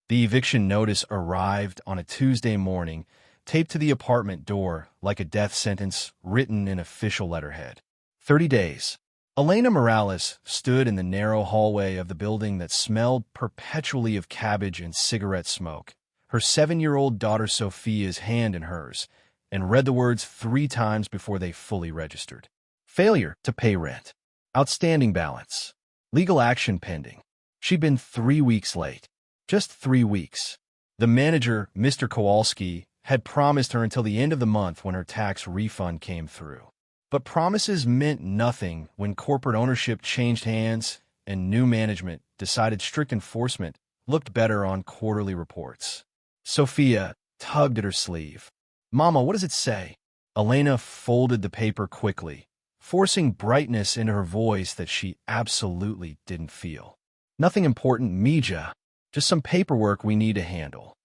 The eviction notice arrived on a Tuesday morning, taped to the apartment door like a death sentence written in official letterhead. 30 days. Elena Morales stood in the narrow hallway of the building that smelled perpetually of cabbage and cigarette smoke, her 7-year-old daughter Sofia's hand in hers, and read the words 3 times before they fully registered. Failure to pay rent. Outstanding balance. Legal action pending. She'd been 3 weeks late. Just 3 weeks. The manager, Mr. Kowalski, had promised her until the end of the month when her tax refund came through. But promises meant nothing when corporate ownership changed hands and new management decided strict enforcement looked better on quarterly reports. Sofia tugged at her sleeve. "Mama, what does it say?" Elena folded the paper quickly, forcing brightness into her voice that she absolutely didn't feel. "Nothing important, Mija. Just some paperwork we need to handle."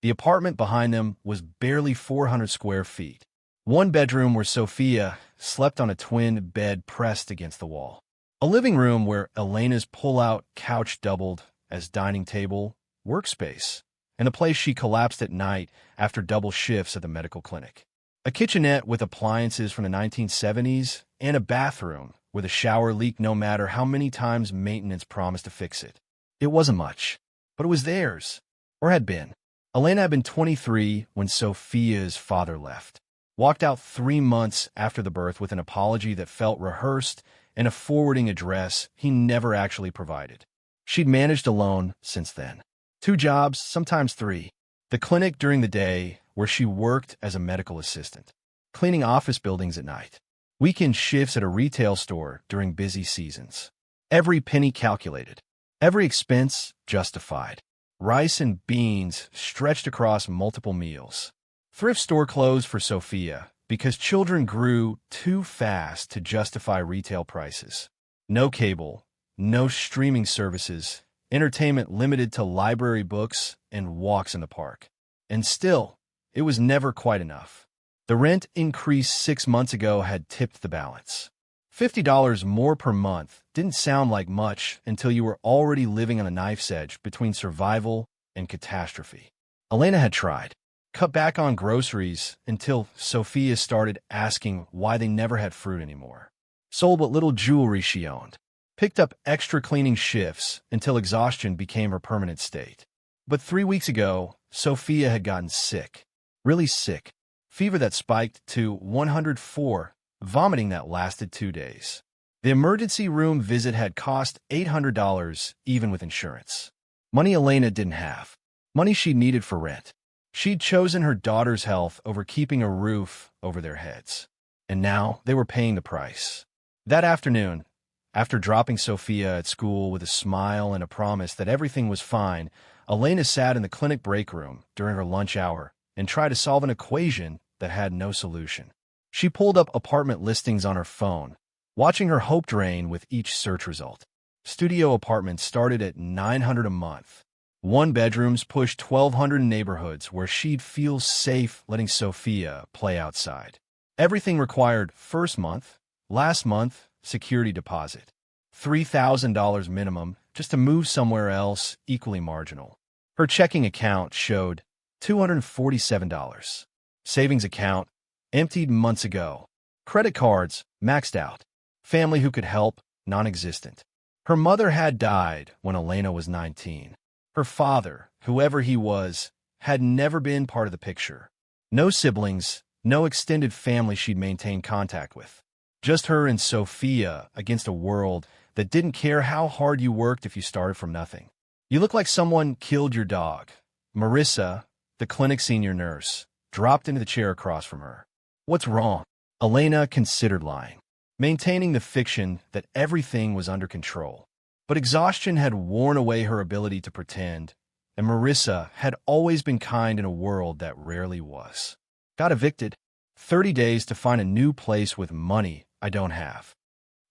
The apartment behind them was barely 400 square feet. One bedroom where Sofia slept on a twin bed pressed against the wall. A living room where Elena's pull-out couch doubled as dining table, workspace, and a place she collapsed at night after double shifts at the medical clinic. A kitchenette with appliances from the 1970s, and a bathroom where the shower leaked no matter how many times maintenance promised to fix it. It wasn't much, but it was theirs, or had been. Elena had been 23 when Sofia's father left. Walked out 3 months after the birth with an apology that felt rehearsed and a forwarding address he never actually provided. She'd managed alone since then. 2 jobs, sometimes 3. The clinic during the day, where she worked as a medical assistant. Cleaning office buildings at night. Weekend shifts at a retail store during busy seasons. Every penny calculated. Every expense justified. Rice and beans stretched across multiple meals. Thrift store clothes for Sofia because children grew too fast to justify retail prices. No cable, no streaming services, entertainment limited to library books and walks in the park. And still, it was never quite enough. The rent increase 6 months ago had tipped the balance. $50 more per month didn't sound like much until you were already living on a knife's edge between survival and catastrophe. Elena had tried. Cut back on groceries until Sofia started asking why they never had fruit anymore. Sold what little jewelry she owned. Picked up extra cleaning shifts until exhaustion became her permanent state. But 3 weeks ago, Sofia had gotten sick. Really sick. Fever that spiked to 104, vomiting that lasted 2 days. The emergency room visit had cost $800 even with insurance. Money Elena didn't have. Money she needed for rent. She'd chosen her daughter's health over keeping a roof over their heads. And now they were paying the price. That afternoon, after dropping Sofia at school with a smile and a promise that everything was fine, Elena sat in the clinic break room during her lunch hour and tried to solve an equation that had no solution. She pulled up apartment listings on her phone, watching her hope drain with each search result. Studio apartments started at $900 a month. 1-bedrooms pushed $1,200 in neighborhoods where she'd feel safe letting Sofia play outside. Everything required first month, last month, security deposit. $3,000 minimum just to move somewhere else, equally marginal. Her checking account showed $247. Savings account emptied months ago. Credit cards maxed out. Family who could help non-existent. Her mother had died when Elena was 19. Her father, whoever he was, had never been part of the picture. No siblings, no extended family she'd maintained contact with. Just her and Sofia against a world that didn't care how hard you worked if you started from nothing. "You look like someone killed your dog." Marissa, the clinic senior nurse, dropped into the chair across from her. "What's wrong?" Elena considered lying, maintaining the fiction that everything was under control. But exhaustion had worn away her ability to pretend, and Marissa had always been kind in a world that rarely was. "Got evicted. 30 days to find a new place with money I don't have."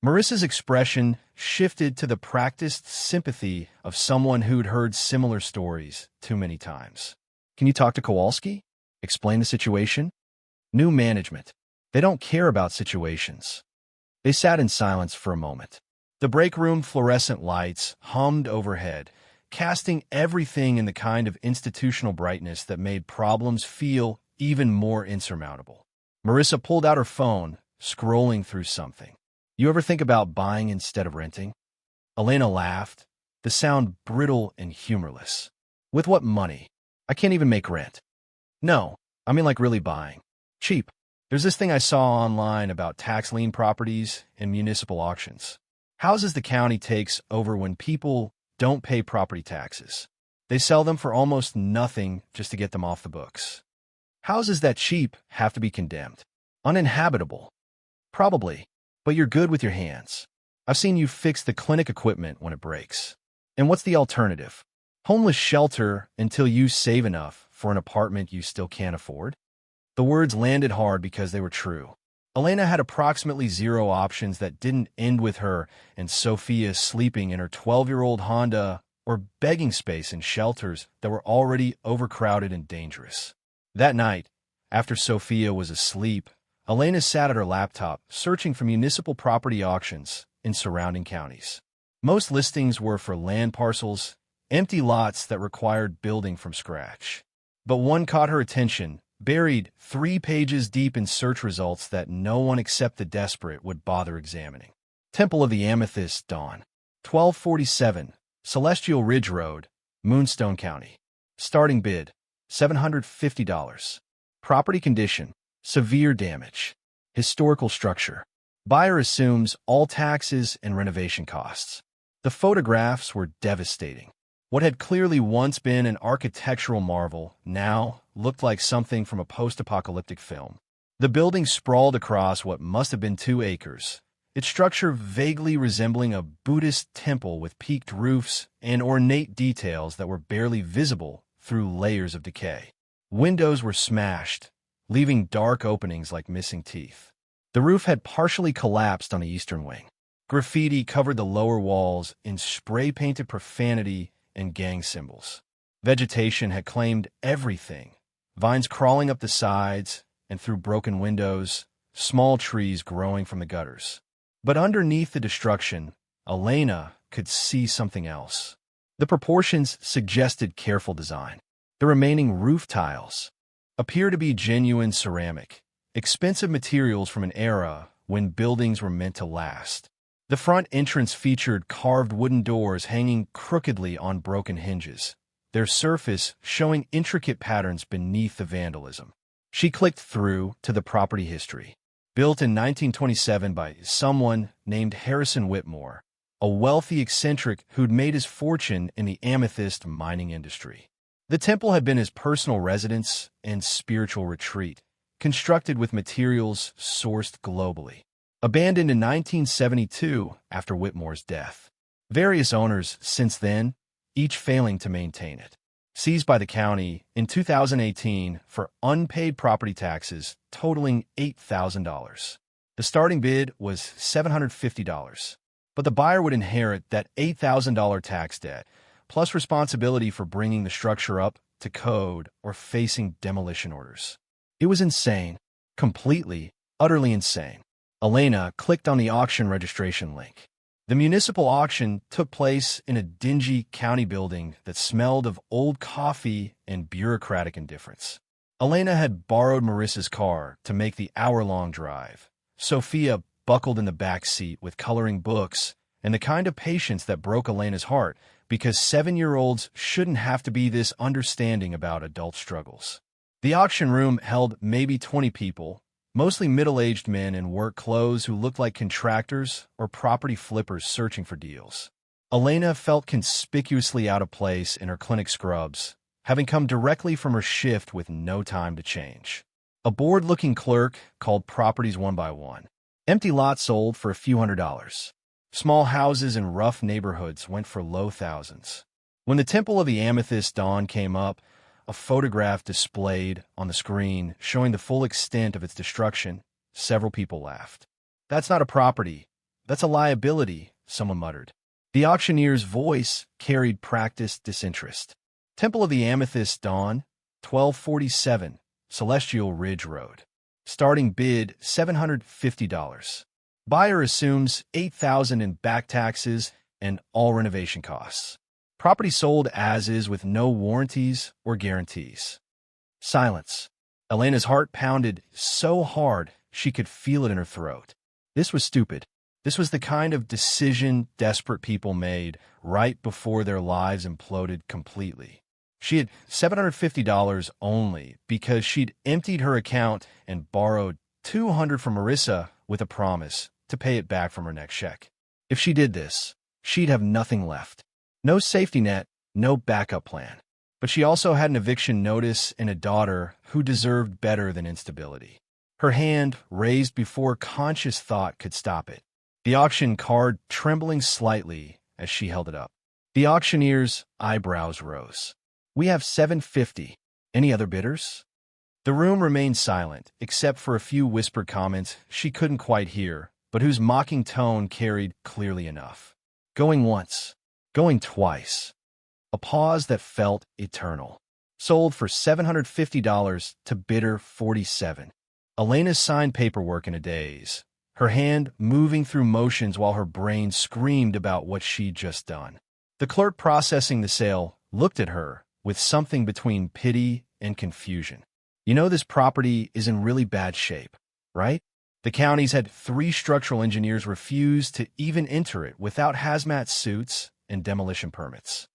Marissa's expression shifted to the practiced sympathy of someone who'd heard similar stories too many times. "Can you talk to Kowalski? Explain the situation?" New management. They don't care about situations. They sat in silence for a moment. The break room fluorescent lights hummed overhead, casting everything in the kind of institutional brightness that made problems feel even more insurmountable. Marissa pulled out her phone, scrolling through something. You ever think about buying instead of renting? Elena laughed, the sound brittle and humorless. With what money? I can't even make rent. No, I mean like really buying. Cheap. There's this thing I saw online about tax lien properties and municipal auctions. Houses the county takes over when people don't pay property taxes. They sell them for almost nothing just to get them off the books. Houses that cheap have to be condemned. Uninhabitable. Probably, but you're good with your hands. I've seen you fix the clinic equipment when it breaks. And what's the alternative? Homeless shelter until you save enough for an apartment you still can't afford? The words landed hard because they were true. Elena had approximately 0 options that didn't end with her and Sofia sleeping in her 12-year-old Honda or begging space in shelters that were already overcrowded and dangerous. That night, after Sofia was asleep, Elena sat at her laptop searching for municipal property auctions in surrounding counties. Most listings were for land parcels, empty lots that required building from scratch. But one caught her attention, buried 3 pages deep in search results that no one except the desperate would bother examining. Temple of the Amethyst, Dawn. 1247, Celestial Ridge Road, Moonstone County. Starting bid, $750. Property condition, severe damage. Historical structure. Buyer assumes all taxes and renovation costs. The photographs were devastating. What had clearly once been an architectural marvel now looked like something from a post-apocalyptic film. The building sprawled across what must have been 2 acres, its structure vaguely resembling a Buddhist temple with peaked roofs and ornate details that were barely visible through layers of decay. Windows were smashed, leaving dark openings like missing teeth. The roof had partially collapsed on the eastern wing. Graffiti covered the lower walls in spray-painted profanity and gang symbols. Vegetation had claimed everything, vines crawling up the sides and through broken windows, small trees growing from the gutters. But underneath the destruction, Elena could see something else. The proportions suggested careful design. The remaining roof tiles appear to be genuine ceramic, expensive materials from an era when buildings were meant to last. The front entrance featured carved wooden doors hanging crookedly on broken hinges, their surface showing intricate patterns beneath the vandalism. She clicked through to the property history. Built in 1927 by someone named Harrison Whitmore, a wealthy eccentric who'd made his fortune in the amethyst mining industry. The temple had been his personal residence and spiritual retreat, constructed with materials sourced globally. Abandoned in 1972 after Whitmore's death. Various owners since then, each failing to maintain it. Seized by the county in 2018 for unpaid property taxes totaling $8,000. The starting bid was $750, but the buyer would inherit that $8,000 tax debt, plus responsibility for bringing the structure up to code or facing demolition orders. It was insane. Completely, utterly insane. Elena clicked on the auction registration link. The municipal auction took place in a dingy county building that smelled of old coffee and bureaucratic indifference. Elena had borrowed Marissa's car to make the hour-long drive. Sofia buckled in the back seat with coloring books and the kind of patience that broke Elena's heart because 7-year-olds shouldn't have to be this understanding about adult struggles. The auction room held maybe 20 people, mostly middle-aged men in work clothes who looked like contractors or property flippers searching for deals. Elena felt conspicuously out of place in her clinic scrubs, having come directly from her shift with no time to change. A bored-looking clerk called properties one by one. Empty lots sold for a few $100s. Small houses in rough neighborhoods went for low thousands. When the Temple of the Amethyst Dawn came up, a photograph displayed on the screen showing the full extent of its destruction, several people laughed. "That's not a property. That's a liability," someone muttered. The auctioneer's voice carried practiced disinterest. Temple of the Amethyst Dawn, 1247, Celestial Ridge Road. Starting bid, $750. Buyer assumes $8,000 in back taxes and all renovation costs. Property sold as is with no warranties or guarantees. Silence. Elena's heart pounded so hard she could feel it in her throat. This was stupid. This was the kind of decision desperate people made right before their lives imploded completely. She had $750 only because she'd emptied her account and borrowed $200 from Marissa with a promise to pay it back from her next check. If she did this, she'd have nothing left. No safety net, no backup plan. But she also had an eviction notice and a daughter who deserved better than instability. Her hand raised before conscious thought could stop it. The auction card trembling slightly as she held it up. The auctioneer's eyebrows rose. "We have $750. Any other bidders?" The room remained silent, except for a few whispered comments she couldn't quite hear, but whose mocking tone carried clearly enough. Going once. Going twice. A pause that felt eternal. Sold for $750 to bidder 47. Elena signed paperwork in a daze, her hand moving through motions while her brain screamed about what she'd just done. The clerk processing the sale looked at her with something between pity and confusion. "You know this property is in really bad shape, right? The counties had 3 structural engineers refuse to even enter it without hazmat suits and demolition permits.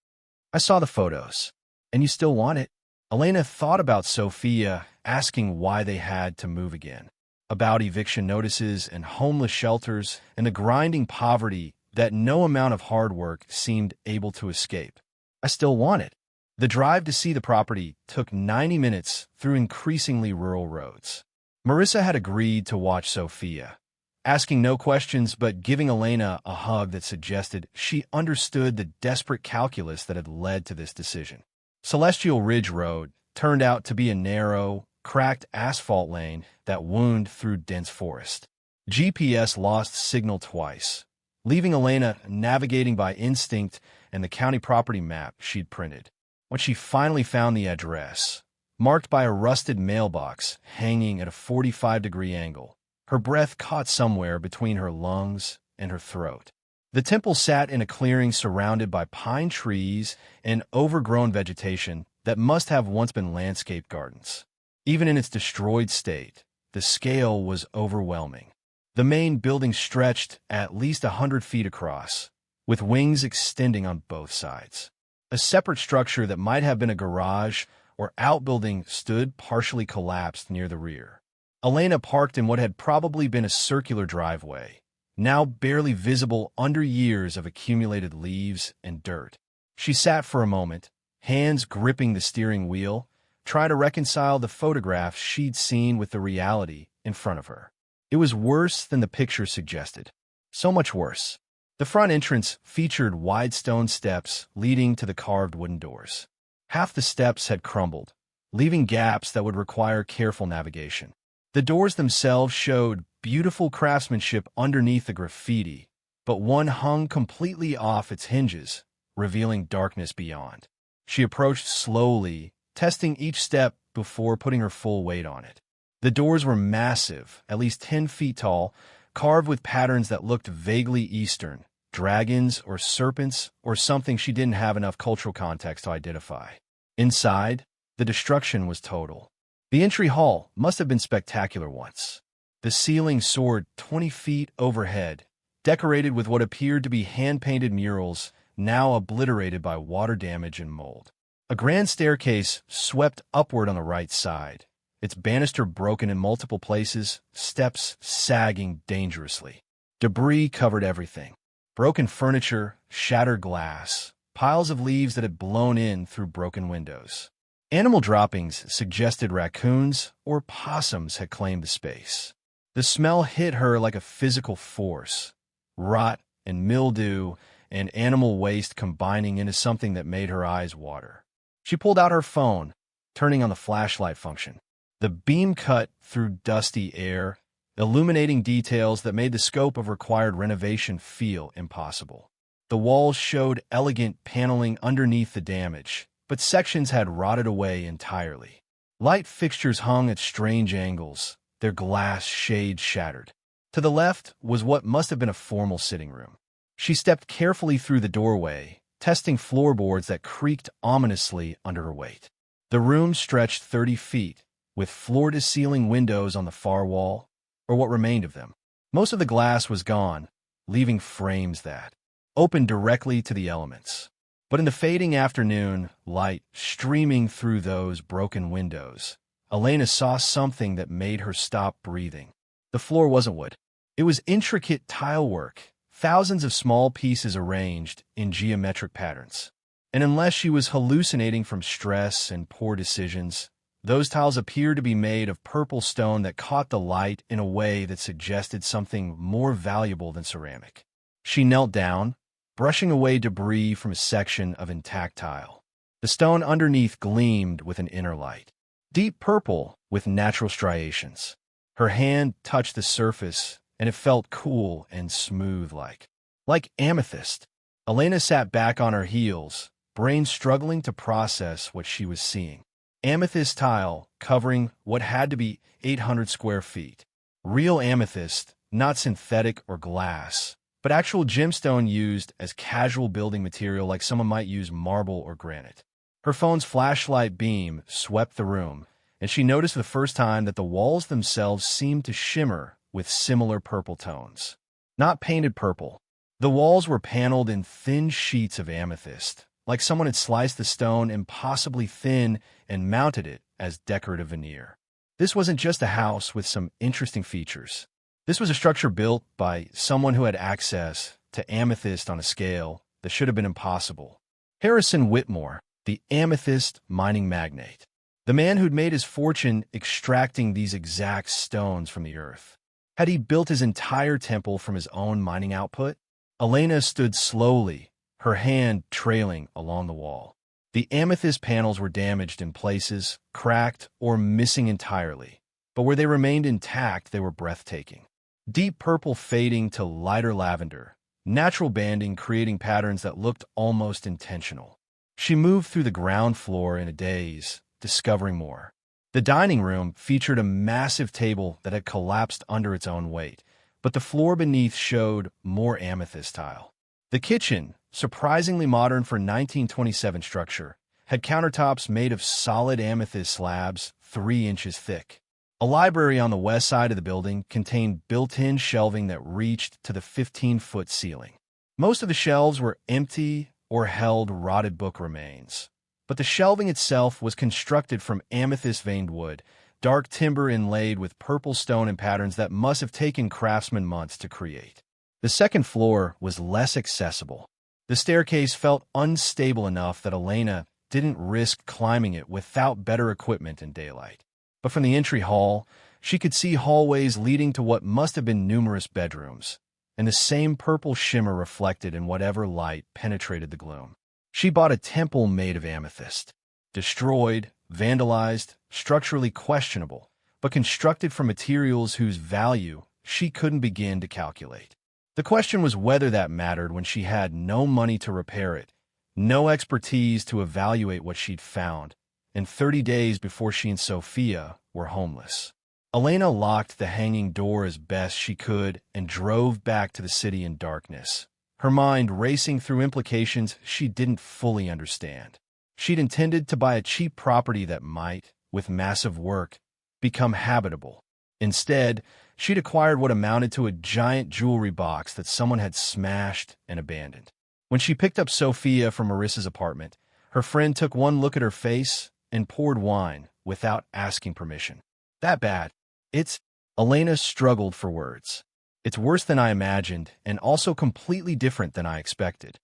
I saw the photos. And you still want it?" Elena thought about Sofia asking why they had to move again, about eviction notices and homeless shelters and the grinding poverty that no amount of hard work seemed able to escape. "I still want it." The drive to see the property took 90 minutes through increasingly rural roads. Marissa had agreed to watch Sofia, asking no questions but giving Elena a hug that suggested she understood the desperate calculus that had led to this decision. Celestial Ridge Road turned out to be a narrow, cracked asphalt lane that wound through dense forest. GPS lost signal twice, leaving Elena navigating by instinct and the county property map she'd printed. When she finally found the address, marked by a rusted mailbox hanging at a 45-degree angle, her breath caught somewhere between her lungs and her throat. The temple sat in a clearing surrounded by pine trees and overgrown vegetation that must have once been landscape gardens. Even in its destroyed state, the scale was overwhelming. The main building stretched at least 100 feet across, with wings extending on both sides. A separate structure that might have been a garage or outbuilding stood partially collapsed near the rear. Elena parked in what had probably been a circular driveway, now barely visible under years of accumulated leaves and dirt. She sat for a moment, hands gripping the steering wheel, trying to reconcile the photographs she'd seen with the reality in front of her. It was worse than the picture suggested. So much worse. The front entrance featured wide stone steps leading to the carved wooden doors. Half the steps had crumbled, leaving gaps that would require careful navigation. The doors themselves showed beautiful craftsmanship underneath the graffiti, but one hung completely off its hinges, revealing darkness beyond. She approached slowly, testing each step before putting her full weight on it. The doors were massive, at least 10 feet tall, carved with patterns that looked vaguely Eastern, dragons or serpents or something she didn't have enough cultural context to identify. Inside, the destruction was total. The entry hall must have been spectacular once. The ceiling soared 20 feet overhead, decorated with what appeared to be hand-painted murals, now obliterated by water damage and mold. A grand staircase swept upward on the right side, its banister broken in multiple places, steps sagging dangerously. Debris covered everything. Broken furniture, shattered glass, piles of leaves that had blown in through broken windows. Animal droppings suggested raccoons or possums had claimed the space. The smell hit her like a physical force, rot and mildew and animal waste combining into something that made her eyes water. She pulled out her phone, turning on the flashlight function. The beam cut through dusty air, illuminating details that made the scope of required renovation feel impossible. The walls showed elegant paneling underneath the damage, but sections had rotted away entirely. Light fixtures hung at strange angles, their glass shades shattered. To the left was what must have been a formal sitting room. She stepped carefully through the doorway, testing floorboards that creaked ominously under her weight. The room stretched 30 feet, with floor-to-ceiling windows on the far wall, or what remained of them. Most of the glass was gone, leaving frames that opened directly to the elements. But in the fading afternoon light streaming through those broken windows, Elena saw something that made her stop breathing. The floor wasn't wood. It was intricate tile work, thousands of small pieces arranged in geometric patterns. And unless she was hallucinating from stress and poor decisions, those tiles appeared to be made of purple stone that caught the light in a way that suggested something more valuable than ceramic. She knelt down, brushing away debris from a section of intact tile. The stone underneath gleamed with an inner light, deep purple with natural striations. Her hand touched the surface, and it felt cool and smooth like amethyst. Elena sat back on her heels, brain struggling to process what she was seeing. Amethyst tile covering what had to be 800 square feet. Real amethyst, not synthetic or glass, but actual gemstone used as casual building material like someone might use marble or granite. Her phone's flashlight beam swept the room, and she noticed for the first time that the walls themselves seemed to shimmer with similar purple tones. Not painted purple. The walls were paneled in thin sheets of amethyst, like someone had sliced the stone impossibly thin and mounted it as decorative veneer. This wasn't just a house with some interesting features. This was a structure built by someone who had access to amethyst on a scale that should have been impossible. Harrison Whitmore, the amethyst mining magnate. The man who'd made his fortune extracting these exact stones from the earth. Had he built his entire temple from his own mining output? Elena stood slowly, her hand trailing along the wall. The amethyst panels were damaged in places, cracked, or missing entirely, but where they remained intact, they were breathtaking. Deep purple fading to lighter lavender, natural banding creating patterns that looked almost intentional. She moved through the ground floor in a daze, discovering more. The dining room featured a massive table that had collapsed under its own weight, but the floor beneath showed more amethyst tile. The kitchen, surprisingly modern for 1927 structure, had countertops made of solid amethyst slabs 3 inches thick. A library on the west side of the building contained built-in shelving that reached to the 15-foot ceiling. Most of the shelves were empty or held rotted book remains, but the shelving itself was constructed from amethyst-veined wood, dark timber inlaid with purple stone and patterns that must have taken craftsmen months to create. The second floor was less accessible. The staircase felt unstable enough that Elena didn't risk climbing it without better equipment in daylight. But from the entry hall, she could see hallways leading to what must have been numerous bedrooms, and the same purple shimmer reflected in whatever light penetrated the gloom. She bought a temple made of amethyst. Destroyed, vandalized, structurally questionable, but constructed from materials whose value she couldn't begin to calculate. The question was whether that mattered when she had no money to repair it, no expertise to evaluate what she'd found, and 30 days before she and Sofia were homeless. Elena locked the hanging door as best she could and drove back to the city in darkness, her mind racing through implications she didn't fully understand. She'd intended to buy a cheap property that might, with massive work, become habitable. Instead, she'd acquired what amounted to a giant jewelry box that someone had smashed and abandoned. When she picked up Sofia from Marissa's apartment, her friend took one look at her face and poured wine without asking permission. That bad? It's... Elena struggled for words. It's worse than I imagined, and also completely different than I expected.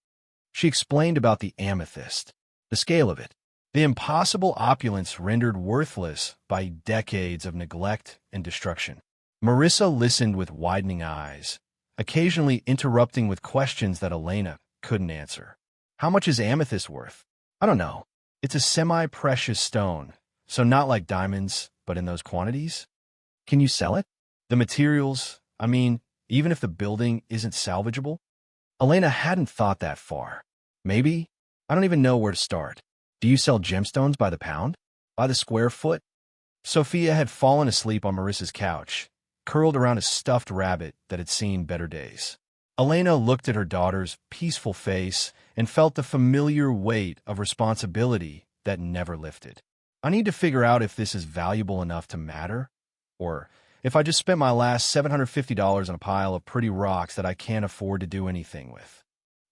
She explained about the amethyst, the scale of it, the impossible opulence rendered worthless by decades of neglect and destruction. Marissa listened with widening eyes, occasionally interrupting with questions that Elena couldn't answer. How much is amethyst worth? I don't know. It's a semi-precious stone, so not like diamonds, but in those quantities. Can you sell it? The materials, I mean, even if the building isn't salvageable? Elena hadn't thought that far. Maybe? I don't even know where to start. Do you sell gemstones by the pound? By the square foot? Sofia had fallen asleep on Marissa's couch, curled around a stuffed rabbit that had seen better days. Elena looked at her daughter's peaceful face and felt the familiar weight of responsibility that never lifted. I need to figure out if this is valuable enough to matter, or if I just spent my last $750 on a pile of pretty rocks that I can't afford to do anything with.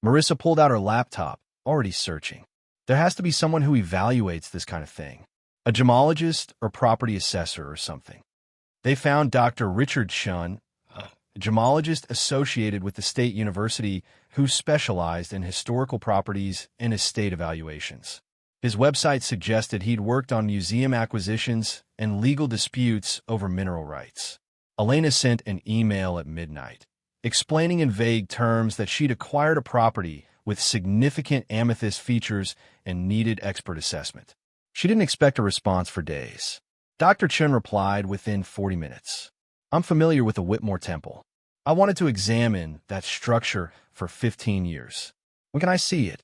Marissa pulled out her laptop, already searching. There has to be someone who evaluates this kind of thing. A gemologist or property assessor or something. They found Dr. Richard Shun, a gemologist associated with the State University who specialized in historical properties and estate evaluations. His website suggested he'd worked on museum acquisitions and legal disputes over mineral rights. Elena sent an email at midnight, explaining in vague terms that she'd acquired a property with significant amethyst features and needed expert assessment. She didn't expect a response for days. Dr. Chun replied within 40 minutes. I'm familiar with the Whitmore Temple. I wanted to examine that structure for 15 years. When can I see it?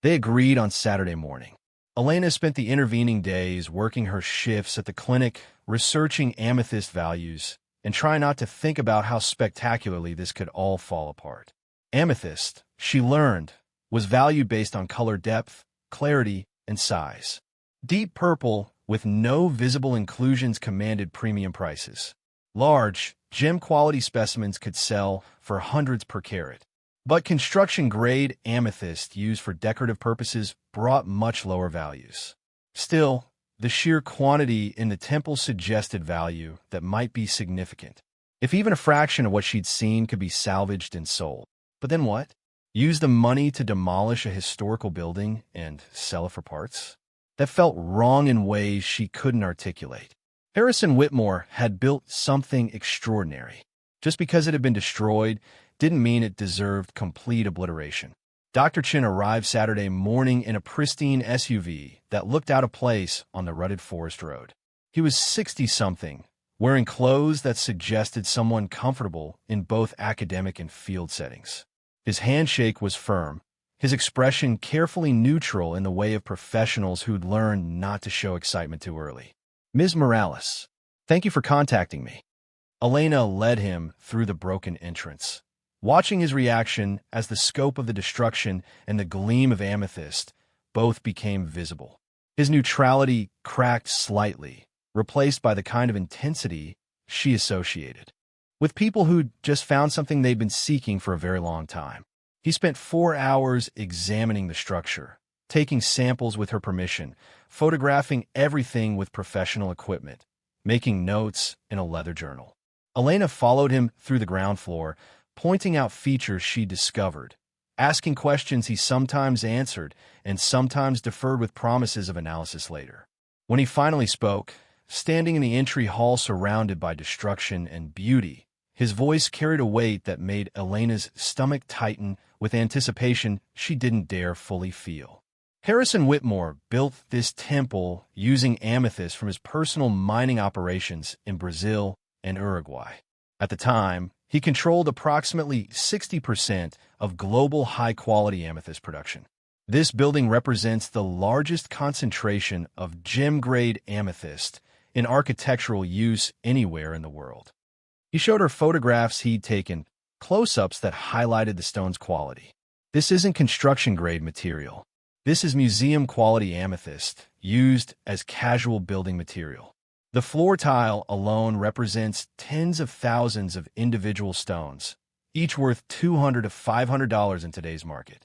They agreed on Saturday morning. Elena spent the intervening days working her shifts at the clinic, researching amethyst values, and trying not to think about how spectacularly this could all fall apart. Amethyst, she learned, was valued based on color depth, clarity, and size. Deep purple, with no visible inclusions, commanded premium prices. Large, gem-quality specimens could sell for hundreds per carat. But construction-grade amethyst used for decorative purposes brought much lower values. Still, the sheer quantity in the temple suggested value that might be significant, if even a fraction of what she'd seen could be salvaged and sold. But then what? Use the money to demolish a historical building and sell it for parts? That felt wrong in ways she couldn't articulate. Harrison Whitmore had built something extraordinary. Just because it had been destroyed didn't mean it deserved complete obliteration. Dr. Chin arrived Saturday morning in a pristine SUV that looked out of place on the rutted forest road. He was 60-something, wearing clothes that suggested someone comfortable in both academic and field settings. His handshake was firm, his expression carefully neutral in the way of professionals who'd learned not to show excitement too early. Ms. Morales, thank you for contacting me. Elena led him through the broken entrance, watching his reaction as the scope of the destruction and the gleam of amethyst both became visible. His neutrality cracked slightly, replaced by the kind of intensity she associated with people who'd just found something they'd been seeking for a very long time. He spent 4 hours examining the structure, taking samples with her permission, photographing everything with professional equipment, making notes in a leather journal. Elena followed him through the ground floor, pointing out features she discovered, asking questions he sometimes answered and sometimes deferred with promises of analysis later. When he finally spoke, standing in the entry hall surrounded by destruction and beauty, his voice carried a weight that made Elena's stomach tighten with anticipation she didn't dare fully feel. Harrison Whitmore built this temple using amethyst from his personal mining operations in Brazil and Uruguay. At the time, he controlled approximately 60% of global high-quality amethyst production. This building represents the largest concentration of gem-grade amethyst in architectural use anywhere in the world. He showed her photographs he'd taken, close-ups that highlighted the stone's quality. This isn't construction-grade material. This is museum-quality amethyst, used as casual building material. The floor tile alone represents tens of thousands of individual stones, each worth $200 to $500 in today's market.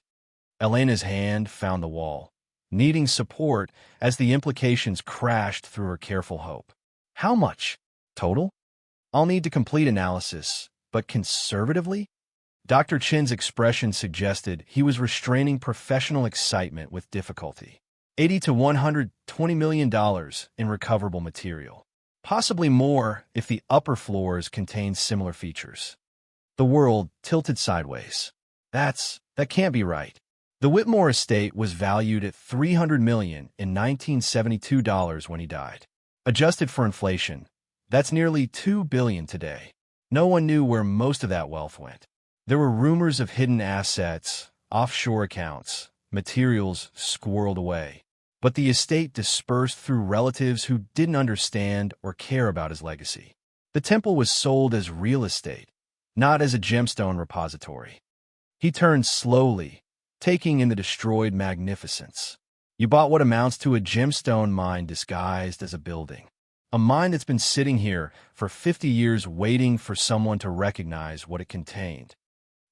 Elena's hand found the wall, needing support as the implications crashed through her careful hope. How much? Total? I'll need to complete analysis, but conservatively? Dr. Chin's expression suggested he was restraining professional excitement with difficulty. $80 to $120 million in recoverable material. Possibly more if the upper floors contained similar features. The world tilted sideways. That can't be right. The Whitmore estate was valued at $300 million in 1972 when he died. Adjusted for inflation, that's nearly $2 billion today. No one knew where most of that wealth went. There were rumors of hidden assets, offshore accounts, materials squirreled away. But the estate dispersed through relatives who didn't understand or care about his legacy. The temple was sold as real estate, not as a gemstone repository. He turned slowly, taking in the destroyed magnificence. You bought what amounts to a gemstone mine disguised as a building. A mine that's been sitting here for 50 years waiting for someone to recognize what it contained.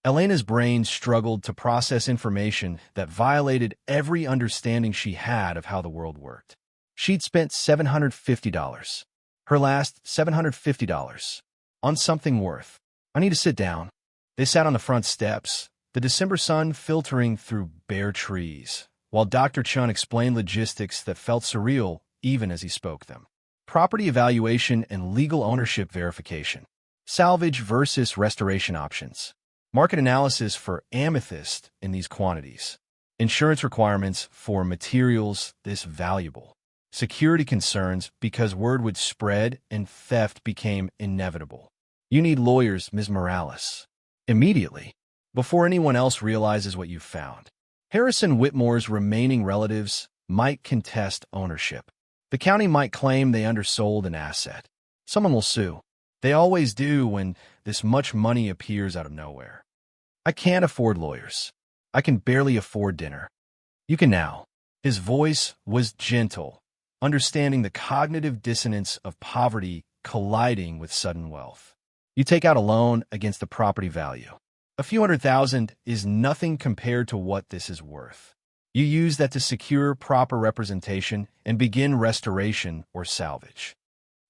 Elena's brain struggled to process information that violated every understanding she had of how the world worked. She'd spent $750, her last $750, on something worth. I need to sit down. They sat on the front steps, the December sun filtering through bare trees, while Dr. Chun explained logistics that felt surreal even as he spoke them. Property evaluation and legal ownership verification. Salvage versus restoration options. Market analysis for amethyst in these quantities. Insurance requirements for materials this valuable. Security concerns because word would spread and theft became inevitable. You need lawyers, Ms. Morales. Immediately, before anyone else realizes what you've found. Harrison Whitmore's remaining relatives might contest ownership. The county might claim they undersold an asset. Someone will sue. They always do when this much money appears out of nowhere. I can't afford lawyers. I can barely afford dinner. You can now. His voice was gentle, understanding the cognitive dissonance of poverty colliding with sudden wealth. You take out a loan against the property value. A few $100,000 is nothing compared to what this is worth. You use that to secure proper representation and begin restoration or salvage.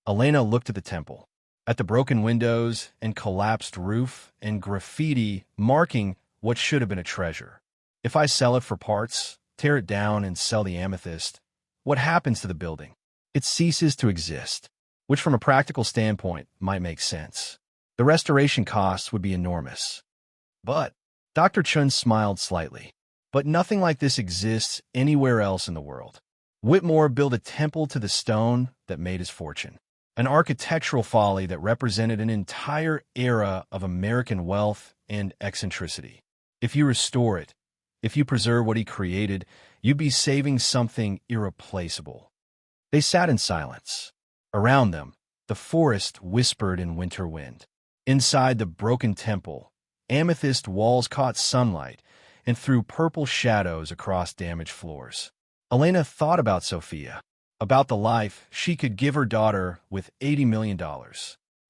Elena looked at the temple, at the broken windows and collapsed roof and graffiti marking what should have been a treasure. If I sell it for parts, tear it down and sell the amethyst, what happens to the building? It ceases to exist, which from a practical standpoint might make sense. The restoration costs would be enormous. But Dr. Chun smiled slightly. But nothing like this exists anywhere else in the world. Whitmore built a temple to the stone that made his fortune. An architectural folly that represented an entire era of American wealth and eccentricity. If you restore it, if you preserve what he created, you'd be saving something irreplaceable. They sat in silence. Around them, the forest whispered in winter wind. Inside the broken temple, amethyst walls caught sunlight and threw purple shadows across damaged floors. Elena thought about Sofia, about the life she could give her daughter with $80 million,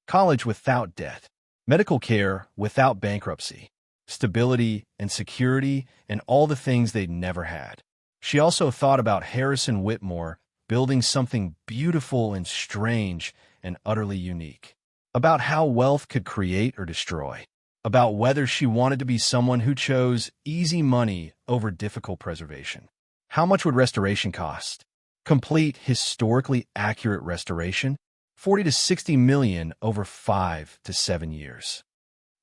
college without debt, medical care without bankruptcy, stability and security and all the things they'd never had. She also thought about Harrison Whitmore building something beautiful and strange and utterly unique, about how wealth could create or destroy, about whether she wanted to be someone who chose easy money over difficult preservation. How much would restoration cost? Complete, historically accurate restoration? 40 to 60 million over 5 to 7 years.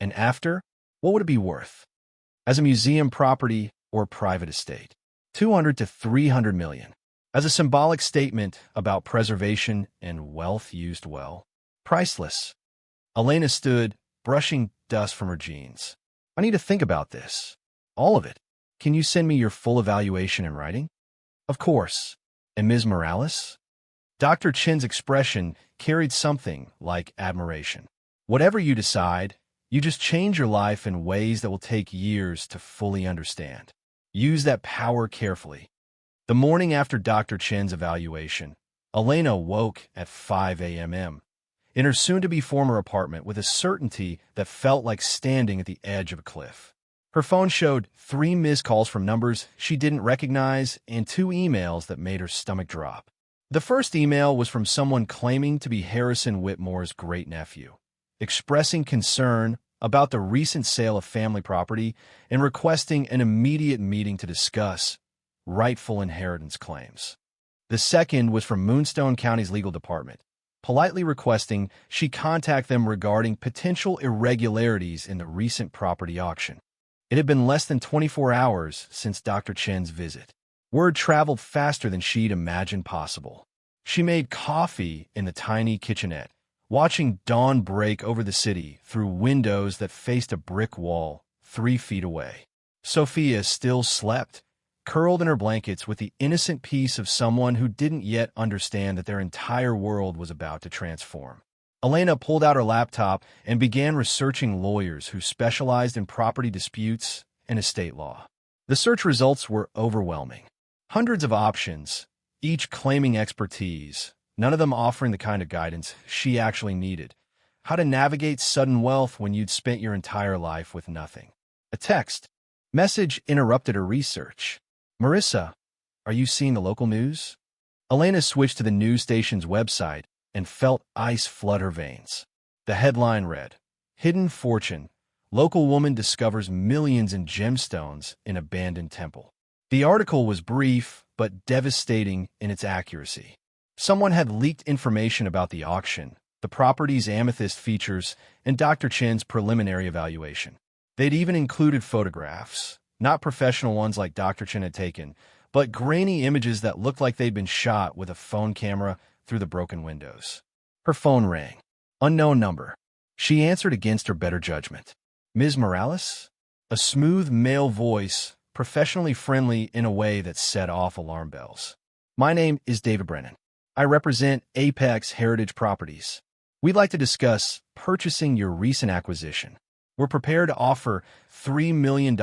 And after, what would it be worth? As a museum property or private estate? 200 to 300 million. As a symbolic statement about preservation and wealth used well? Priceless. Elena stood, brushing dust from her jeans. I need to think about this. All of it. Can you send me your full evaluation in writing? Of course. And Ms. Morales? Dr. Chin's expression carried something like admiration. Whatever you decide, you just change your life in ways that will take years to fully understand. Use that power carefully. The morning after Dr. Chin's evaluation, Elena woke at 5 a.m. in her soon-to-be former apartment with a certainty that felt like standing at the edge of a cliff. Her phone showed 3 missed calls from numbers she didn't recognize and 2 emails that made her stomach drop. The first email was from someone claiming to be Harrison Whitmore's great-nephew, expressing concern about the recent sale of family property and requesting an immediate meeting to discuss rightful inheritance claims. The second was from Moonstone County's legal department, politely requesting she contact them regarding potential irregularities in the recent property auction. It had been less than 24 hours since Dr. Chen's visit. Word traveled faster than she'd imagined possible. She made coffee in the tiny kitchenette, watching dawn break over the city through windows that faced a brick wall 3 feet away. Sofia still slept, curled in her blankets with the innocent peace of someone who didn't yet understand that their entire world was about to transform. Elena pulled out her laptop and began researching lawyers who specialized in property disputes and estate law. The search results were overwhelming. Hundreds of options, each claiming expertise, none of them offering the kind of guidance she actually needed. How to navigate sudden wealth when you'd spent your entire life with nothing. A text message interrupted her research. Marissa, are you seeing the local news? Elena switched to the news station's website and felt ice flood her veins. The headline read, Hidden Fortune. Local woman discovers millions in gemstones in abandoned temple. The article was brief but devastating in its accuracy. Someone had leaked information about the auction, the property's Amethyst features, and Dr. Chen's preliminary evaluation. They'd even included photographs, not professional ones like Dr. Chen had taken, but grainy images that looked like they'd been shot with a phone camera through the broken windows. Her phone rang. Unknown number. She answered against her better judgment. Ms. Morales? A smooth male voice, professionally friendly in a way that set off alarm bells. My name is David Brennan. I represent Apex Heritage Properties. We'd like to discuss purchasing your recent acquisition. We're prepared to offer $3 million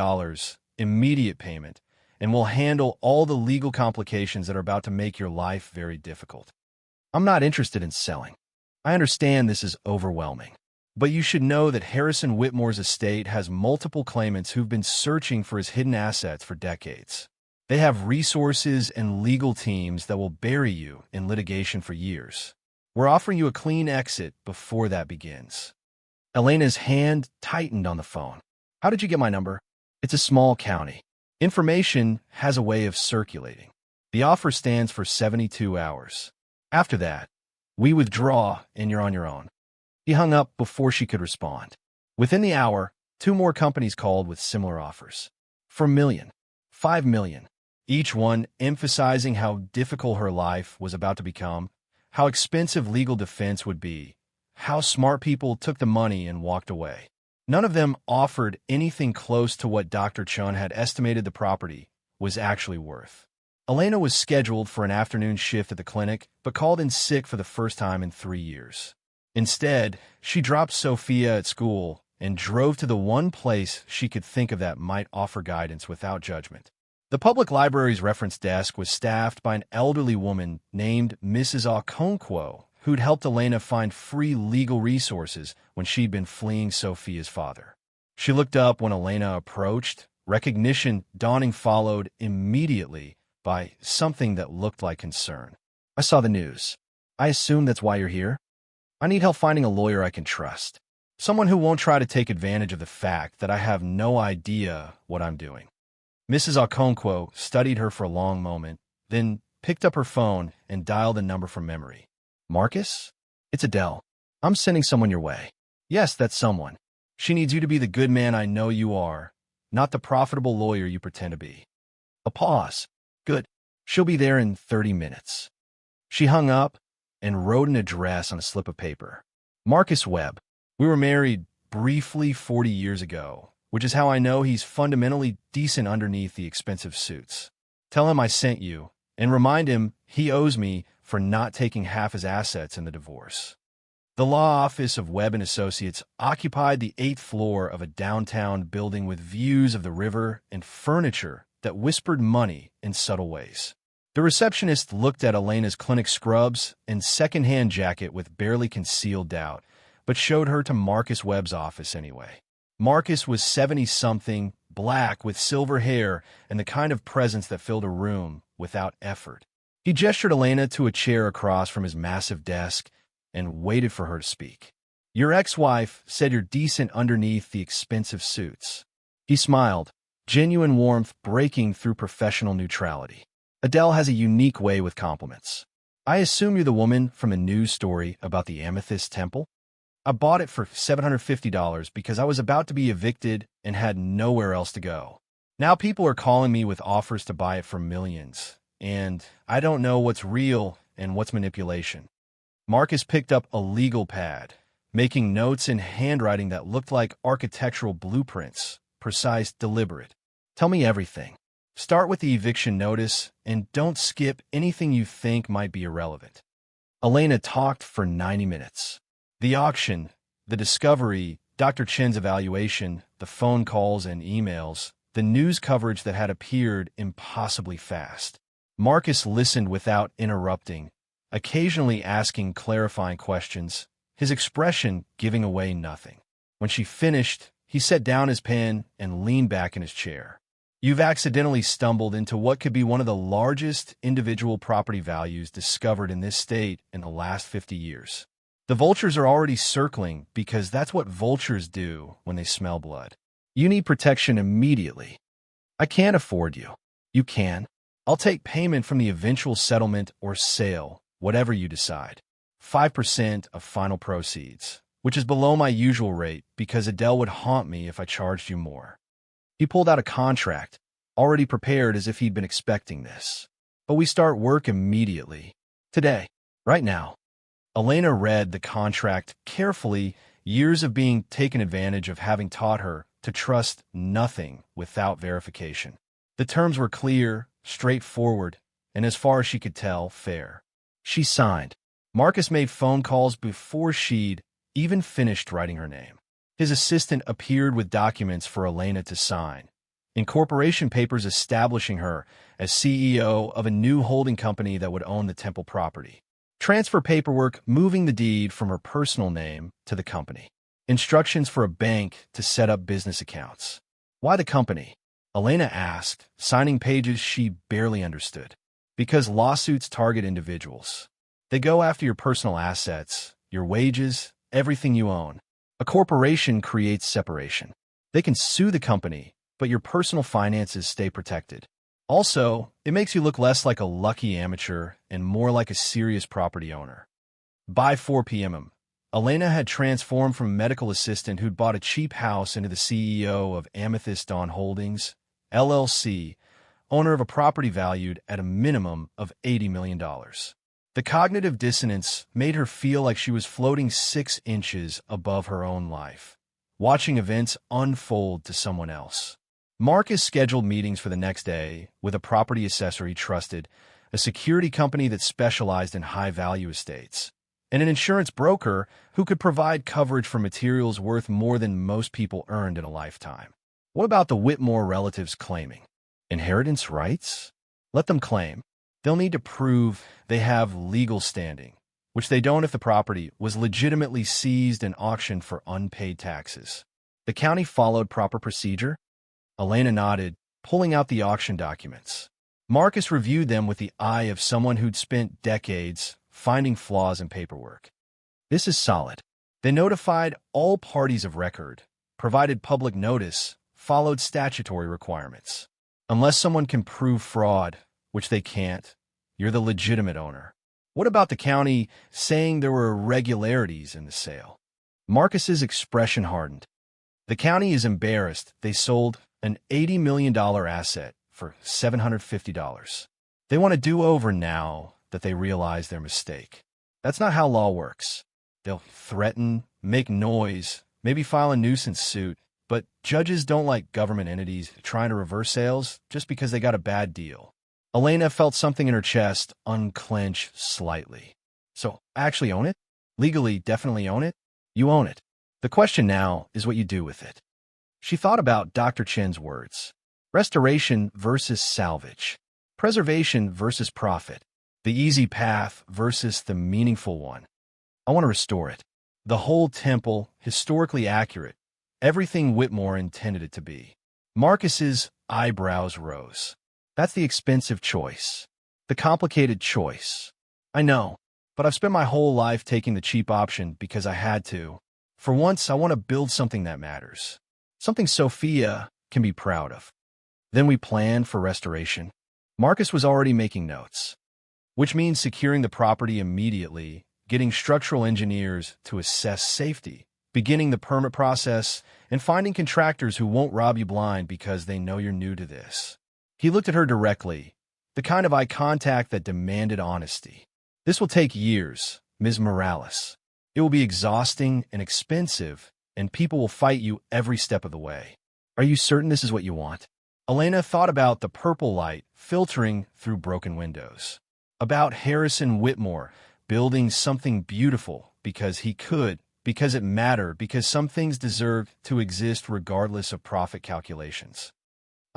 immediate payment, and we'll handle all the legal complications that are about to make your life very difficult. I'm not interested in selling. I understand this is overwhelming, but you should know that Harrison Whitmore's estate has multiple claimants who've been searching for his hidden assets for decades. They have resources and legal teams that will bury you in litigation for years. We're offering you a clean exit before that begins. Elena's hand tightened on the phone. How did you get my number? It's a small county. Information has a way of circulating. The offer stands for 72 hours. After that, we withdraw and you're on your own. He hung up before she could respond. Within the hour, 2 more companies called with similar offers. For $1 million, $5 million, each one emphasizing how difficult her life was about to become, how expensive legal defense would be, how smart people took the money and walked away. None of them offered anything close to what Dr. Chun had estimated the property was actually worth. Elena was scheduled for an afternoon shift at the clinic, but called in sick for the first time in 3 years. Instead, she dropped Sofia at school and drove to the one place she could think of that might offer guidance without judgment. The public library's reference desk was staffed by an elderly woman named Mrs. Okonkwo, who'd helped Elena find free legal resources when she'd been fleeing Sofia's father. She looked up when Elena approached, recognition dawning followed immediately by something that looked like concern. I saw the news. I assume that's why you're here? I need help finding a lawyer I can trust. Someone who won't try to take advantage of the fact that I have no idea what I'm doing. Mrs. Okonkwo studied her for a long moment, then picked up her phone and dialed a number from memory. Marcus? It's Adele. I'm sending someone your way. Yes, that's someone. She needs you to be the good man I know you are, not the profitable lawyer you pretend to be. A pause. Good. She'll be there in 30 minutes. She hung up and wrote an address on a slip of paper. Marcus Webb. We were married briefly 40 years ago, which is how I know he's fundamentally decent underneath the expensive suits. Tell him I sent you, and remind him he owes me for not taking half his assets in the divorce. The law office of Webb & Associates occupied the 8th floor of a downtown building with views of the river and furniture that whispered money in subtle ways. The receptionist looked at Elena's clinic scrubs and second-hand jacket with barely concealed doubt, but showed her to Marcus Webb's office anyway. Marcus was 70-something, black with silver hair and the kind of presence that filled a room without effort. He gestured Elena to a chair across from his massive desk and waited for her to speak. Your ex-wife said you're decent underneath the expensive suits. He smiled, genuine warmth breaking through professional neutrality. Adele has a unique way with compliments. I assume you're the woman from a news story about the Amethyst Temple? I bought it for $750 because I was about to be evicted and had nowhere else to go. Now people are calling me with offers to buy it for millions, and I don't know what's real and what's manipulation. Marcus picked up a legal pad, making notes in handwriting that looked like architectural blueprints, precise, deliberate. Tell me everything. Start with the eviction notice, and don't skip anything you think might be irrelevant. Elena talked for 90 minutes. The auction, the discovery, Dr. Chen's evaluation, the phone calls and emails, the news coverage that had appeared impossibly fast. Marcus listened without interrupting, occasionally asking clarifying questions, his expression giving away nothing. When she finished, he set down his pen and leaned back in his chair. You've accidentally stumbled into what could be one of the largest individual property values discovered in this state in the last 50 years. The vultures are already circling because that's what vultures do when they smell blood. You need protection immediately. I can't afford you. You can. I'll take payment from the eventual settlement or sale, whatever you decide. 5% of final proceeds, which is below my usual rate because Adele would haunt me if I charged you more. He pulled out a contract, already prepared as if he'd been expecting this. But we start work immediately. Today. Right now. Elena read the contract carefully, years of being taken advantage of having taught her to trust nothing without verification. The terms were clear, straightforward, and as far as she could tell, fair. She signed. Marcus made phone calls before she'd even finished writing her name. His assistant appeared with documents for Elena to sign, incorporation papers establishing her as CEO of a new holding company that would own the temple property. Transfer paperwork moving the deed from her personal name to the company. Instructions for a bank to set up business accounts. Why the company? Elena asked, signing pages she barely understood. Because lawsuits target individuals. They go after your personal assets, your wages, everything you own. A corporation creates separation. They can sue the company, but your personal finances stay protected. Also, it makes you look less like a lucky amateur and more like a serious property owner. By 4 p.m., Elena had transformed from a medical assistant who'd bought a cheap house into the CEO of Amethyst Holdings, LLC, owner of a property valued at a minimum of $80 million. The cognitive dissonance made her feel like she was floating 6 inches above her own life, watching events unfold to someone else. Marcus scheduled meetings for the next day with a property assessor he trusted, a security company that specialized in high-value estates, and an insurance broker who could provide coverage for materials worth more than most people earned in a lifetime. What about the Whitmore relatives claiming? Inheritance rights? Let them claim. They'll need to prove they have legal standing, which they don't if the property was legitimately seized and auctioned for unpaid taxes. The county followed proper procedure. Elena nodded, pulling out the auction documents. Marcus reviewed them with the eye of someone who'd spent decades finding flaws in paperwork. This is solid. They notified all parties of record, provided public notice, followed statutory requirements. Unless someone can prove fraud, which they can't, you're the legitimate owner. What about the county saying there were irregularities in the sale? Marcus's expression hardened. The county is embarrassed they sold an $80 million asset for $750. They want a do-over now that they realize their mistake. That's not how law works. They'll threaten, make noise, maybe file a nuisance suit, but judges don't like government entities trying to reverse sales just because they got a bad deal. Elena felt something in her chest unclench slightly. So, actually own it? Legally, definitely own it? You own it. The question now is what you do with it. She thought about Dr. Chen's words. Restoration versus salvage. Preservation versus profit. The easy path versus the meaningful one. I want to restore it. The whole temple, historically accurate. Everything Whitmore intended it to be. Marcus's eyebrows rose. That's the expensive choice. The complicated choice. I know, but I've spent my whole life taking the cheap option because I had to. For once, I want to build something that matters. Something Sofia can be proud of. Then we planned for restoration. Marcus was already making notes, which means securing the property immediately, getting structural engineers to assess safety, beginning the permit process, and finding contractors who won't rob you blind because they know you're new to this. He looked at her directly, the kind of eye contact that demanded honesty. This will take years, Ms. Morales. It will be exhausting and expensive, and people will fight you every step of the way. Are you certain this is what you want? Elena thought about the purple light filtering through broken windows, about Harrison Whitmore building something beautiful because he could, because it mattered, because some things deserved to exist regardless of profit calculations.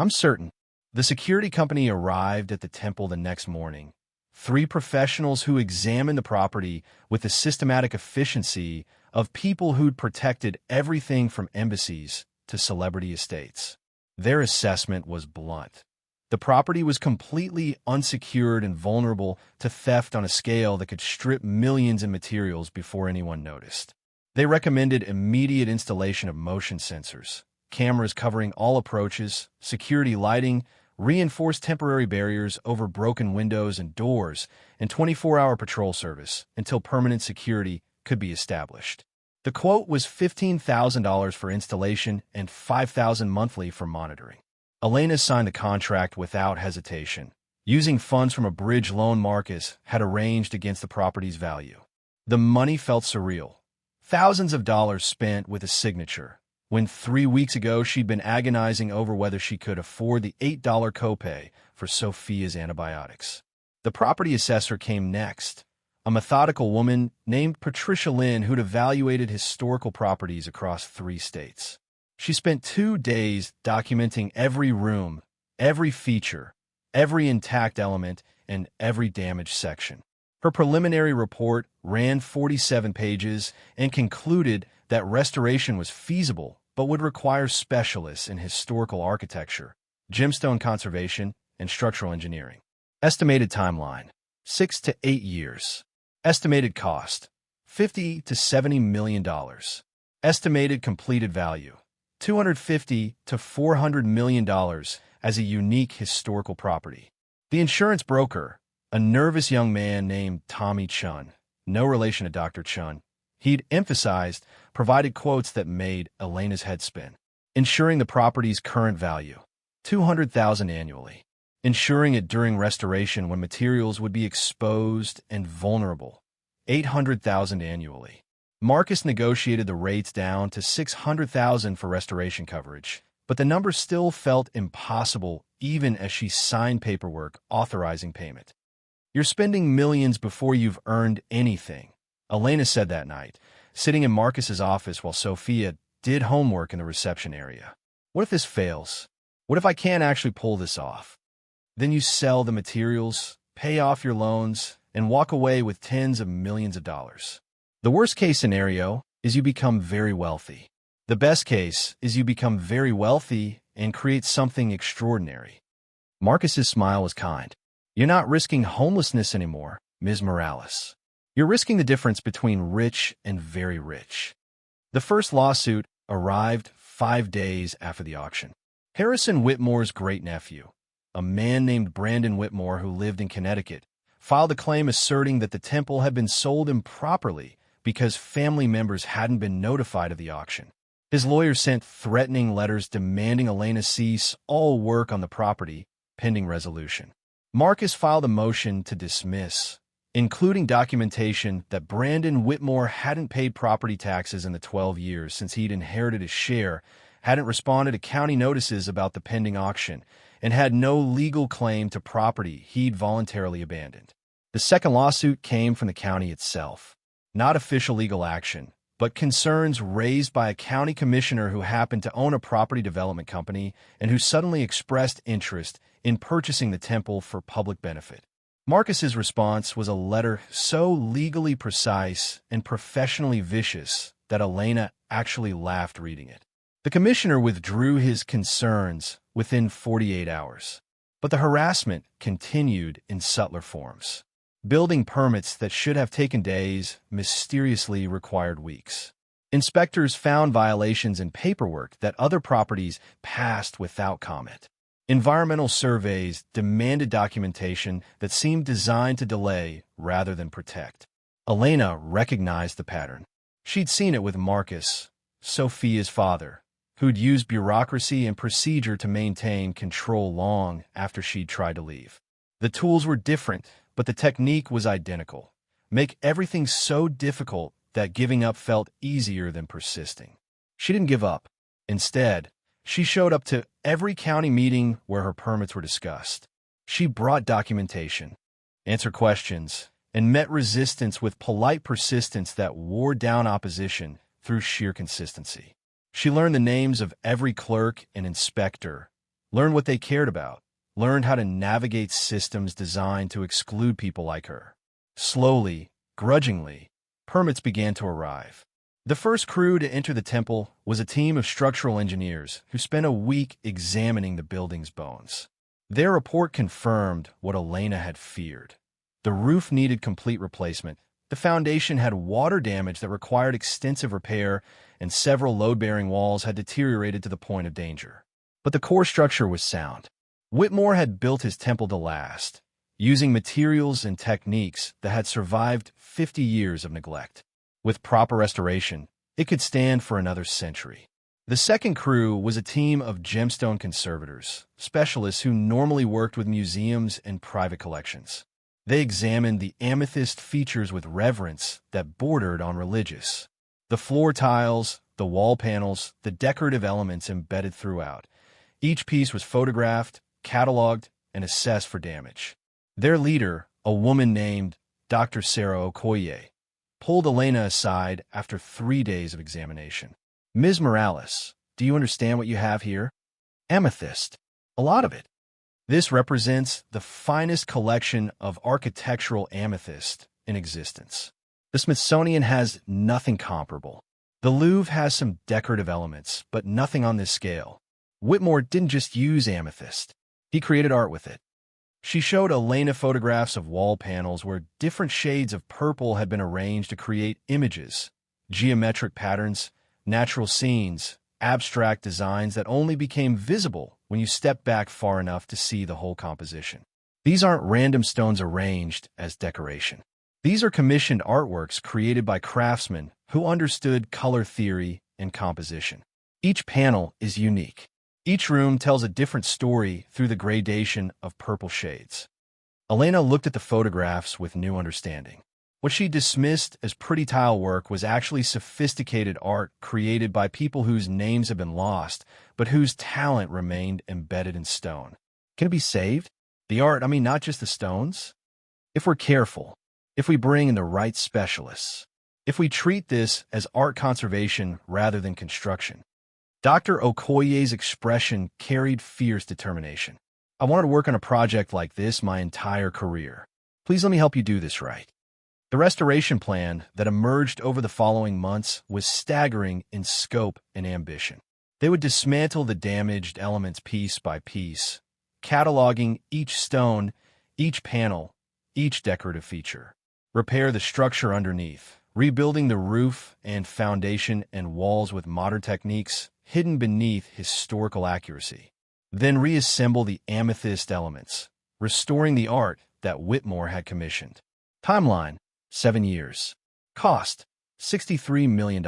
I'm certain. The security company arrived at the temple the next morning. 3 professionals who examined the property with the systematic efficiency of people who'd protected everything from embassies to celebrity estates. Their assessment was blunt. The property was completely unsecured and vulnerable to theft on a scale that could strip millions in materials before anyone noticed. They recommended immediate installation of motion sensors, cameras covering all approaches, security lighting, reinforced temporary barriers over broken windows and doors, and 24-hour patrol service until permanent security could be established. The quote was $15,000 for installation and $5,000 monthly for monitoring. Elena signed the contract without hesitation, using funds from a bridge loan Marcus had arranged against the property's value. The money felt surreal. Thousands of dollars spent with a signature, when 3 weeks ago she'd been agonizing over whether she could afford the $8 copay for Sofia's antibiotics. The property assessor came next, a methodical woman named Patricia Lynn who'd evaluated historical properties across 3 states. She spent 2 days documenting every room, every feature, every intact element, and every damaged section. Her preliminary report ran 47 pages and concluded that restoration was feasible but would require specialists in historical architecture, gemstone conservation, and structural engineering. Estimated timeline, 6 to 8 years. Estimated cost, $50 to $70 million. Estimated completed value, $250 to $400 million as a unique historical property. The insurance broker, a nervous young man named Tommy Chun, no relation to Dr. Chun, he'd emphasized, provided quotes that made Elena's head spin. Insuring the property's current value, $200,000 annually. Insuring it during restoration when materials would be exposed and vulnerable, $800,000 annually. Marcus negotiated the rates down to $600,000 for restoration coverage, but the number still felt impossible even as she signed paperwork authorizing payment. "You're spending millions before you've earned anything," Elena said that night, sitting in Marcus's office while Sofia did homework in the reception area. "What if this fails? What if I can't actually pull this off? Then you sell the materials, pay off your loans, and walk away with tens of millions of dollars. The worst-case scenario is you become very wealthy. The best case is you become very wealthy and create something extraordinary." Marcus's smile was kind. "You're not risking homelessness anymore, Ms. Morales. You're risking the difference between rich and very rich." The first lawsuit arrived 5 days after the auction. Harrison Whitmore's great-nephew, a man named Brandon Whitmore who lived in Connecticut, filed a claim asserting that the temple had been sold improperly because family members hadn't been notified of the auction. His lawyer sent threatening letters demanding Elena cease all work on the property, pending resolution. Marcus filed a motion to dismiss, including documentation that Brandon Whitmore hadn't paid property taxes in the 12 years since he'd inherited his share, hadn't responded to county notices about the pending auction, and had no legal claim to property he'd voluntarily abandoned. The second lawsuit came from the county itself. Not official legal action, but concerns raised by a county commissioner who happened to own a property development company and who suddenly expressed interest in purchasing the temple for public benefit. Marcus's response was a letter so legally precise and professionally vicious that Elena actually laughed reading it. The commissioner withdrew his concerns within 48 hours, but the harassment continued in subtler forms. Building permits that should have taken days mysteriously required weeks. Inspectors found violations in paperwork that other properties passed without comment. Environmental surveys demanded documentation that seemed designed to delay rather than protect. Elena recognized the pattern. She'd seen it with Marcus, Sofia's father, who'd used bureaucracy and procedure to maintain control long after she'd tried to leave. The tools were different, but the technique was identical. Make everything so difficult that giving up felt easier than persisting. She didn't give up. Instead, she showed up to every county meeting where her permits were discussed. She brought documentation, answered questions, and met resistance with polite persistence that wore down opposition through sheer consistency. She learned the names of every clerk and inspector, learned what they cared about, learned how to navigate systems designed to exclude people like her. Slowly, grudgingly, permits began to arrive. The first crew to enter the temple was a team of structural engineers who spent a week examining the building's bones. Their report confirmed what Elena had feared. The roof needed complete replacement, the foundation had water damage that required extensive repair, and several load-bearing walls had deteriorated to the point of danger. But the core structure was sound. Whitmore had built his temple to last, using materials and techniques that had survived 50 years of neglect. With proper restoration, it could stand for another century. The second crew was a team of gemstone conservators, specialists who normally worked with museums and private collections. They examined the amethyst features with reverence that bordered on religious. The floor tiles, the wall panels, the decorative elements embedded throughout. Each piece was photographed, cataloged, and assessed for damage. Their leader, a woman named Dr. Sarah Okoye, pulled Elena aside after 3 days of examination. "Ms. Morales, do you understand what you have here? Amethyst. A lot of it. This represents the finest collection of architectural amethyst in existence. The Smithsonian has nothing comparable. The Louvre has some decorative elements, but nothing on this scale. Whitmore didn't just use amethyst. He created art with it." She showed Elena photographs of wall panels where different shades of purple had been arranged to create images, geometric patterns, natural scenes, abstract designs that only became visible when you stepped back far enough to see the whole composition. These aren't random stones arranged as decoration. These are commissioned artworks created by craftsmen who understood color theory and composition. Each panel is unique. Each room tells a different story through the gradation of purple shades. Elena looked at the photographs with new understanding. What she dismissed as pretty tile work was actually sophisticated art created by people whose names have been lost, but whose talent remained embedded in stone. Can it be saved? The art, not just the stones? If we're careful, if we bring in the right specialists, if we treat this as art conservation rather than construction. Dr. Okoye's expression carried fierce determination. "I wanted to work on a project like this my entire career. Please let me help you do this right." The restoration plan that emerged over the following months was staggering in scope and ambition. They would dismantle the damaged elements piece by piece, cataloging each stone, each panel, each decorative feature. Repair the structure underneath, rebuilding the roof and foundation and walls with modern techniques hidden beneath historical accuracy. Then reassemble the amethyst elements, restoring the art that Whitmore had commissioned. Timeline: 7 years. Cost: $63 million.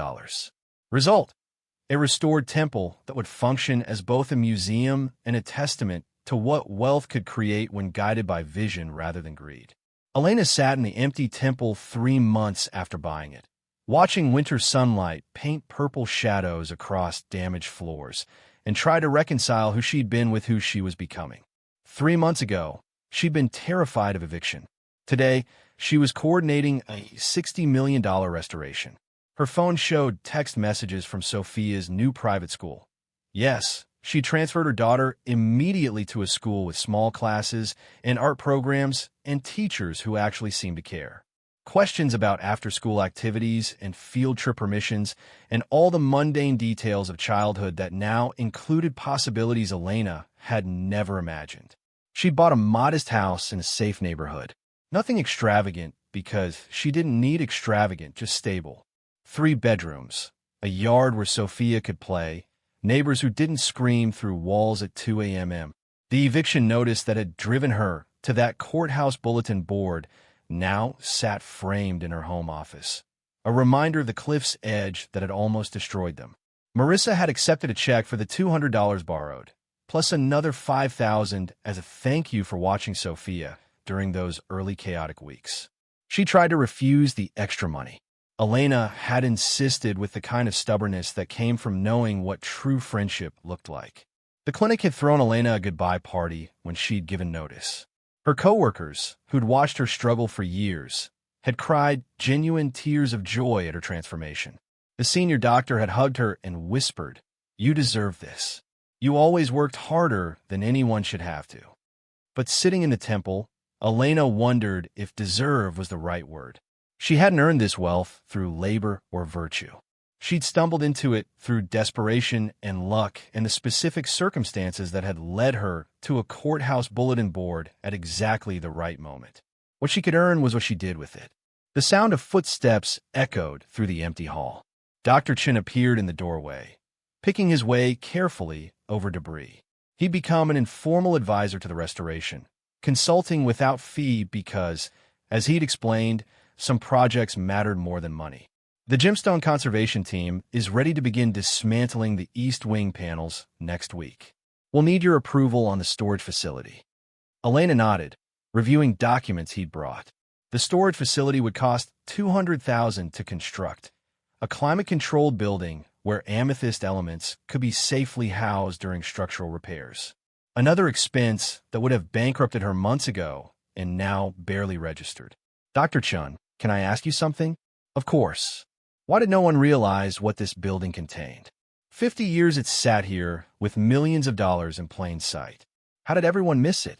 Result: a restored temple that would function as both a museum and a testament to what wealth could create when guided by vision rather than greed. Elena sat in the empty temple 3 months after buying it, watching winter sunlight paint purple shadows across damaged floors, and try to reconcile who she'd been with who she was becoming. 3 months ago, she'd been terrified of eviction. Today, she was coordinating a $60 million restoration. Her phone showed text messages from Sofia's new private school. Yes, she transferred her daughter immediately to a school with small classes and art programs and teachers who actually seemed to care. Questions about after-school activities and field trip permissions and all the mundane details of childhood that now included possibilities Elena had never imagined. She bought a modest house in a safe neighborhood. Nothing extravagant because she didn't need extravagant, just stable. 3 bedrooms, a yard where Sofia could play, neighbors who didn't scream through walls at 2 a.m. The eviction notice that had driven her to that courthouse bulletin board now sat framed in her home office, a reminder of the cliff's edge that had almost destroyed them. Marissa had accepted a check for the $200 borrowed, plus another $5,000 as a thank you for watching Sofia during those early chaotic weeks. She tried to refuse the extra money. Elena had insisted with the kind of stubbornness that came from knowing what true friendship looked like. The clinic had thrown Elena a goodbye party when she'd given notice. Her coworkers, who'd watched her struggle for years, had cried genuine tears of joy at her transformation. The senior doctor had hugged her and whispered, "You deserve this." You always worked harder than anyone should have to. But sitting in the temple, Elena wondered if deserve was the right word. She hadn't earned this wealth through labor or virtue. She'd stumbled into it through desperation and luck and the specific circumstances that had led her to a courthouse bulletin board at exactly the right moment. What she could earn was what she did with it. The sound of footsteps echoed through the empty hall. Dr. Chin appeared in the doorway, picking his way carefully over debris. He'd become an informal advisor to the restoration, consulting without fee because, as he'd explained, some projects mattered more than money. The gemstone conservation team is ready to begin dismantling the east wing panels next week. We'll need your approval on the storage facility. Elena nodded, reviewing documents he'd brought. The storage facility would cost $200,000 to construct, a climate-controlled building where amethyst elements could be safely housed during structural repairs. Another expense that would have bankrupted her months ago and now barely registered. Dr. Chun, can I ask you something? Of course. Why did no one realize what this building contained? 50 years it sat here with millions of dollars in plain sight. How did everyone miss it?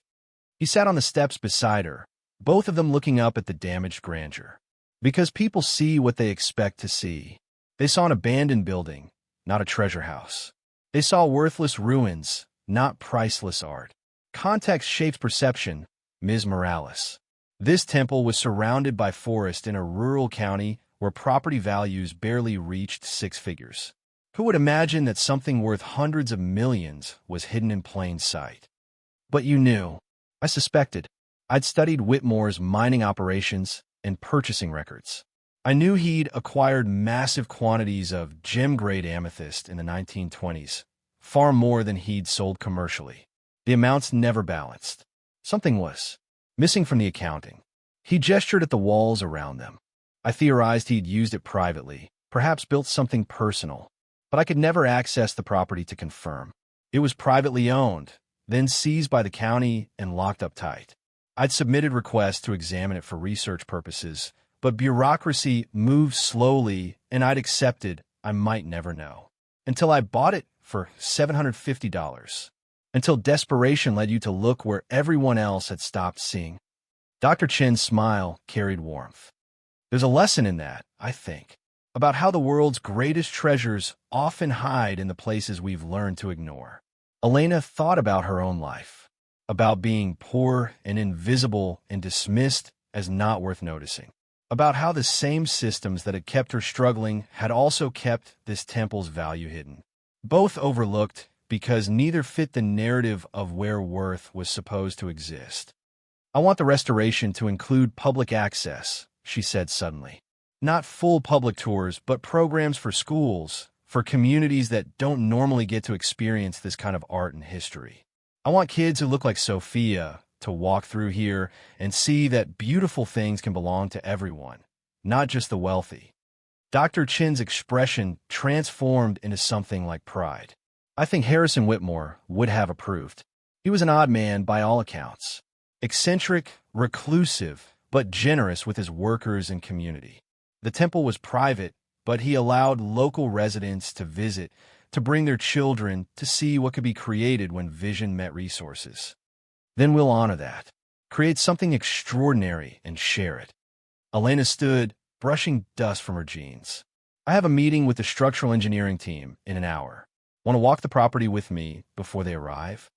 He sat on the steps beside her, both of them looking up at the damaged grandeur. Because people see what they expect to see. They saw an abandoned building, not a treasure house. They saw worthless ruins, not priceless art. Context shapes perception, Ms. Morales. This temple was surrounded by forest in a rural county where property values barely reached six figures. Who would imagine that something worth hundreds of millions was hidden in plain sight? But you knew. I suspected. I'd studied Whitmore's mining operations and purchasing records. I knew he'd acquired massive quantities of gem-grade amethyst in the 1920s, far more than he'd sold commercially. The amounts never balanced. Something was missing from the accounting. He gestured at the walls around them. I theorized he'd used it privately, perhaps built something personal, but I could never access the property to confirm. It was privately owned, then seized by the county and locked up tight. I'd submitted requests to examine it for research purposes, but bureaucracy moved slowly and I'd accepted I might never know. Until I bought it for $750. Until desperation led you to look where everyone else had stopped seeing. Dr. Chin's smile carried warmth. There's a lesson in that, I think, about how the world's greatest treasures often hide in the places we've learned to ignore. Elena thought about her own life, about being poor and invisible and dismissed as not worth noticing, about how the same systems that had kept her struggling had also kept this temple's value hidden. Both overlooked because neither fit the narrative of where worth was supposed to exist. I want the restoration to include public access, she said suddenly. Not full public tours, but programs for schools, for communities that don't normally get to experience this kind of art and history. I want kids who look like Sofia to walk through here and see that beautiful things can belong to everyone, not just the wealthy. Dr. Chin's expression transformed into something like pride. I think Harrison Whitmore would have approved. He was an odd man by all accounts. Eccentric, reclusive, but generous with his workers and community. The temple was private, but he allowed local residents to visit, to bring their children to see what could be created when vision met resources. Then we'll honor that. Create something extraordinary and share it. Elena stood, brushing dust from her jeans. I have a meeting with the structural engineering team in an hour. Want to walk the property with me before they arrive?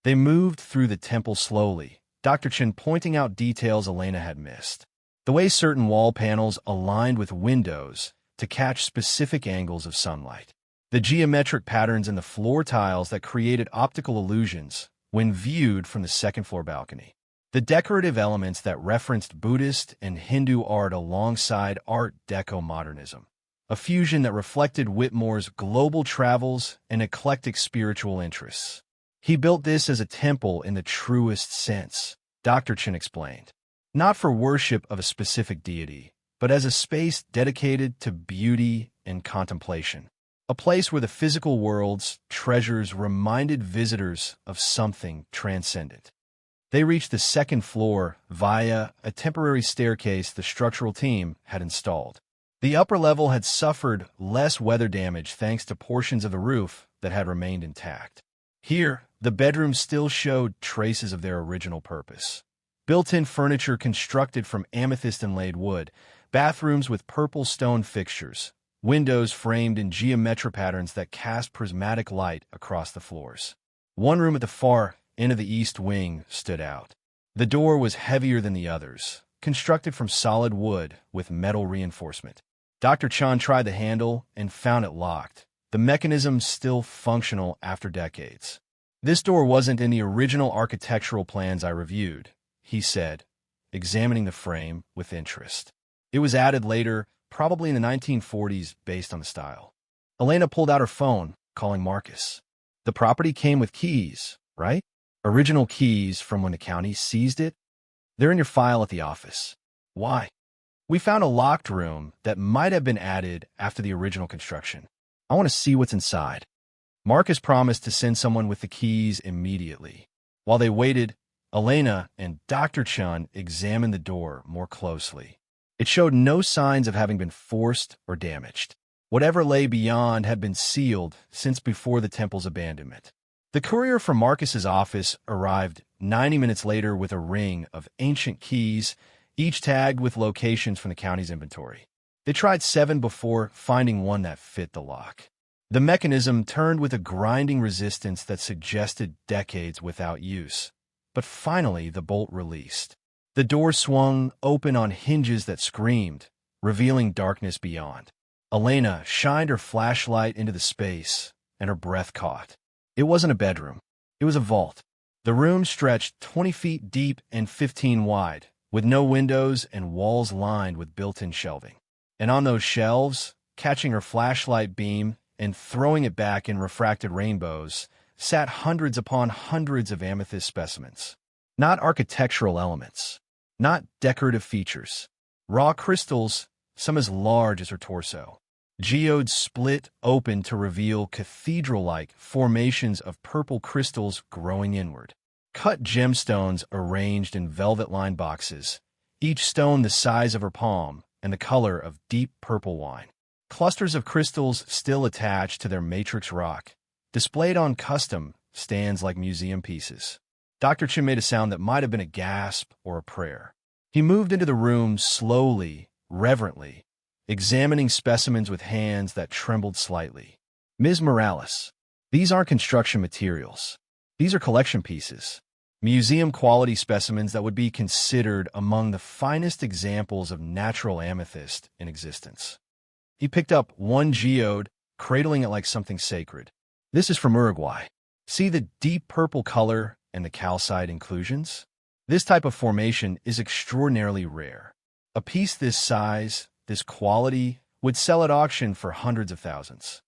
They moved through the temple slowly, Dr. Chin pointing out details Elena had missed. The way certain wall panels aligned with windows to catch specific angles of sunlight. The geometric patterns in the floor tiles that created optical illusions when viewed from the second-floor balcony. The decorative elements that referenced Buddhist and Hindu art alongside Art Deco modernism. A fusion that reflected Whitmore's global travels and eclectic spiritual interests. He built this as a temple in the truest sense, Dr. Chin explained. Not for worship of a specific deity, but as a space dedicated to beauty and contemplation. A place where the physical world's treasures reminded visitors of something transcendent. They reached the second floor via a temporary staircase the structural team had installed. The upper level had suffered less weather damage thanks to portions of the roof that had remained intact. Here, the bedrooms still showed traces of their original purpose. Built-in furniture constructed from amethyst inlaid wood, bathrooms with purple stone fixtures, windows framed in geometric patterns that cast prismatic light across the floors. One room at the far end of the east wing stood out. The door was heavier than the others, constructed from solid wood with metal reinforcement. Dr. Chun tried the handle and found it locked, the mechanism still functional after decades. This door wasn't in the original architectural plans I reviewed, he said, examining the frame with interest. It was added later, probably in the 1940s, based on the style. Elena pulled out her phone, calling Marcus. The property came with keys, right? Original keys from when the county seized it? They're in your file at the office. Why? We found a locked room that might have been added after the original construction. I want to see what's inside. Marcus promised to send someone with the keys immediately. While they waited, Elena and Dr. Chun examined the door more closely. It showed no signs of having been forced or damaged. Whatever lay beyond had been sealed since before the temple's abandonment. The courier from Marcus's office arrived 90 minutes later with a ring of ancient keys, each tagged with locations from the county's inventory. They tried 7 before finding one that fit the lock. The mechanism turned with a grinding resistance that suggested decades without use. But finally, the bolt released. The door swung open on hinges that screamed, revealing darkness beyond. Elena shined her flashlight into the space, and her breath caught. It wasn't a bedroom. It was a vault. The room stretched 20 feet deep and 15 wide, with no windows and walls lined with built-in shelving. And on those shelves, catching her flashlight beam and throwing it back in refracted rainbows, sat hundreds upon hundreds of amethyst specimens. Not architectural elements, not decorative features. Raw crystals, some as large as her torso. Geodes split open to reveal cathedral-like formations of purple crystals growing inward. Cut gemstones arranged in velvet-lined boxes, each stone the size of her palm and the color of deep purple wine. Clusters of crystals still attached to their matrix rock, displayed on custom stands like museum pieces. Dr. Chin made a sound that might have been a gasp or a prayer. He moved into the room slowly, reverently, examining specimens with hands that trembled slightly. Ms. Morales, these aren't construction materials. These are collection pieces. Museum-quality specimens that would be considered among the finest examples of natural amethyst in existence. He picked up one geode, cradling it like something sacred. This is from Uruguay. See the deep purple color and the calcite inclusions? This type of formation is extraordinarily rare. A piece this size, this quality, would sell at auction for hundreds of thousands.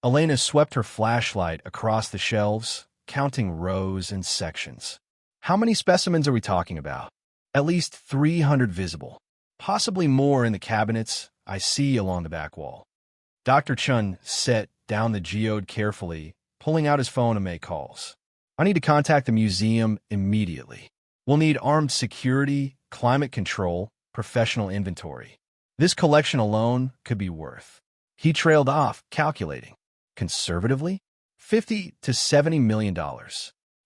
Elena swept her flashlight across the shelves, counting rows and sections. How many specimens are we talking about? At least 300 visible. Possibly more in the cabinets I see along the back wall. Dr. Chun set down the geode carefully, pulling out his phone to make calls. I need to contact the museum immediately. We'll need armed security, climate control, professional inventory. This collection alone could be worth. He trailed off, calculating. Conservatively? $50 to $70 million.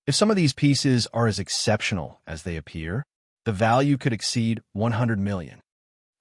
If some of these pieces are as exceptional as they appear, the value could exceed $100 million.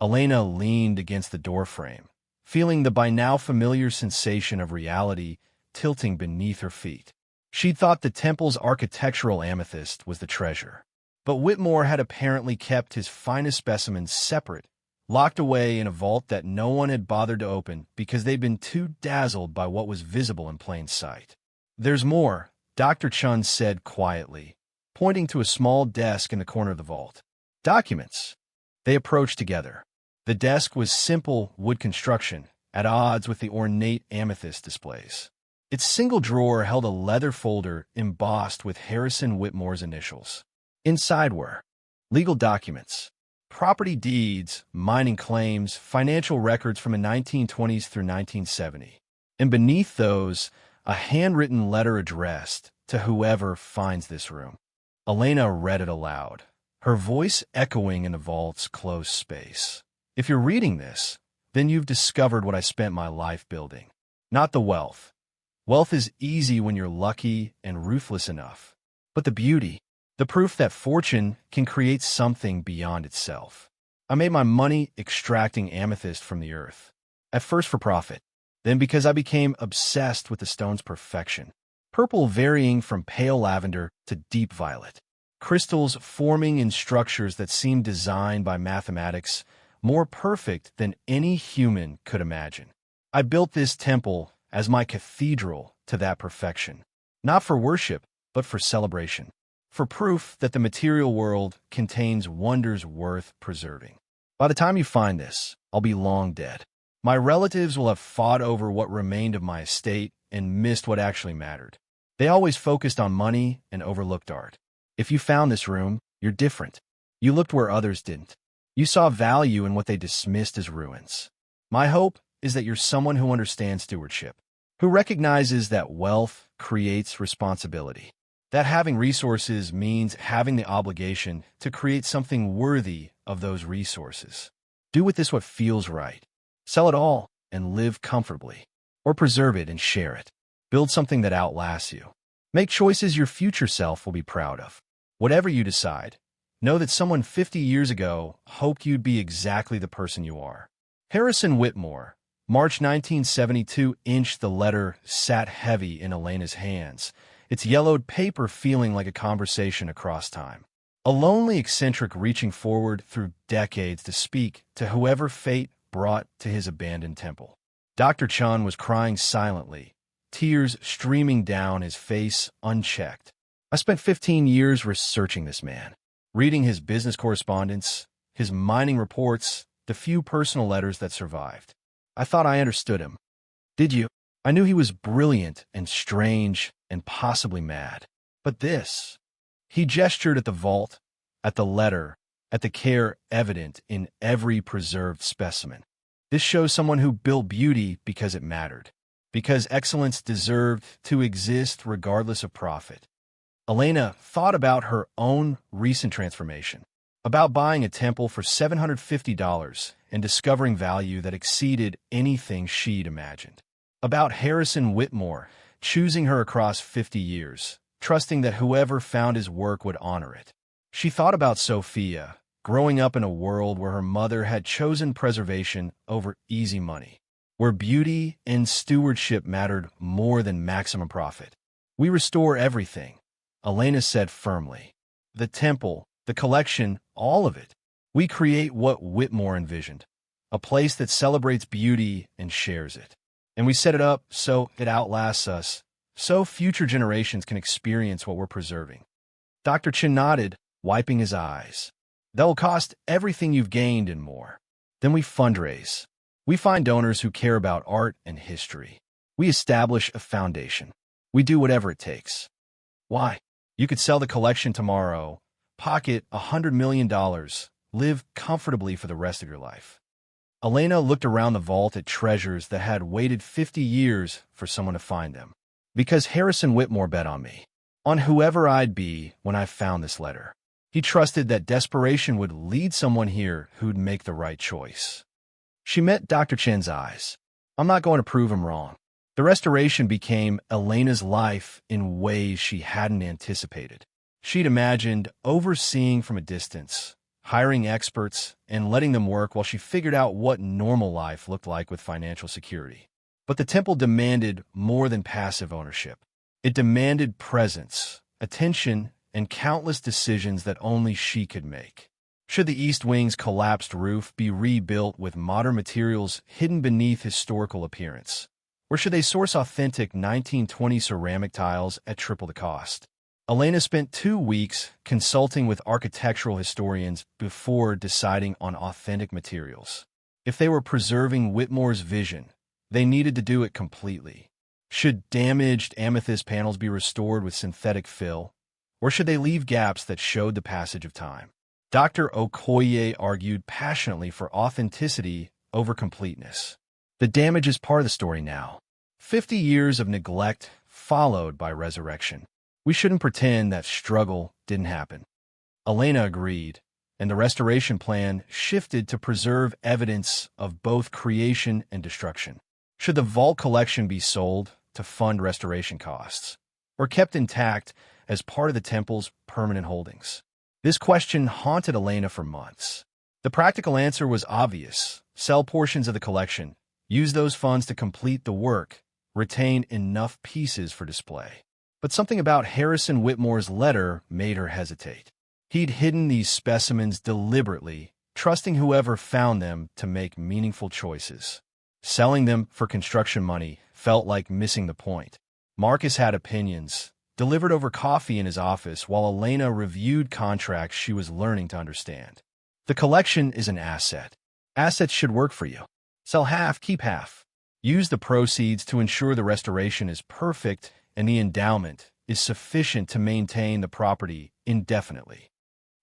Elena leaned against the doorframe, feeling the by now familiar sensation of reality tilting beneath her feet. She'd thought the temple's architectural amethyst was the treasure, but Whitmore had apparently kept his finest specimens separate, locked away in a vault that no one had bothered to open because they'd been too dazzled by what was visible in plain sight. There's more, Dr. Chun said quietly, pointing to a small desk in the corner of the vault. Documents. They approached together. The desk was simple wood construction, at odds with the ornate amethyst displays. Its single drawer held a leather folder embossed with Harrison Whitmore's initials. Inside were legal documents, property deeds, mining claims, financial records from the 1920s through 1970. And beneath those, a handwritten letter addressed to whoever finds this room. Elena read it aloud, her voice echoing in the vault's closed space. If you're reading this, then you've discovered what I spent my life building. Not the wealth, Wealth is easy when you're lucky and ruthless enough. But the beauty, the proof that fortune can create something beyond itself. I made my money extracting amethyst from the earth. At first for profit, then because I became obsessed with the stone's perfection. Purple varying from pale lavender to deep violet. Crystals forming in structures that seemed designed by mathematics, more perfect than any human could imagine. I built this temple as my cathedral to that perfection, not for worship, but for celebration, for proof that the material world contains wonders worth preserving. By the time you find this, I'll be long dead. My relatives will have fought over what remained of my estate and missed what actually mattered. They always focused on money and overlooked art. If you found this room, you're different. You looked where others didn't. You saw value in what they dismissed as ruins. My hope is that you're someone who understands stewardship, who recognizes that wealth creates responsibility, that having resources means having the obligation to create something worthy of those resources. Do with this what feels right. Sell it all and live comfortably, or preserve it and share it. Build something that outlasts you. Make choices your future self will be proud of. Whatever you decide, know that someone 50 years ago hoped you'd be exactly the person you are. Harrison Whitmore, March 1972. The letter sat heavy in Elena's hands, its yellowed paper feeling like a conversation across time. A lonely eccentric reaching forward through decades to speak to whoever fate brought to his abandoned temple. Dr. Chun was crying silently, tears streaming down his face unchecked. I spent 15 years researching this man, reading his business correspondence, his mining reports, the few personal letters that survived. I thought I understood him. Did you? I knew he was brilliant and strange and possibly mad. But this... He gestured at the vault, at the letter, at the care evident in every preserved specimen. This shows someone who built beauty because it mattered, because excellence deserved to exist regardless of profit. Elena thought about her own recent transformation, about buying a temple for $750 and discovering value that exceeded anything she'd imagined. About Harrison Whitmore choosing her across 50 years, trusting that whoever found his work would honor it. She thought about Sofia, growing up in a world where her mother had chosen preservation over easy money, where beauty and stewardship mattered more than maximum profit. We restore everything, Elena said firmly. The temple, the collection, all of it. We create what Whitmore envisioned, a place that celebrates beauty and shares it. And we set it up so it outlasts us, so future generations can experience what we're preserving. Dr. Chin nodded, wiping his eyes. That will cost everything you've gained and more. Then we fundraise. We find donors who care about art and history. We establish a foundation. We do whatever it takes. Why? You could sell the collection tomorrow, pocket $100 million, live comfortably for the rest of your life. Elena looked around the vault at treasures that had waited 50 years for someone to find them. Because Harrison Whitmore bet on me, on whoever I'd be when I found this letter. He trusted that desperation would lead someone here who'd make the right choice. She met Dr. Chen's eyes. I'm not going to prove him wrong. The restoration became Elena's life in ways she hadn't anticipated. She'd imagined overseeing from a distance, hiring experts, and letting them work while she figured out what normal life looked like with financial security. But the temple demanded more than passive ownership. It demanded presence, attention, and countless decisions that only she could make. Should the East Wing's collapsed roof be rebuilt with modern materials hidden beneath historical appearance? Or should they source authentic 1920 ceramic tiles at triple the cost? Elena spent 2 weeks consulting with architectural historians before deciding on authentic materials. If they were preserving Whitmore's vision, they needed to do it completely. Should damaged amethyst panels be restored with synthetic fill, or should they leave gaps that showed the passage of time? Dr. Okoye argued passionately for authenticity over completeness. The damage is part of the story now. 50 years of neglect followed by resurrection. We shouldn't pretend that struggle didn't happen. Elena agreed, and the restoration plan shifted to preserve evidence of both creation and destruction. Should the vault collection be sold, to fund restoration costs, or kept intact as part of the temple's permanent holdings? This question haunted Elena for months. The practical answer was obvious: sell portions of the collection, use those funds to complete the work, retain enough pieces for display. But something about Harrison Whitmore's letter made her hesitate. He'd hidden these specimens deliberately, trusting whoever found them to make meaningful choices. Selling them for construction money felt like missing the point. Marcus had opinions, delivered over coffee in his office while Elena reviewed contracts she was learning to understand. The collection is an asset. Assets should work for you. Sell half, keep half. Use the proceeds to ensure the restoration is perfect and the endowment is sufficient to maintain the property indefinitely.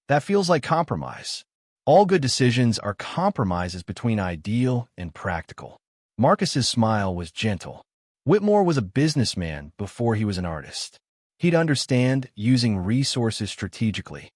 That feels like compromise. All good decisions are compromises between ideal and practical. Marcus's smile was gentle. Whitmore was a businessman before he was an artist. He'd understand using resources strategically.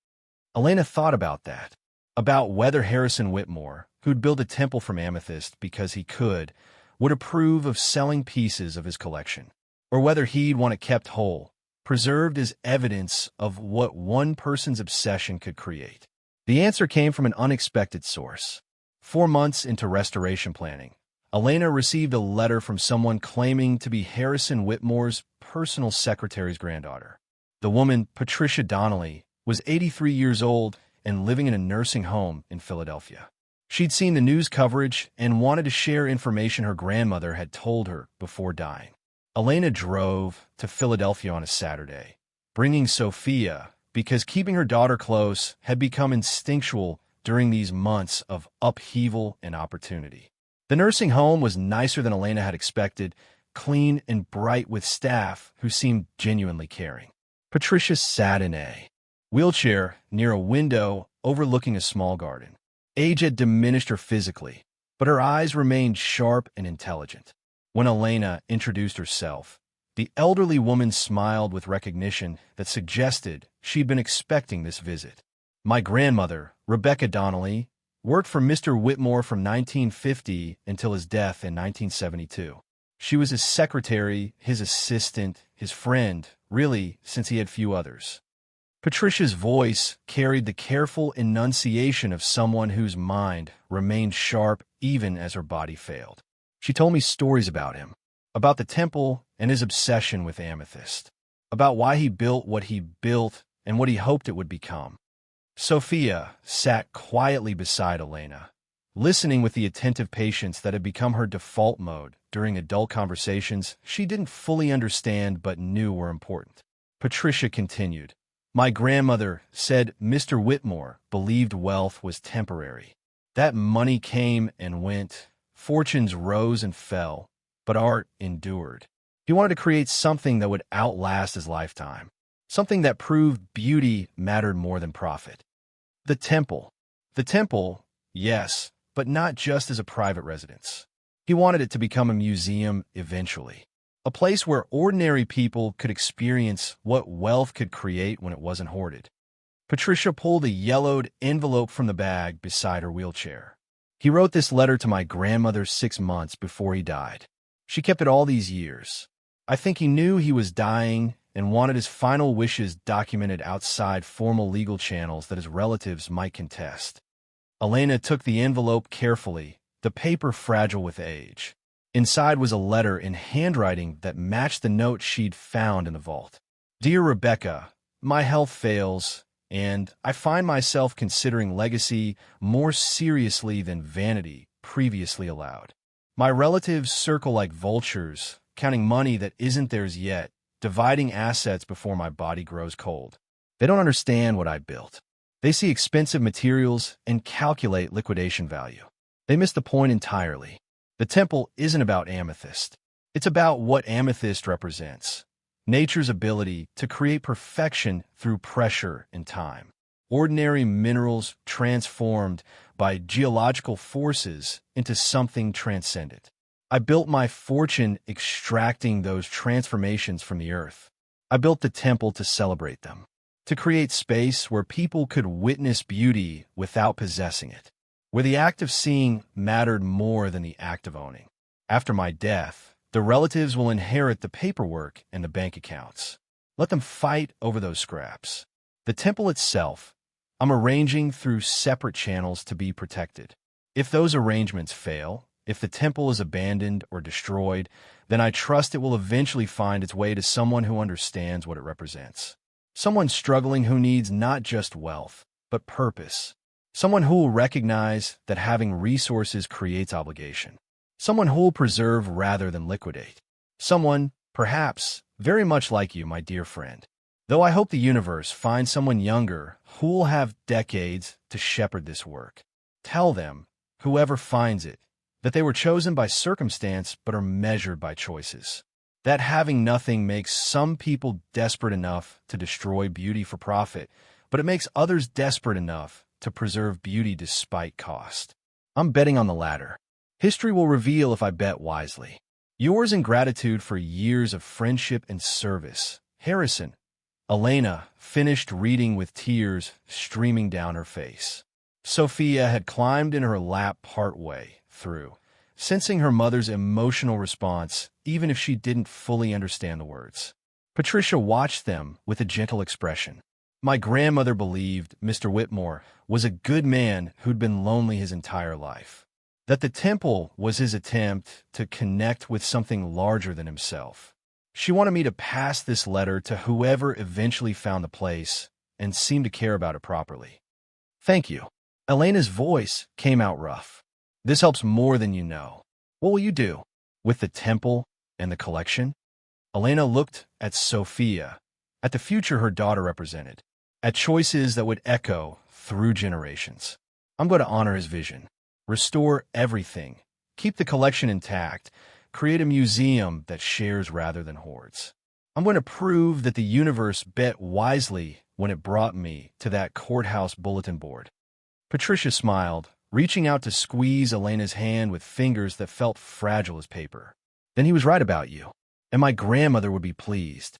Elena thought about that, about whether Harrison Whitmore, who'd built a temple from Amethyst because he could, would approve of selling pieces of his collection, or whether he'd want it kept whole, preserved as evidence of what one person's obsession could create. The answer came from an unexpected source. 4 months into restoration planning, Elena received a letter from someone claiming to be Harrison Whitmore's personal secretary's granddaughter. The woman, Patricia Donnelly, was 83 years old and living in a nursing home in Philadelphia. She'd seen the news coverage and wanted to share information her grandmother had told her before dying. Elena drove to Philadelphia on a Saturday, bringing Sofia, because keeping her daughter close had become instinctual during these months of upheaval and opportunity. The nursing home was nicer than Elena had expected, clean and bright with staff who seemed genuinely caring. Patricia sat in a wheelchair near a window overlooking a small garden. Age had diminished her physically, but her eyes remained sharp and intelligent. When Elena introduced herself, the elderly woman smiled with recognition that suggested she'd been expecting this visit. My grandmother, Rebecca Donnelly, worked for Mr. Whitmore from 1950 until his death in 1972. She was his secretary, his assistant, his friend, really, since he had few others. Patricia's voice carried the careful enunciation of someone whose mind remained sharp even as her body failed. She told me stories about him, about the temple and his obsession with Amethyst, about why he built what he built and what he hoped it would become. Sofia sat quietly beside Elena, listening with the attentive patience that had become her default mode during adult conversations she didn't fully understand but knew were important. Patricia continued, "My grandmother said Mr. Whitmore believed wealth was temporary. That money came and went, fortunes rose and fell, but art endured. He wanted to create something that would outlast his lifetime, something that proved beauty mattered more than profit. The temple. The temple, yes, but not just as a private residence. He wanted it to become a museum eventually, a place where ordinary people could experience what wealth could create when it wasn't hoarded." Patricia pulled a yellowed envelope from the bag beside her wheelchair. "He wrote this letter to my grandmother 6 months before he died. She kept it all these years. I think he knew he was dying and wanted his final wishes documented outside formal legal channels that his relatives might contest." Elena took the envelope carefully, the paper fragile with age. Inside was a letter in handwriting that matched the note she'd found in the vault. "Dear Rebecca, my health fails, and I find myself considering legacy more seriously than vanity previously allowed. My relatives circle like vultures, counting money that isn't theirs yet, dividing assets before my body grows cold. They don't understand what I built. They see expensive materials and calculate liquidation value. They miss the point entirely. The temple isn't about Amethyst. It's about what Amethyst represents: nature's ability to create perfection through pressure and time. Ordinary minerals transformed by geological forces into something transcendent. I built my fortune extracting those transformations from the earth. I built the temple to celebrate them, to create space where people could witness beauty without possessing it, where the act of seeing mattered more than the act of owning. After my death, The relatives will inherit the paperwork and the bank accounts. Let them fight over those scraps. The temple itself, I'm arranging through separate channels to be protected. If those arrangements fail, if the temple is abandoned or destroyed, then I trust it will eventually find its way to someone who understands what it represents. Someone struggling who needs not just wealth, but purpose. Someone who will recognize that having resources creates obligation. Someone who will preserve rather than liquidate. Someone, perhaps, very much like you, my dear friend. Though I hope the universe finds someone younger who will have decades to shepherd this work. Tell them, whoever finds it, that they were chosen by circumstance but are measured by choices. That having nothing makes some people desperate enough to destroy beauty for profit, but it makes others desperate enough to preserve beauty despite cost. I'm betting on the latter. History will reveal if I bet wisely. Yours in gratitude for years of friendship and service, Harrison. Elena finished reading with tears streaming down her face. Sofia had climbed in her lap partway through, sensing her mother's emotional response even if she didn't fully understand the words. Patricia watched them with a gentle expression. My grandmother believed Mr. Whitmore was a good man who'd been lonely his entire life. That the temple was his attempt to connect with something larger than himself. She wanted me to pass this letter to whoever eventually found the place and seemed to care about it properly. Thank you. Elena's voice came out rough. This helps more than you know. What will you do with the temple and the collection? Elena looked at Sofia, at the future her daughter represented, at choices that would echo through generations. I'm going to honor his vision. Restore everything. Keep the collection intact. Create a museum that shares rather than hoards. I'm going to prove that the universe bet wisely when it brought me to that courthouse bulletin board. Patricia smiled, reaching out to squeeze Elena's hand with fingers that felt fragile as paper. Then he was right about you, and my grandmother would be pleased.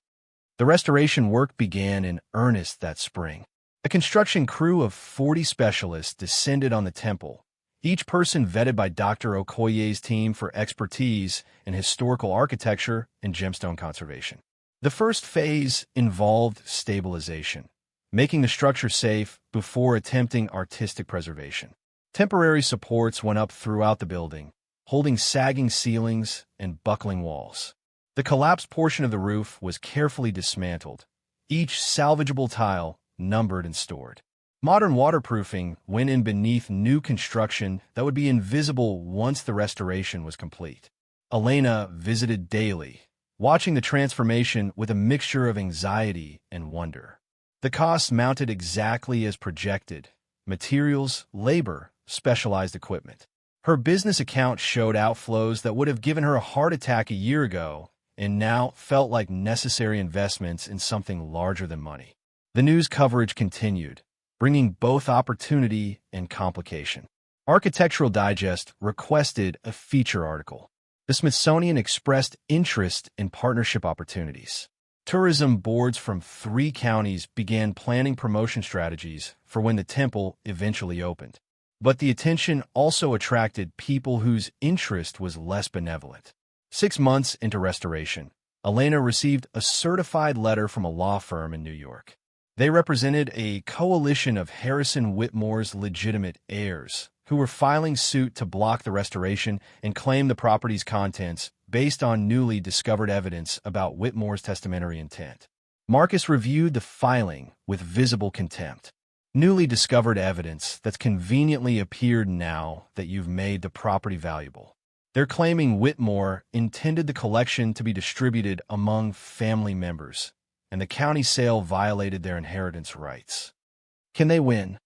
The restoration work began in earnest that spring. A construction crew of 40 specialists descended on the temple, each person vetted by Dr. Okoye's team for expertise in historical architecture and gemstone conservation. The first phase involved stabilization, making the structure safe before attempting artistic preservation. Temporary supports went up throughout the building, holding sagging ceilings and buckling walls. The collapsed portion of the roof was carefully dismantled, each salvageable tile numbered and stored. Modern waterproofing went in beneath new construction that would be invisible once the restoration was complete. Elena visited daily, watching the transformation with a mixture of anxiety and wonder. The costs mounted exactly as projected: materials, labor, specialized equipment. Her business account showed outflows that would have given her a heart attack a year ago and now felt like necessary investments in something larger than money. The news coverage continued, bringing both opportunity and complication. Architectural Digest requested a feature article. The Smithsonian expressed interest in partnership opportunities. Tourism boards from 3 counties began planning promotion strategies for when the temple eventually opened. But the attention also attracted people whose interest was less benevolent. 6 months into restoration, Elena received a certified letter from a law firm in New York. They represented a coalition of Harrison Whitmore's legitimate heirs, who were filing suit to block the restoration and claim the property's contents based on newly discovered evidence about Whitmore's testamentary intent. Marcus reviewed the filing with visible contempt. Newly discovered evidence that's conveniently appeared now that you've made the property valuable. They're claiming Whitmore intended the collection to be distributed among family members, and the county sale violated their inheritance rights. Can they win?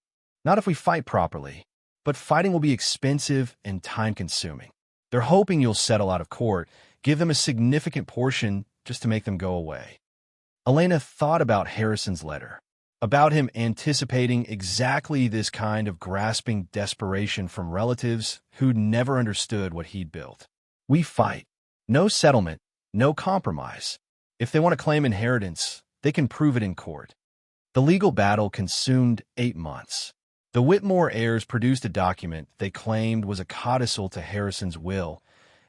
Not if we fight properly, but fighting will be expensive and time-consuming. They're hoping you'll settle out of court, give them a significant portion just to make them go away. Elena thought about Harrison's letter, about him anticipating exactly this kind of grasping desperation from relatives who'd never understood what he'd built. We fight. No settlement, no compromise. If they want to claim inheritance, they can prove it in court. The legal battle consumed 8 months. The Whitmore heirs produced a document they claimed was a codicil to Harrison's will,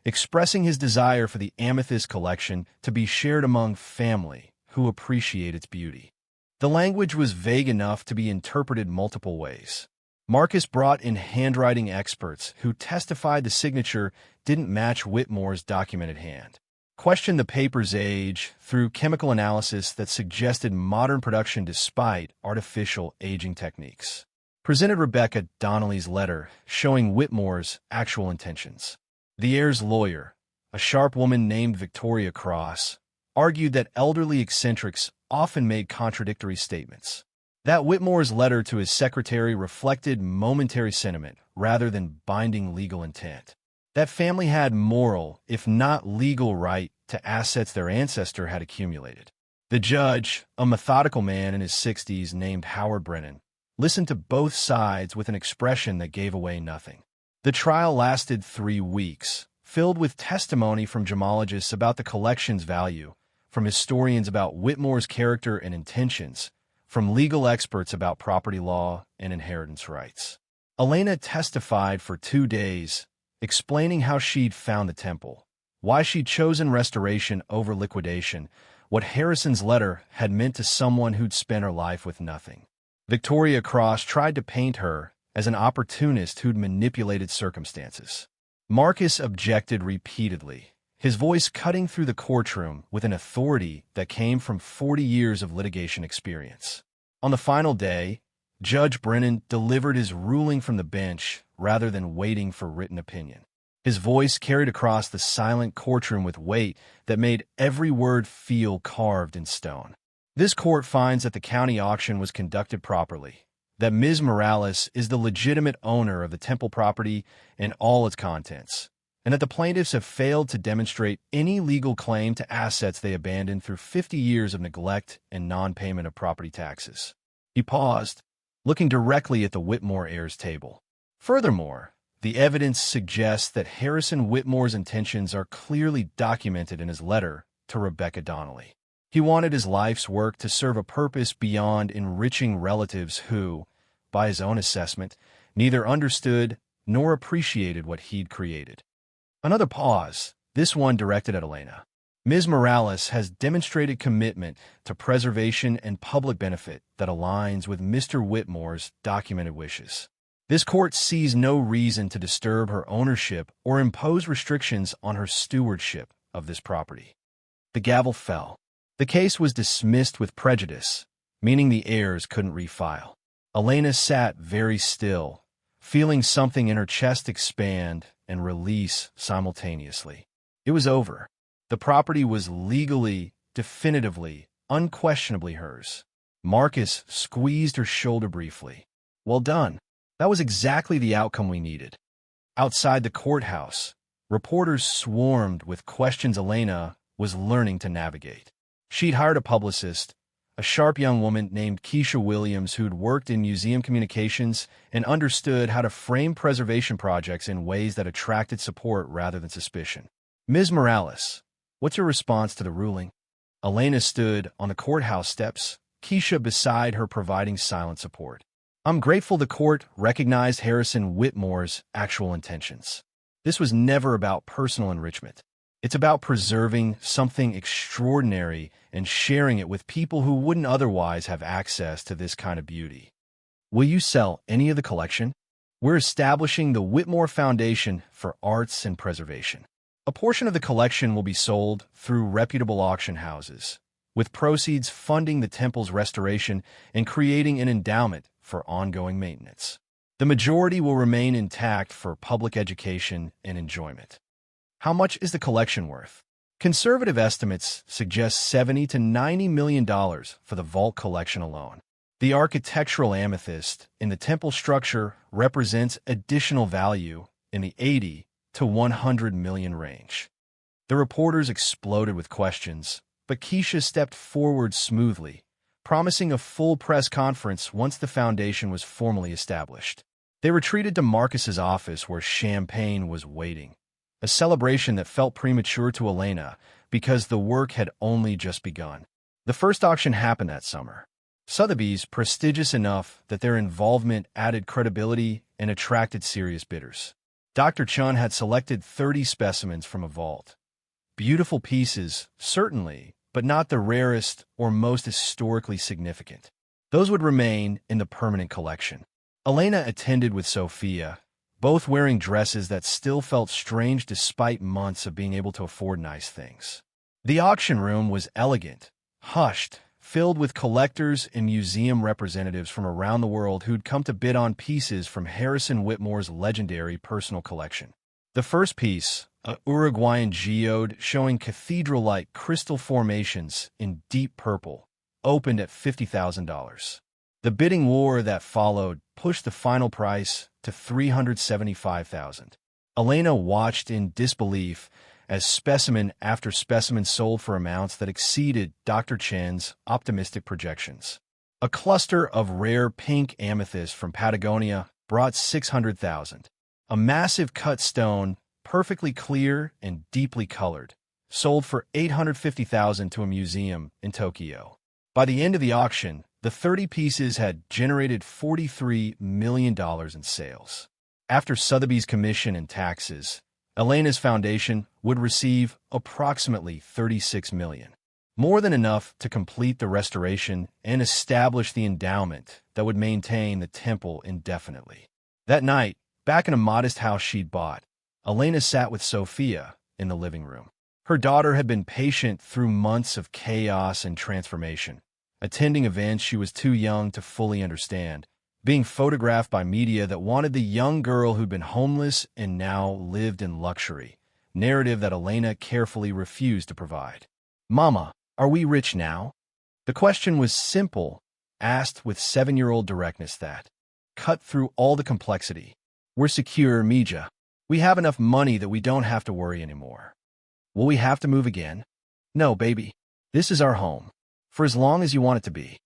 expressing his desire for the Amethyst collection to be shared among family who appreciate its beauty. The language was vague enough to be interpreted multiple ways. Marcus brought in handwriting experts who testified the signature didn't match Whitmore's documented hand, questioned the paper's age through chemical analysis that suggested modern production despite artificial aging techniques, presented Rebecca Donnelly's letter showing Whitmore's actual intentions. The heir's lawyer, a sharp woman named Victoria Cross, argued that elderly eccentrics often made contradictory statements, that Whitmore's letter to his secretary reflected momentary sentiment rather than binding legal intent, that family had moral, if not legal, right to assets their ancestor had accumulated. The judge, a methodical man in his 60s named Howard Brennan, listened to both sides with an expression that gave away nothing. The trial lasted 3 weeks, filled with testimony from gemologists about the collection's value, from historians about Whitmore's character and intentions, from legal experts about property law and inheritance rights. Elena testified for 2 days, explaining how she'd found the temple, why she'd chosen restoration over liquidation, what Harrison's letter had meant to someone who'd spent her life with nothing. Victoria Cross tried to paint her as an opportunist who'd manipulated circumstances. Marcus objected repeatedly, his voice cutting through the courtroom with an authority that came from 40 years of litigation experience. On the final day, Judge Brennan delivered his ruling from the bench rather than waiting for written opinion. His voice carried across the silent courtroom with weight that made every word feel carved in stone. This court finds that the county auction was conducted properly, that Ms. Morales is the legitimate owner of the temple property and all its contents, and that the plaintiffs have failed to demonstrate any legal claim to assets they abandoned through 50 years of neglect and non-payment of property taxes. He paused, looking directly at the Whitmore heirs table. Furthermore, the evidence suggests that Harrison Whitmore's intentions are clearly documented in his letter to Rebecca Donnelly. He wanted his life's work to serve a purpose beyond enriching relatives who, by his own assessment, neither understood nor appreciated what he'd created. Another pause, this one directed at Elena. Ms. Morales has demonstrated commitment to preservation and public benefit that aligns with Mr. Whitmore's documented wishes. This court sees no reason to disturb her ownership or impose restrictions on her stewardship of this property. The gavel fell. The case was dismissed with prejudice, meaning the heirs couldn't refile. Elena sat very still, feeling something in her chest expand and release simultaneously. It was over. The property was legally, definitively, unquestionably hers. Marcus squeezed her shoulder briefly. Well done. That was exactly the outcome we needed. Outside the courthouse, reporters swarmed with questions Elena was learning to navigate. She'd hired a publicist, a sharp young woman named Keisha Williams who'd worked in museum communications and understood how to frame preservation projects in ways that attracted support rather than suspicion. Ms. Morales, what's your response to the ruling? Elena stood on the courthouse steps, Keisha beside her providing silent support. I'm grateful the court recognized Harrison Whitmore's actual intentions. This was never about personal enrichment. It's about preserving something extraordinary and sharing it with people who wouldn't otherwise have access to this kind of beauty. Will you sell any of the collection? We're establishing the Whitmore Foundation for Arts and Preservation. A portion of the collection will be sold through reputable auction houses, with proceeds funding the temple's restoration and creating an endowment for ongoing maintenance. The majority will remain intact for public education and enjoyment. How much is the collection worth? Conservative estimates suggest $70 to $90 million for the vault collection alone. The architectural amethyst in the temple structure represents additional value in the 80 to 100 million range. The reporters exploded with questions, but Keisha stepped forward smoothly, promising a full press conference once the foundation was formally established. They retreated to Marcus's office where champagne was waiting, a celebration that felt premature to Elena because the work had only just begun. The first auction happened that summer. Sotheby's, prestigious enough that their involvement added credibility and attracted serious bidders. Dr. Chun had selected 30 specimens from a vault. Beautiful pieces, certainly, but not the rarest or most historically significant. Those would remain in the permanent collection. Elena attended with Sofia, both wearing dresses that still felt strange despite months of being able to afford nice things. The auction room was elegant, hushed, filled with collectors and museum representatives from around the world who'd come to bid on pieces from Harrison Whitmore's legendary personal collection. The first piece, a Uruguayan geode showing cathedral-like crystal formations in deep purple, opened at $50,000. The bidding war that followed pushed the final price to $375,000. Elena watched in disbelief as specimen after specimen sold for amounts that exceeded Dr. Chen's optimistic projections. A cluster of rare pink amethyst from Patagonia brought $600,000. A massive cut stone, perfectly clear and deeply colored, sold for $850,000 to a museum in Tokyo. By the end of the auction, the 30 pieces had generated $43 million in sales. After Sotheby's commission and taxes, Elena's foundation would receive approximately $36 million, more than enough to complete the restoration and establish the endowment that would maintain the temple indefinitely. That night, back in a modest house she'd bought, Elena sat with Sofia in the living room. Her daughter had been patient through months of chaos and transformation, attending events she was too young to fully understand, being photographed by media that wanted the young girl who'd been homeless and now lived in luxury, narrative that Elena carefully refused to provide. "Mama, are we rich now?" The question was simple, asked with 7-year-old directness that cut through all the complexity. "We're secure, Mija. We have enough money that we don't have to worry anymore." "Will we have to move again?" "No, baby. This is our home. For as long as you want it to be."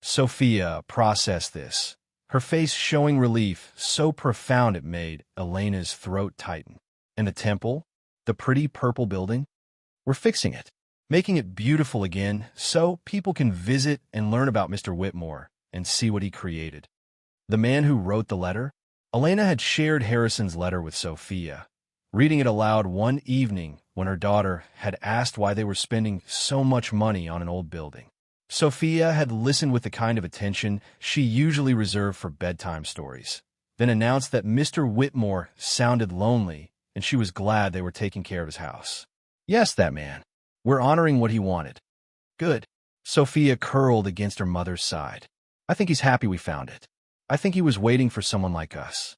Sofia processed this, her face showing relief so profound it made Elena's throat tighten. "And the temple? The pretty purple building? We're fixing it, making it beautiful again so people can visit and learn about Mr. Whitmore and see what he created." The man who wrote the letter? Elena had shared Harrison's letter with Sofia, reading it aloud one evening when her daughter had asked why they were spending so much money on an old building. Sofia had listened with the kind of attention she usually reserved for bedtime stories, then announced that Mr. Whitmore sounded lonely and she was glad they were taking care of his house. "Yes, that man. We're honoring what he wanted." "Good." Sofia curled against her mother's side. "I think he's happy we found it. I think he was waiting for someone like us."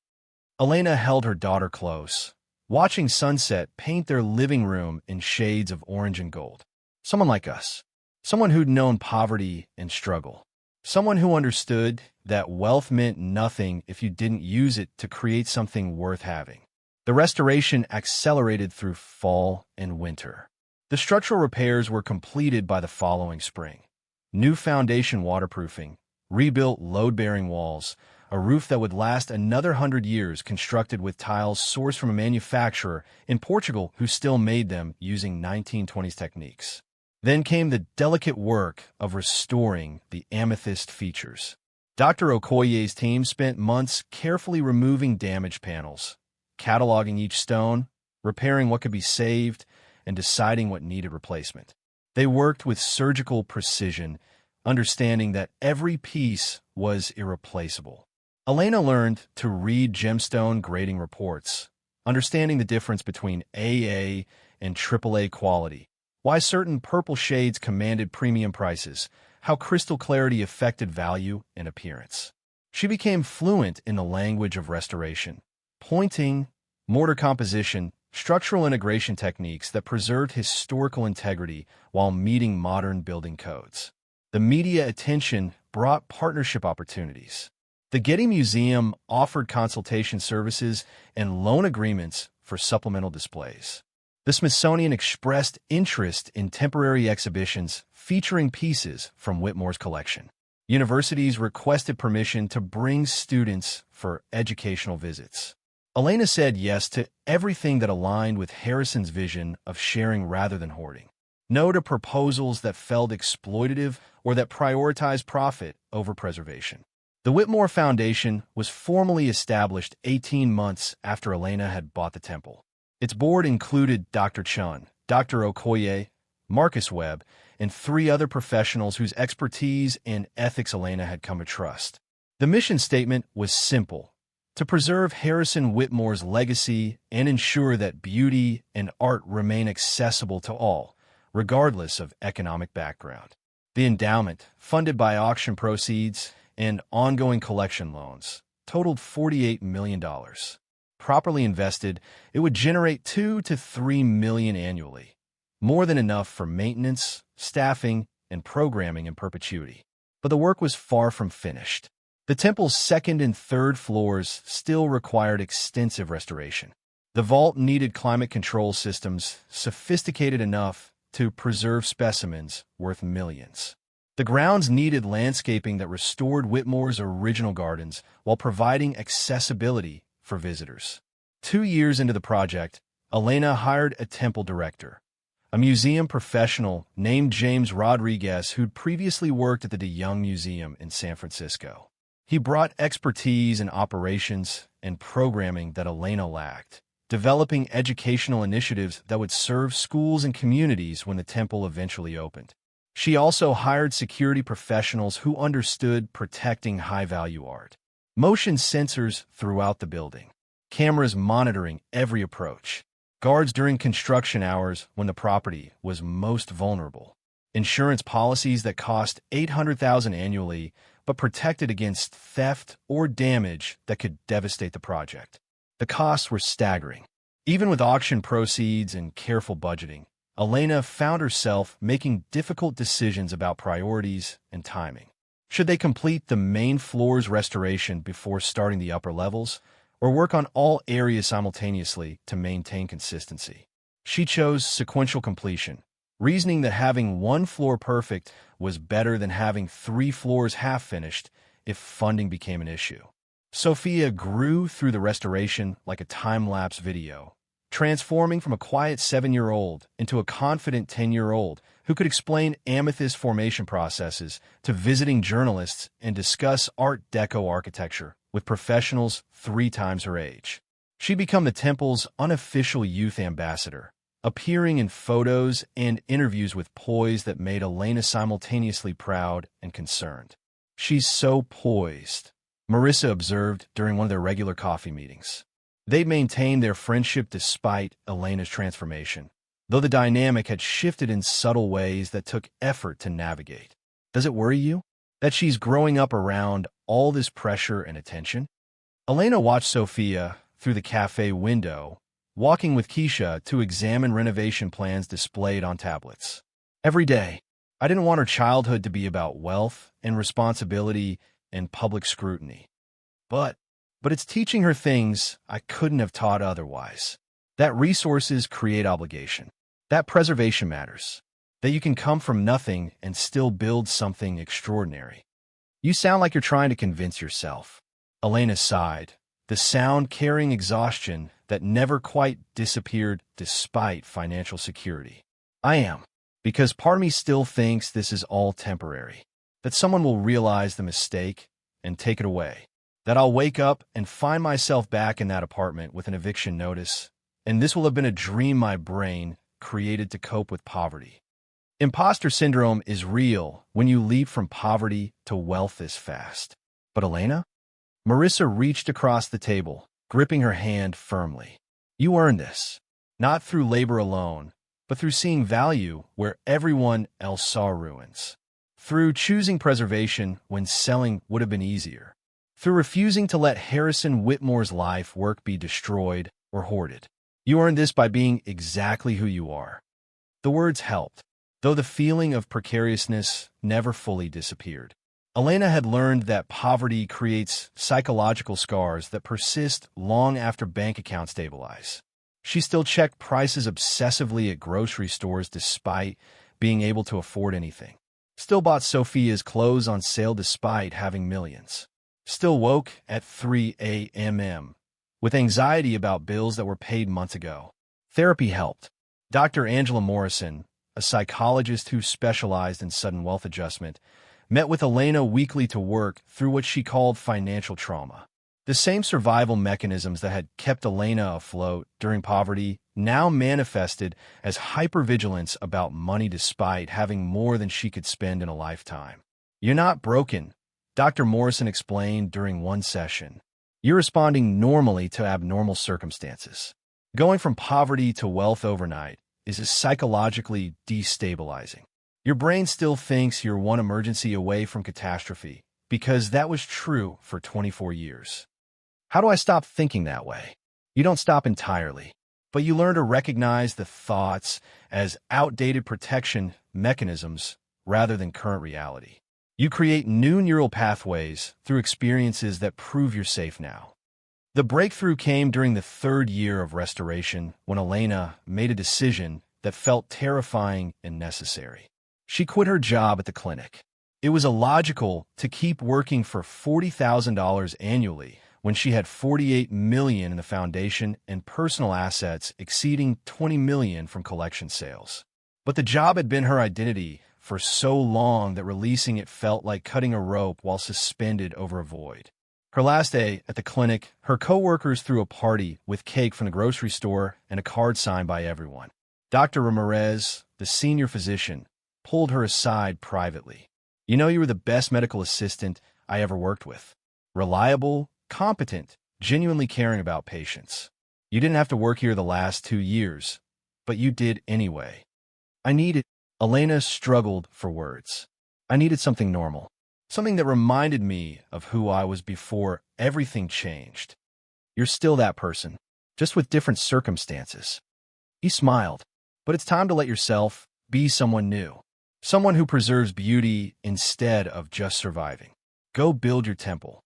Elena held her daughter close, watching sunset paint their living room in shades of orange and gold. "Someone like us. Someone who'd known poverty and struggle. Someone who understood that wealth meant nothing if you didn't use it to create something worth having." The restoration accelerated through fall and winter. The structural repairs were completed by the following spring. New foundation waterproofing, rebuilt load-bearing walls, a roof that would last another 100 years constructed with tiles sourced from a manufacturer in Portugal who still made them using 1920s techniques. Then came the delicate work of restoring the amethyst features. Dr. Okoye's team spent months carefully removing damaged panels, cataloging each stone, repairing what could be saved, and deciding what needed replacement. They worked with surgical precision, understanding that every piece was irreplaceable. Elena learned to read gemstone grading reports, understanding the difference between AA and AAA quality, why certain purple shades commanded premium prices, how crystal clarity affected value and appearance. She became fluent in the language of restoration, pointing, mortar composition, structural integration techniques that preserved historical integrity while meeting modern building codes. The media attention brought partnership opportunities. The Getty Museum offered consultation services and loan agreements for supplemental displays. The Smithsonian expressed interest in temporary exhibitions featuring pieces from Whitmore's collection. Universities requested permission to bring students for educational visits. Elena said yes to everything that aligned with Harrison's vision of sharing rather than hoarding. No to proposals that felt exploitative or that prioritized profit over preservation. The Whitmore Foundation was formally established 18 months after Elena had bought the temple. Its board included Dr. Chun, Dr. Okoye, Marcus Webb, and 3 other professionals whose expertise and ethics Elena had come to trust. The mission statement was simple: to preserve Harrison Whitmore's legacy and ensure that beauty and art remain accessible to all, regardless of economic background. The endowment, funded by auction proceeds and ongoing collection loans, totaled $48 million. Properly invested, it would generate $2 to $3 million annually, more than enough for maintenance, staffing, and programming in perpetuity. But the work was far from finished. The temple's 2nd and 3rd floors still required extensive restoration. The vault needed climate control systems sophisticated enough to preserve specimens worth millions. The grounds needed landscaping that restored Whitmore's original gardens while providing accessibility for visitors. 2 years into the project, Elena hired a temple director, a museum professional named James Rodriguez who'd previously worked at the De Young Museum in San Francisco. He brought expertise in operations and programming that Elena lacked, developing educational initiatives that would serve schools and communities when the temple eventually opened. She also hired security professionals who understood protecting high-value art. Motion sensors throughout the building, cameras monitoring every approach, guards during construction hours when the property was most vulnerable, insurance policies that cost $800,000 annually but protected against theft or damage that could devastate the project. The costs were staggering. Even with auction proceeds and careful budgeting, Elena found herself making difficult decisions about priorities and timing. Should they complete the main floor's restoration before starting the upper levels, or work on all areas simultaneously to maintain consistency? She chose sequential completion, reasoning that having 1 floor perfect was better than having 3 floors half-finished if funding became an issue. Sofia grew through the restoration like a time-lapse video, transforming from a quiet 7-year-old into a confident 10-year-old who could explain amethyst formation processes to visiting journalists and discuss Art Deco architecture with professionals 3 times her age. She'd become the temple's unofficial youth ambassador, appearing in photos and interviews with poise that made Elena simultaneously proud and concerned. "She's so poised," Marissa observed during one of their regular coffee meetings. They maintained their friendship despite Elena's transformation, though the dynamic had shifted in subtle ways that took effort to navigate. "Does it worry you that she's growing up around all this pressure and attention?" Elena watched Sofia through the cafe window, walking with Keisha to examine renovation plans displayed on tablets. "Every day, I didn't want her childhood to be about wealth and responsibility and public scrutiny. But it's teaching her things I couldn't have taught otherwise. That resources create obligation. That preservation matters. That you can come from nothing and still build something extraordinary." "You sound like you're trying to convince yourself." Elena sighed, the sound carrying exhaustion that never quite disappeared despite financial security. "I am, because part of me still thinks this is all temporary. That someone will realize the mistake and take it away. That I'll wake up and find myself back in that apartment with an eviction notice, and this will have been a dream my brain created to cope with poverty." Imposter syndrome is real when you leap from poverty to wealth this fast. "But Elena?" Marissa reached across the table, gripping her hand firmly. "You earned this, not through labor alone, but through seeing value where everyone else saw ruins. Through choosing preservation when selling would have been easier. Through refusing to let Harrison Whitmore's life work be destroyed or hoarded. You earned this by being exactly who you are." The words helped, though the feeling of precariousness never fully disappeared. Elena had learned that poverty creates psychological scars that persist long after bank accounts stabilize. She still checked prices obsessively at grocery stores despite being able to afford anything. Still bought Sofia's clothes on sale despite having millions. Still woke at 3 a.m. with anxiety about bills that were paid months ago. Therapy helped. Dr. Angela Morrison, a psychologist who specialized in sudden wealth adjustment, met with Elena weekly to work through what she called financial trauma. The same survival mechanisms that had kept Elena afloat during poverty now manifested as hypervigilance about money despite having more than she could spend in a lifetime. "You're not broken," Dr. Morrison explained during one session. "You're responding normally to abnormal circumstances. Going from poverty to wealth overnight is psychologically destabilizing. Your brain still thinks you're one emergency away from catastrophe because that was true for 24 years. How do I stop thinking that way? You don't stop entirely, but you learn to recognize the thoughts as outdated protection mechanisms rather than current reality. You create new neural pathways through experiences that prove you're safe now." The breakthrough came during the third year of restoration when Elena made a decision that felt terrifying and necessary. She quit her job at the clinic. It was illogical to keep working for $40,000 annually when she had $48 million in the foundation and personal assets exceeding $20 million from collection sales. But the job had been her identity for so long that releasing it felt like cutting a rope while suspended over a void. Her last day at the clinic, her coworkers threw a party with cake from the grocery store and a card signed by everyone. Dr. Ramirez, the senior physician, pulled her aside privately. "You know, you were the best medical assistant I ever worked with. Reliable, competent, genuinely caring about patients. You didn't have to work here the last 2 years, but you did anyway. I needed—" Elena struggled for words. "I needed something normal. Something that reminded me of who I was before everything changed. You're still that person, just with different circumstances." He smiled. "But it's time to let yourself be someone new. Someone who preserves beauty instead of just surviving. Go build your temple."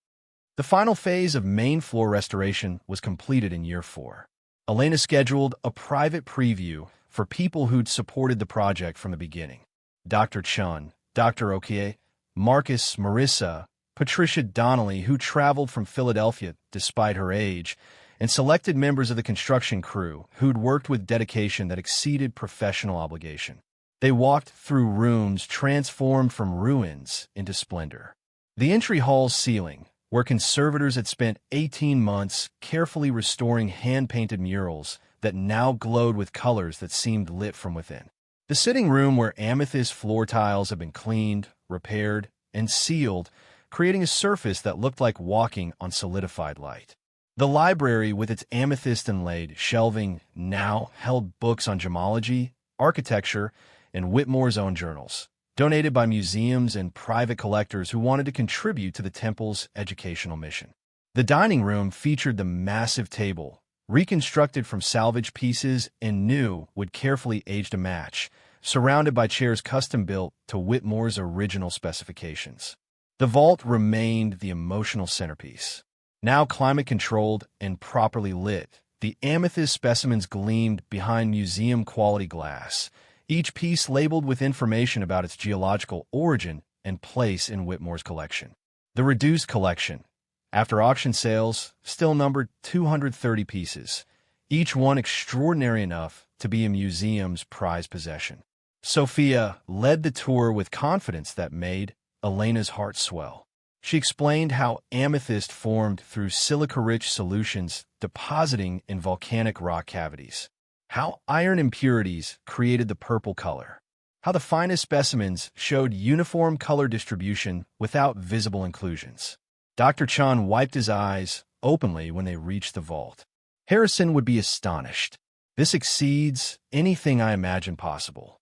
The final phase of main floor restoration was completed in year 4. Elena scheduled a private preview for people who'd supported the project from the beginning. Dr. Chun, Dr. Okie, Marcus, Marissa, Patricia Donnelly, who traveled from Philadelphia despite her age, and selected members of the construction crew who'd worked with dedication that exceeded professional obligation. They walked through rooms transformed from ruins into splendor. The entry hall's ceiling, where conservators had spent 18 months carefully restoring hand-painted murals that now glowed with colors that seemed lit from within. The sitting room where amethyst floor tiles had been cleaned, repaired, and sealed, creating a surface that looked like walking on solidified light. The library, with its amethyst-inlaid shelving, now held books on gemology, architecture, and Whitmore's own journals, donated by museums and private collectors who wanted to contribute to the temple's educational mission. The dining room featured the massive table, reconstructed from salvage pieces and new would carefully aged to match, surrounded by chairs custom-built to Whitmore's original specifications. The vault remained the emotional centerpiece. Now climate-controlled and properly lit, the amethyst specimens gleamed behind museum-quality glass, each piece labeled with information about its geological origin and place in Whitmore's collection. The reduced collection, after auction sales, still numbered 230 pieces, each one extraordinary enough to be a museum's prized possession. Sofia led the tour with confidence that made Elena's heart swell. She explained how amethyst formed through silica-rich solutions depositing in volcanic rock cavities, how iron impurities created the purple color, how the finest specimens showed uniform color distribution without visible inclusions. Dr. Chun wiped his eyes openly when they reached the vault. "Harrison would be astonished. This exceeds anything I imagined possible."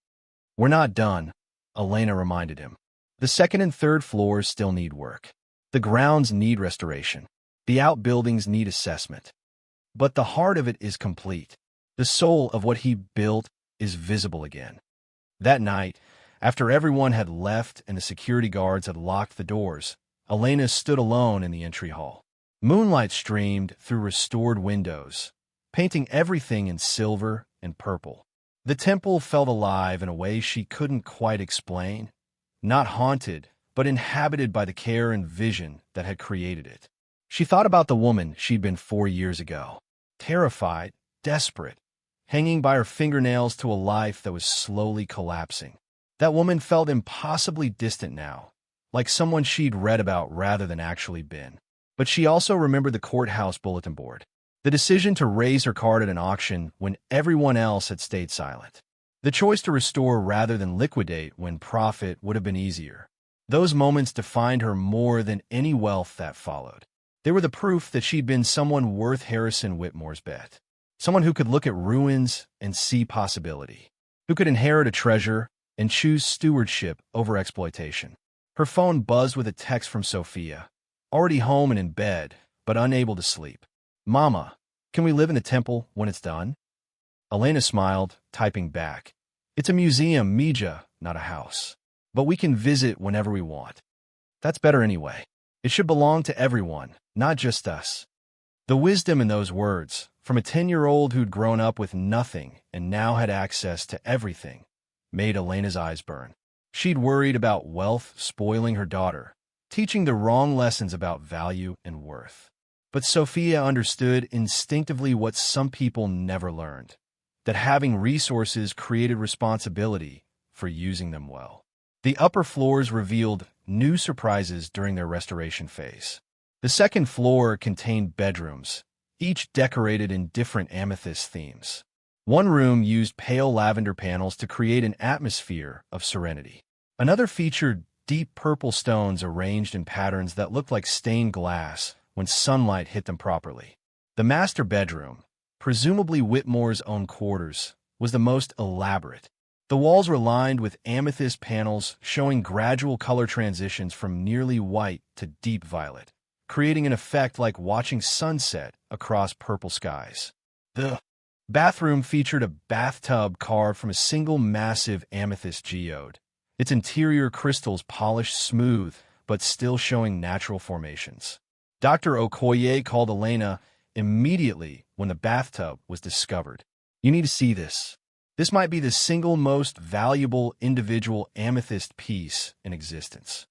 "We're not done," Elena reminded him. "The second and third floors still need work. The grounds need restoration. The outbuildings need assessment. But the heart of it is complete. The soul of what he built is visible again." That night, after everyone had left and the security guards had locked the doors, Elena stood alone in the entry hall. Moonlight streamed through restored windows, painting everything in silver and purple. The temple felt alive in a way she couldn't quite explain, not haunted, but inhabited by the care and vision that had created it. She thought about the woman she'd been 4 years ago, terrified, desperate, hanging by her fingernails to a life that was slowly collapsing. That woman felt impossibly distant now, like someone she'd read about rather than actually been. But she also remembered the courthouse bulletin board, the decision to raise her card at an auction when everyone else had stayed silent, the choice to restore rather than liquidate when profit would have been easier. Those moments defined her more than any wealth that followed. They were the proof that she'd been someone worth Harrison Whitmore's bet, someone who could look at ruins and see possibility, who could inherit a treasure and choose stewardship over exploitation. Her phone buzzed with a text from Sofia, already home and in bed, but unable to sleep. "Mama, can we live in the temple when it's done?" Elena smiled, typing back. "It's a museum, Mija, not a house. But we can visit whenever we want. That's better anyway. It should belong to everyone, not just us." The wisdom in those words, from a 10-year-old who'd grown up with nothing and now had access to everything, made Elena's eyes burn. She'd worried about wealth spoiling her daughter, teaching the wrong lessons about value and worth. But Sofia understood instinctively what some people never learned, that having resources created responsibility for using them well. The upper floors revealed new surprises during their restoration phase. The second floor contained bedrooms, each decorated in different amethyst themes. One room used pale lavender panels to create an atmosphere of serenity. Another featured deep purple stones arranged in patterns that looked like stained glass when sunlight hit them properly. The master bedroom, presumably Whitmore's own quarters, was the most elaborate. The walls were lined with amethyst panels showing gradual color transitions from nearly white to deep violet, creating an effect like watching sunset across purple skies. The bathroom featured a bathtub carved from a single massive amethyst geode, its interior crystals polished smooth but still showing natural formations. Dr. Okoye called Elena immediately when the bathtub was discovered. "You need to see this. This might be the single most valuable individual amethyst piece in existence."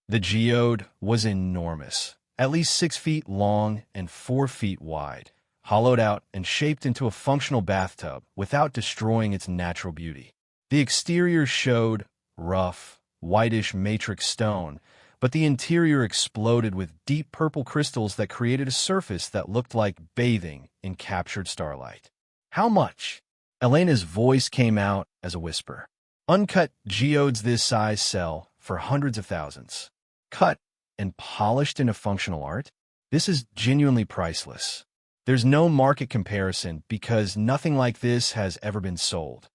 The geode was enormous, at least 6 feet long and 4 feet wide, hollowed out and shaped into a functional bathtub without destroying its natural beauty. The exterior showed rough, whitish matrix stone, but the interior exploded with deep purple crystals that created a surface that looked like bathing in captured starlight. "How much?" Elena's voice came out as a whisper. "Uncut geodes this size sell for hundreds of thousands. Cut and polished into functional art? This is genuinely priceless. There's no market comparison because nothing like this has ever been sold."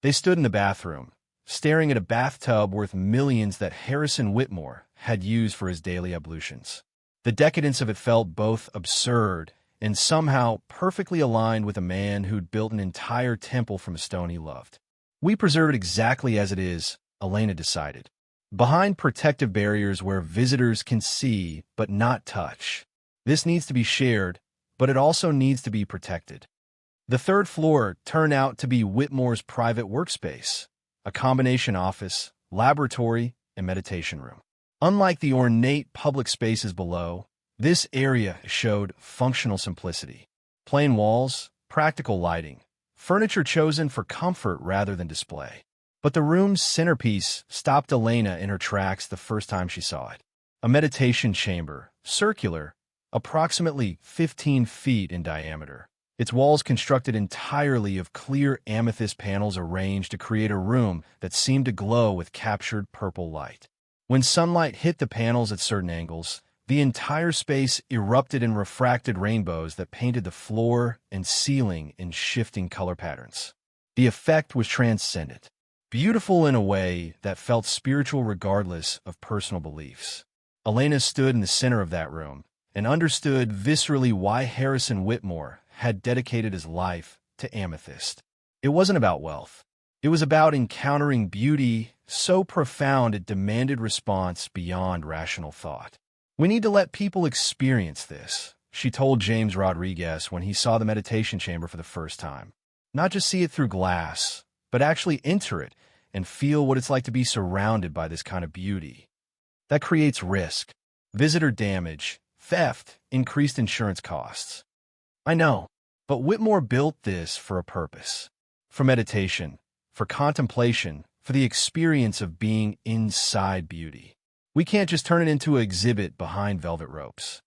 They stood in the bathroom, staring at a bathtub worth millions that Harrison Whitmore had used for his daily ablutions. The decadence of it felt both absurd and somehow perfectly aligned with a man who'd built an entire temple from a stone he loved. "We preserve it exactly as it is," Elena decided, "behind protective barriers where visitors can see but not touch. This needs to be shared, but it also needs to be protected." The third floor turned out to be Whitmore's private workspace, a combination office, laboratory, and meditation room. Unlike the ornate public spaces below, this area showed functional simplicity. Plain walls, practical lighting, furniture chosen for comfort rather than display. But the room's centerpiece stopped Elena in her tracks the first time she saw it. A meditation chamber, circular, approximately 15 feet in diameter. Its walls constructed entirely of clear amethyst panels arranged to create a room that seemed to glow with captured purple light. When sunlight hit the panels at certain angles, the entire space erupted in refracted rainbows that painted the floor and ceiling in shifting color patterns. The effect was transcendent, beautiful in a way that felt spiritual regardless of personal beliefs. Elena stood in the center of that room and understood viscerally why Harrison Whitmore had dedicated his life to amethyst. It wasn't about wealth. It was about encountering beauty so profound it demanded response beyond rational thought. "We need to let people experience this," she told James Rodriguez when he saw the meditation chamber for the first time. "Not just see it through glass, but actually enter it and feel what it's like to be surrounded by this kind of beauty. That creates risk, visitor damage, theft, increased insurance costs." "I know, but Whitmore built this for a purpose. For meditation, for contemplation, for the experience of being inside beauty. We can't just turn it into an exhibit behind velvet ropes.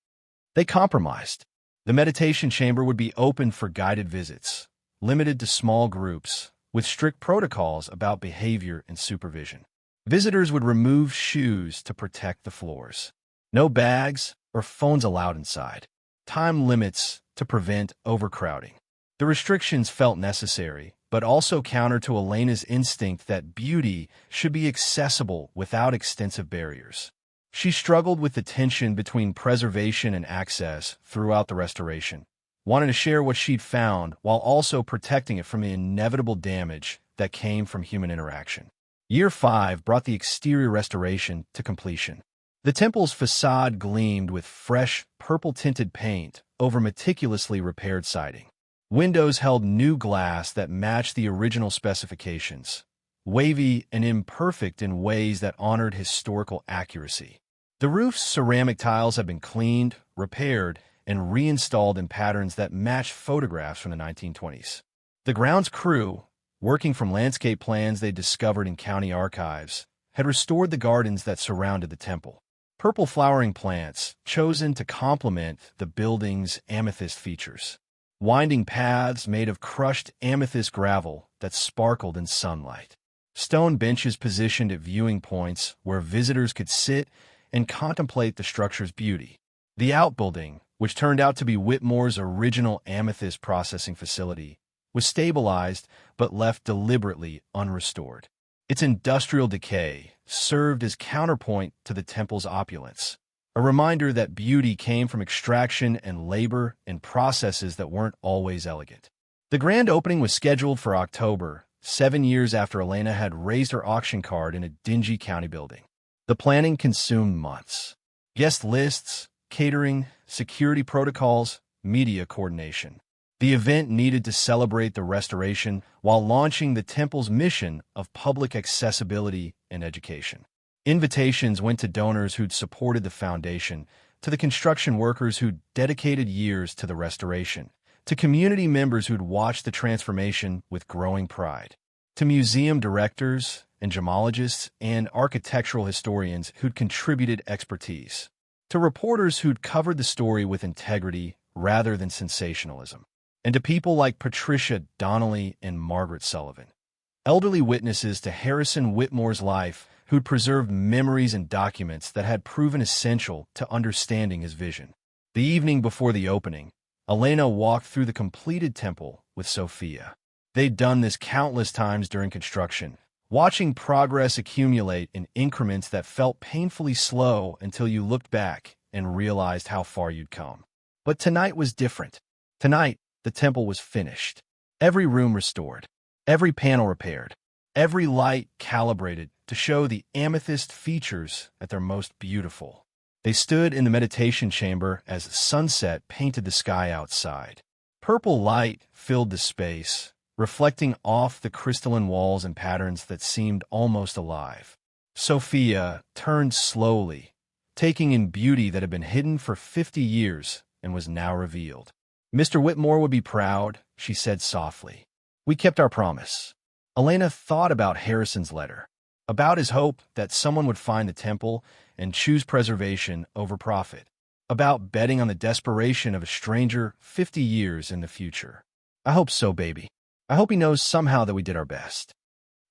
They compromised. The meditation chamber would be open for guided visits, limited to small groups, with strict protocols about behavior and supervision. Visitors would remove shoes to protect the floors. No bags or phones allowed inside. Time limits to prevent overcrowding. The restrictions felt necessary, but also counter to Elena's instinct that beauty should be accessible without extensive barriers. She struggled with the tension between preservation and access throughout the restoration, wanting to share what she'd found while also protecting it from the inevitable damage that came from human interaction. Year 5 brought the exterior restoration to completion. The temple's facade gleamed with fresh, purple-tinted paint over meticulously repaired siding. Windows held new glass that matched the original specifications, wavy and imperfect in ways that honored historical accuracy. The roof's ceramic tiles had been cleaned, repaired, and reinstalled in patterns that matched photographs from the 1920s. The grounds crew, working from landscape plans they discovered in county archives, had restored the gardens that surrounded the temple. Purple flowering plants, chosen to complement the building's amethyst features. Winding paths made of crushed amethyst gravel that sparkled in sunlight. Stone benches positioned at viewing points where visitors could sit and contemplate the structure's beauty. The outbuilding, which turned out to be Whitmore's original amethyst processing facility, was stabilized but left deliberately unrestored. Its industrial decay served as counterpoint to the temple's opulence, a reminder that beauty came from extraction and labor and processes that weren't always elegant. The grand opening was scheduled for October, 7 years after Elena had raised her auction card in a dingy county building. The planning consumed months. Guest lists, catering, security protocols, media coordination. The event needed to celebrate the restoration while launching the temple's mission of public accessibility and education. Invitations went to donors who'd supported the foundation, to the construction workers who'd dedicated years to the restoration, to community members who'd watched the transformation with growing pride, to museum directors and gemologists and architectural historians who'd contributed expertise, to reporters who'd covered the story with integrity rather than sensationalism, and to people like Patricia Donnelly and Margaret Sullivan, elderly witnesses to Harrison Whitmore's life who'd preserved memories and documents that had proven essential to understanding his vision. The evening before the opening, Elena walked through the completed temple with Sofia. They'd done this countless times during construction, watching progress accumulate in increments that felt painfully slow until you looked back and realized how far you'd come. But tonight was different. Tonight, the temple was finished. Every room restored, every panel repaired, every light calibrated to show the amethyst features at their most beautiful. They stood in the meditation chamber as sunset painted the sky outside. Purple light filled the space, reflecting off the crystalline walls and patterns that seemed almost alive. Sofia turned slowly, taking in beauty that had been hidden for 50 years and was now revealed. "Mr. Whitmore would be proud," she said softly. "We kept our promise." Elena thought about Harrison's letter, about his hope that someone would find the temple and choose preservation over profit, about betting on the desperation of a stranger 50 years in the future. "I hope so, baby. I hope he knows somehow that we did our best."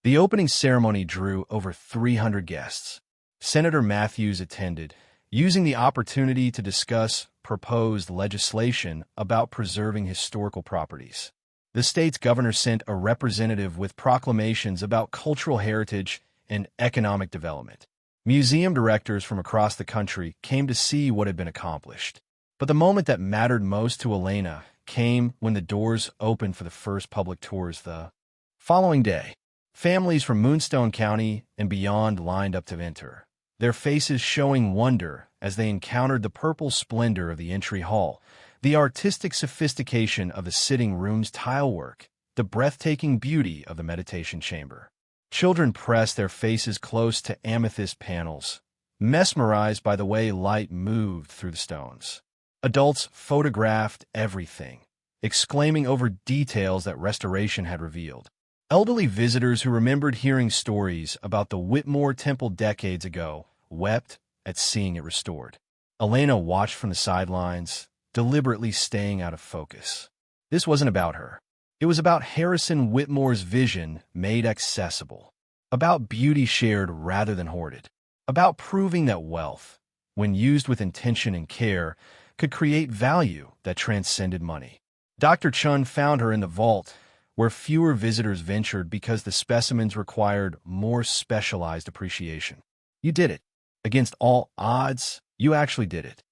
The opening ceremony drew over 300 guests. Senator Matthews attended, using the opportunity to discuss proposed legislation about preserving historical properties. The state's governor sent a representative with proclamations about cultural heritage and economic development. Museum directors from across the country came to see what had been accomplished. But the moment that mattered most to Elena came when the doors opened for the first public tours the following day. Families from Moonstone County and beyond lined up to enter, their faces showing wonder as they encountered the purple splendor of the entry hall, the artistic sophistication of the sitting room's tile work, the breathtaking beauty of the meditation chamber. Children pressed their faces close to amethyst panels, mesmerized by the way light moved through the stones. Adults photographed everything, exclaiming over details that restoration had revealed. Elderly visitors who remembered hearing stories about the Whitmore Temple decades ago wept at seeing it restored. Elena watched from the sidelines, deliberately staying out of focus. This wasn't about her. It was about Harrison Whitmore's vision made accessible, about beauty shared rather than hoarded, about proving that wealth, when used with intention and care, could create value that transcended money. Dr. Chun found her in the vault, where fewer visitors ventured because the specimens required more specialized appreciation. You did it. Against all odds, you actually did it.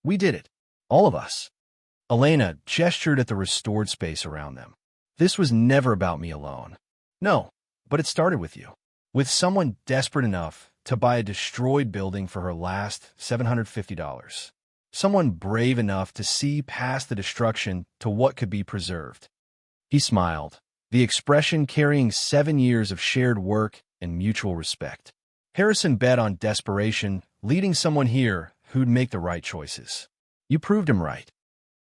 We did it. All of us. Elena gestured at the restored space around them. This was never about me alone. No, but it started with you. With someone desperate enough to buy a destroyed building for her last $750. Someone brave enough to see past the destruction to what could be preserved. He smiled, the expression carrying 7 years of shared work and mutual respect. Harrison bet on desperation, leading someone here who'd make the right choices. You proved him right.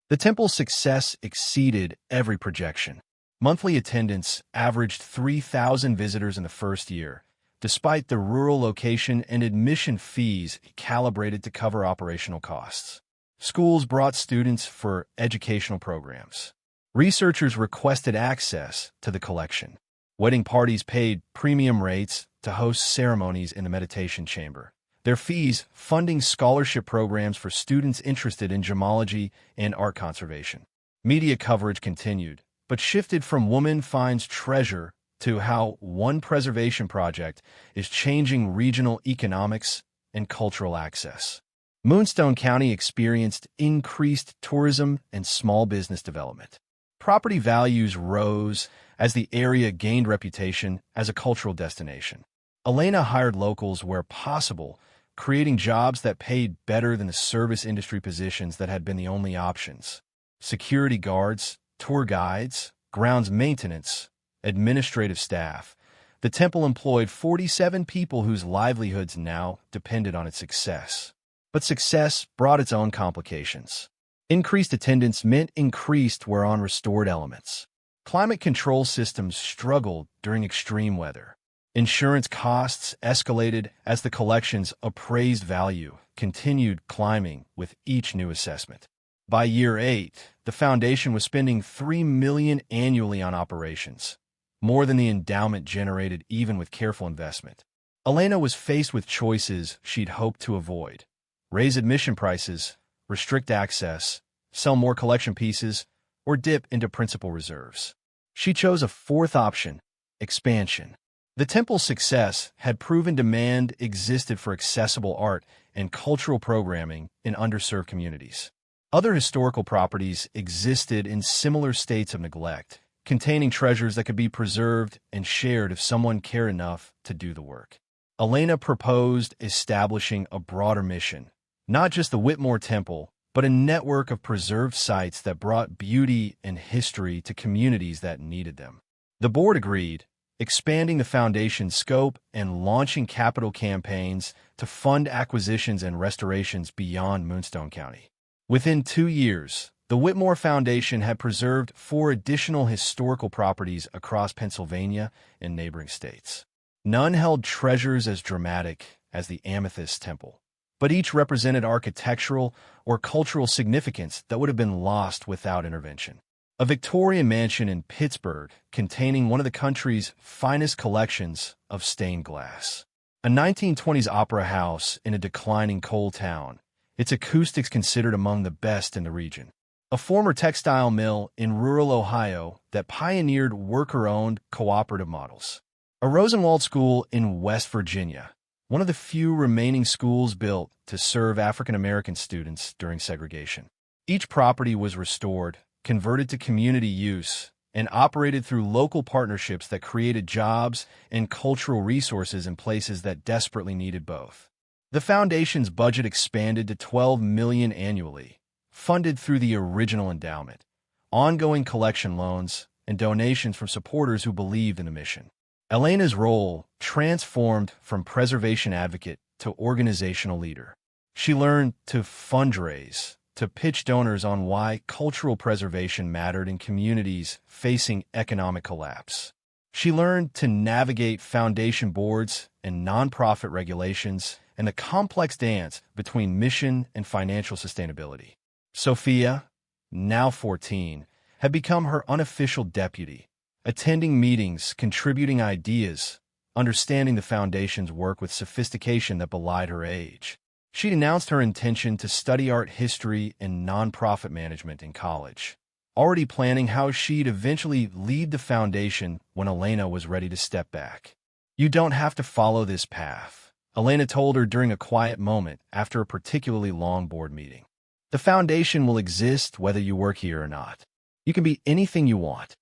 The temple's success exceeded every projection. Monthly attendance averaged 3,000 visitors in the first year, despite the rural location and admission fees calibrated to cover operational costs. Schools brought students for educational programs. Researchers requested access to the collection. Wedding parties paid premium rates to host ceremonies in the meditation chamber, their fees funding scholarship programs for students interested in gemology and art conservation. Media coverage continued, but shifted from Woman Finds Treasure to how one preservation project is changing regional economics and cultural access. Moonstone County experienced increased tourism and small business development. Property values rose as the area gained reputation as a cultural destination. Elena hired locals where possible, creating jobs that paid better than the service industry positions that had been the only options. Security guards, tour guides, grounds maintenance, administrative staff. The temple employed 47 people whose livelihoods now depended on its success. But success brought its own complications. Increased attendance meant increased wear on restored elements. Climate control systems struggled during extreme weather. Insurance costs escalated as the collection's appraised value continued climbing with each new assessment. By year 8, the foundation was spending $3 million annually on operations, more than the endowment generated even with careful investment. Elena was faced with choices she'd hoped to avoid: raise admission prices, restrict access, sell more collection pieces, or dip into principal reserves. She chose a fourth option: expansion. The temple's success had proven demand existed for accessible art and cultural programming in underserved communities. Other historical properties existed in similar states of neglect, containing treasures that could be preserved and shared if someone cared enough to do the work. Elena proposed establishing a broader mission, not just the Whitmore Temple, but a network of preserved sites that brought beauty and history to communities that needed them. The board agreed, expanding the foundation's scope and launching capital campaigns to fund acquisitions and restorations beyond Moonstone County. Within 2 years, the Whitmore Foundation had preserved 4 additional historical properties across Pennsylvania and neighboring states. None held treasures as dramatic as the Amethyst Temple, but each represented architectural or cultural significance that would have been lost without intervention. A Victorian mansion in Pittsburgh containing one of the country's finest collections of stained glass. A 1920s opera house in a declining coal town, its acoustics considered among the best in the region. A former textile mill in rural Ohio that pioneered worker-owned cooperative models. A Rosenwald School in West Virginia, one of the few remaining schools built to serve African-American students during segregation. Each property was restored, converted to community use, and operated through local partnerships that created jobs and cultural resources in places that desperately needed both. The foundation's budget expanded to $12 million annually, funded through the original endowment, ongoing collection loans, and donations from supporters who believed in the mission. Elena's role transformed from preservation advocate to organizational leader. She learned to fundraise, to pitch donors on why cultural preservation mattered in communities facing economic collapse. She learned to navigate foundation boards and nonprofit regulations and the complex dance between mission and financial sustainability. Sofia, now 14, had become her unofficial deputy, attending meetings, contributing ideas, understanding the foundation's work with sophistication that belied her age. She'd announced her intention to study art history and nonprofit management in college, already planning how she'd eventually lead the foundation when Elena was ready to step back. "You don't have to follow this path," Elena told her during a quiet moment after a particularly long board meeting. "The foundation will exist whether you work here or not. You can be anything you want."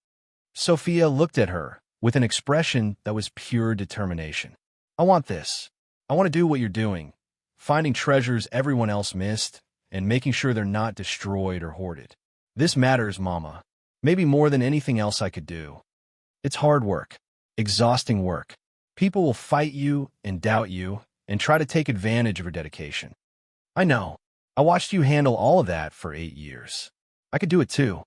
Sofia looked at her with an expression that was pure determination. "I want this. I want to do what you're doing, finding treasures everyone else missed and making sure they're not destroyed or hoarded. This matters, Mama. Maybe more than anything else I could do. It's hard work, exhausting work. People will fight you and doubt you and try to take advantage of your dedication. I know. I watched you handle all of that for 8 years. I could do it too."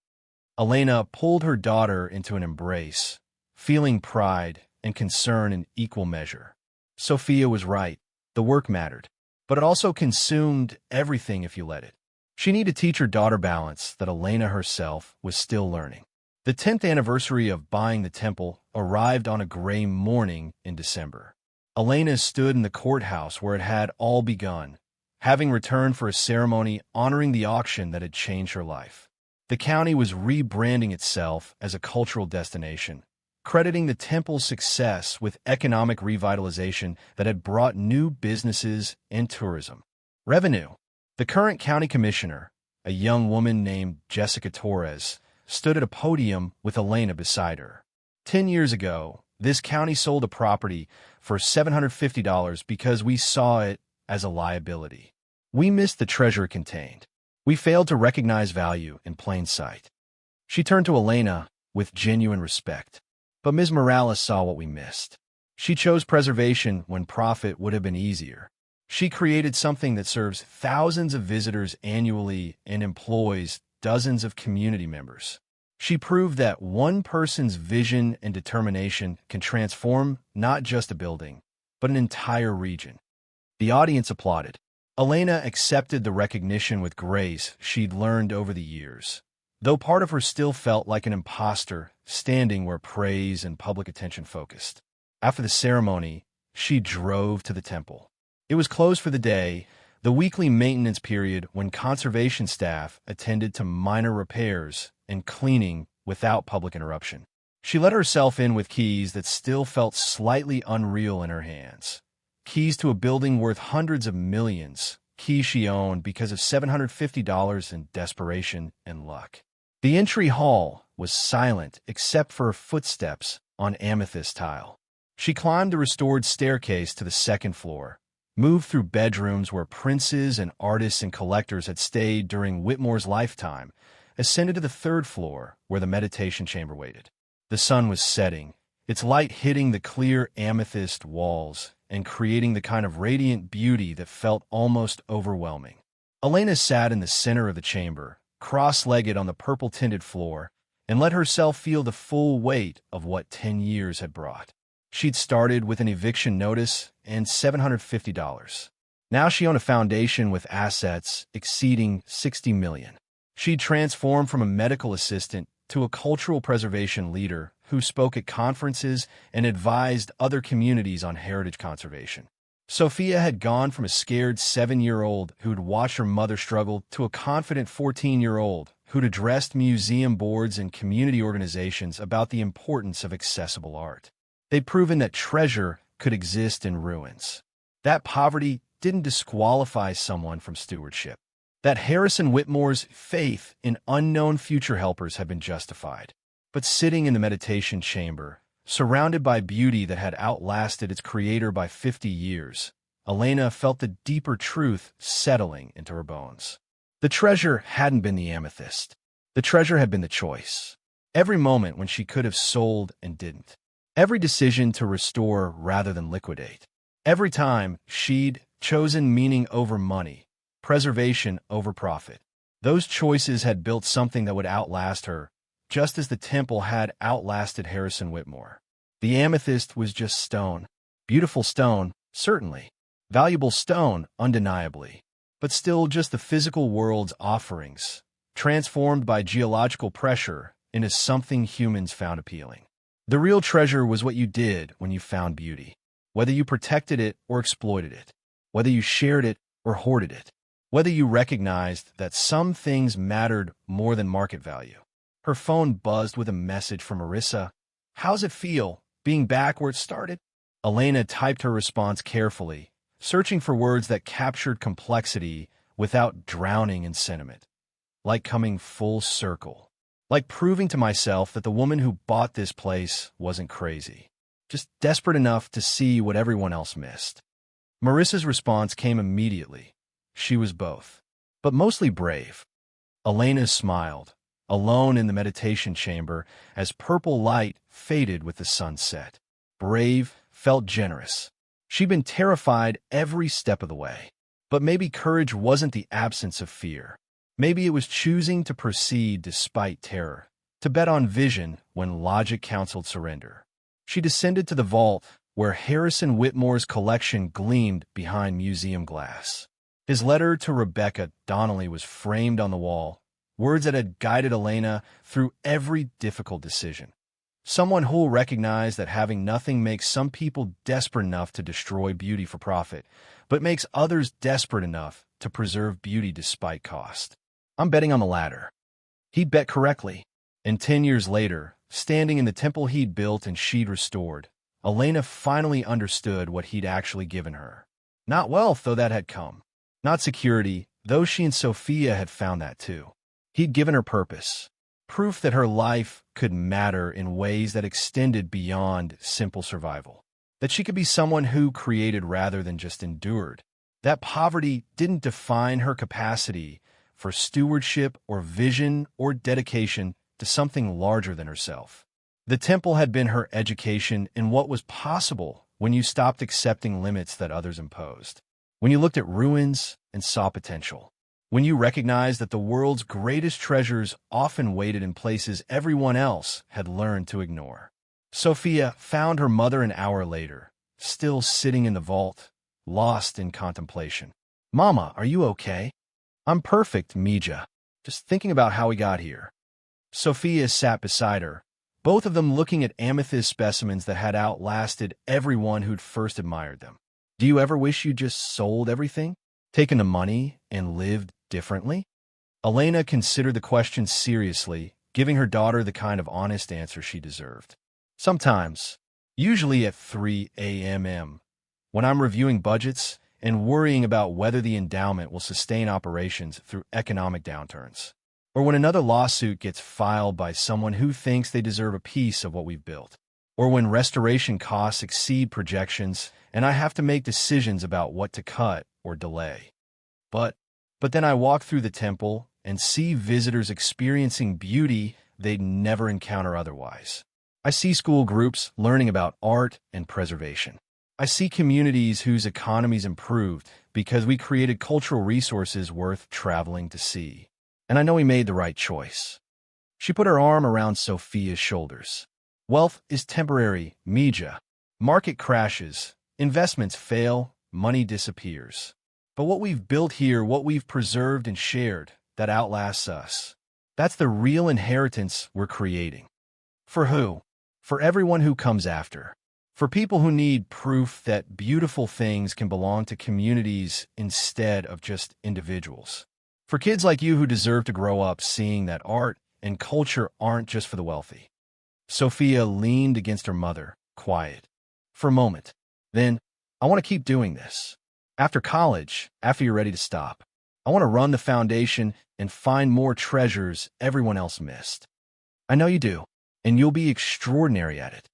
Elena pulled her daughter into an embrace, feeling pride and concern in equal measure. Sofia was right. The work mattered, but it also consumed everything if you let it. She needed to teach her daughter balance that Elena herself was still learning. The 10th anniversary of buying the temple arrived on a gray morning in December. Elena stood in the courthouse where it had all begun, having returned for a ceremony honoring the auction that had changed her life. The county was rebranding itself as a cultural destination, crediting the temple's success with economic revitalization that had brought new businesses and tourism. Revenue. The current county commissioner, a young woman named Jessica Torres, stood at a podium with Elena beside her. 10 years ago, this county sold a property for $750 because we saw it as a liability. We missed the treasure it contained. We failed to recognize value in plain sight. She turned to Elena with genuine respect. But Ms. Morales saw what we missed. She chose preservation when profit would have been easier. She created something that serves thousands of visitors annually and employs dozens of community members. She proved that one person's vision and determination can transform not just a building, but an entire region. The audience applauded. Elena accepted the recognition with grace she'd learned over the years, though part of her still felt like an imposter standing where praise and public attention focused. After the ceremony, she drove to the temple. It was closed for the day, the weekly maintenance period when conservation staff attended to minor repairs and cleaning without public interruption. She let herself in with keys that still felt slightly unreal in her hands. Keys to a building worth hundreds of millions, keys she owned because of $750 in desperation and luck. The entry hall was silent except for her footsteps on amethyst tile. She climbed the restored staircase to the second floor, moved through bedrooms where princes and artists and collectors had stayed during Whitmore's lifetime, ascended to the third floor where the meditation chamber waited. The sun was setting, its light hitting the clear amethyst walls and creating the kind of radiant beauty that felt almost overwhelming. Elena sat in the center of the chamber, cross-legged on the purple-tinted floor, and let herself feel the full weight of what 10 years had brought. She'd started with an eviction notice and $750. Now she owned a foundation with assets exceeding $60 million. She'd transformed from a medical assistant to a cultural preservation leader who spoke at conferences and advised other communities on heritage conservation. Sofia had gone from a scared 7-year-old who'd watched her mother struggle to a confident 14-year-old who'd addressed museum boards and community organizations about the importance of accessible art. They'd proven that treasure could exist in ruins, that poverty didn't disqualify someone from stewardship, that Harrison Whitmore's faith in unknown future helpers had been justified. But sitting in the meditation chamber, surrounded by beauty that had outlasted its creator by 50 years, Elena felt the deeper truth settling into her bones. The treasure hadn't been the amethyst. The treasure had been the choice. Every moment when she could have sold and didn't. Every decision to restore rather than liquidate. Every time she'd chosen meaning over money, preservation over profit. Those choices had built something that would outlast her, just as the temple had outlasted Harrison Whitmore. The amethyst was just stone. Beautiful stone, certainly, Valuable stone, undeniably, but still just the physical world's offerings, transformed by geological pressure into something humans found appealing. The real treasure was what you did when you found beauty, whether you protected it or exploited it, whether you shared it or hoarded it, whether you recognized that some things mattered more than market value. Her phone buzzed with a message from Marissa. "How's it feel, being back where it started?" Elena typed her response carefully, searching for words that captured complexity without drowning in sentiment. Like coming full circle. Like proving to myself that the woman who bought this place wasn't crazy. Just desperate enough to see what everyone else missed. Marissa's response came immediately. She was both, but mostly brave. Elena smiled, alone in the meditation chamber as purple light faded with the sunset. Brave felt generous. She'd been terrified every step of the way. But maybe courage wasn't the absence of fear. Maybe it was choosing to proceed despite terror, to bet on vision when logic counseled surrender. She descended to the vault where Harrison Whitmore's collection gleamed behind museum glass. His letter to Rebecca Donnelly was framed on the wall, words that had guided Elena through every difficult decision. Someone who'll recognize that having nothing makes some people desperate enough to destroy beauty for profit, but makes others desperate enough to preserve beauty despite cost. "I'm betting on the latter." He'd bet correctly. And 10 years later, standing in the temple he'd built and she'd restored, Elena finally understood what he'd actually given her. Not wealth, though that had come. Not security, though she and Sofia had found that too. He'd given her purpose. Proof that her life could matter in ways that extended beyond simple survival. That she could be someone who created rather than just endured. That poverty didn't define her capacity for stewardship or vision or dedication to something larger than herself. The temple had been her education in what was possible when you stopped accepting limits that others imposed. When you looked at ruins and saw potential. When you recognized that the world's greatest treasures often waited in places everyone else had learned to ignore. Sofia found her mother an hour later, still sitting in the vault, lost in contemplation. "Mama, are you okay?" "I'm perfect, Mija. Just thinking about how we got here." Sofia sat beside her, both of them looking at amethyst specimens that had outlasted everyone who'd first admired them. "Do you ever wish you just sold everything? Taken the money and lived differently?" Elena considered the question seriously, giving her daughter the kind of honest answer she deserved. "Sometimes, usually at 3 a.m., when I'm reviewing budgets and worrying about whether the endowment will sustain operations through economic downturns. Or when another lawsuit gets filed by someone who thinks they deserve a piece of what we've built. Or when restoration costs exceed projections and I have to make decisions about what to cut or delay. But then I walk through the temple and see visitors experiencing beauty they'd never encounter otherwise. I see school groups learning about art and preservation. I see communities whose economies improved because we created cultural resources worth traveling to see. And I know we made the right choice." She put her arm around Sofia's shoulders. "Wealth is temporary, Mija. Market crashes, investments fail, money disappears. But what we've built here, what we've preserved and shared, that outlasts us. That's the real inheritance we're creating." For who? For everyone who comes after. For people who need proof that beautiful things can belong to communities instead of just individuals. For kids like you who deserve to grow up seeing that art and culture aren't just for the wealthy. Sofia leaned against her mother, quiet, for a moment. "Then, I want to keep doing this. After college, after you're ready to stop, I want to run the foundation and find more treasures everyone else missed." "I know you do, and you'll be extraordinary at it."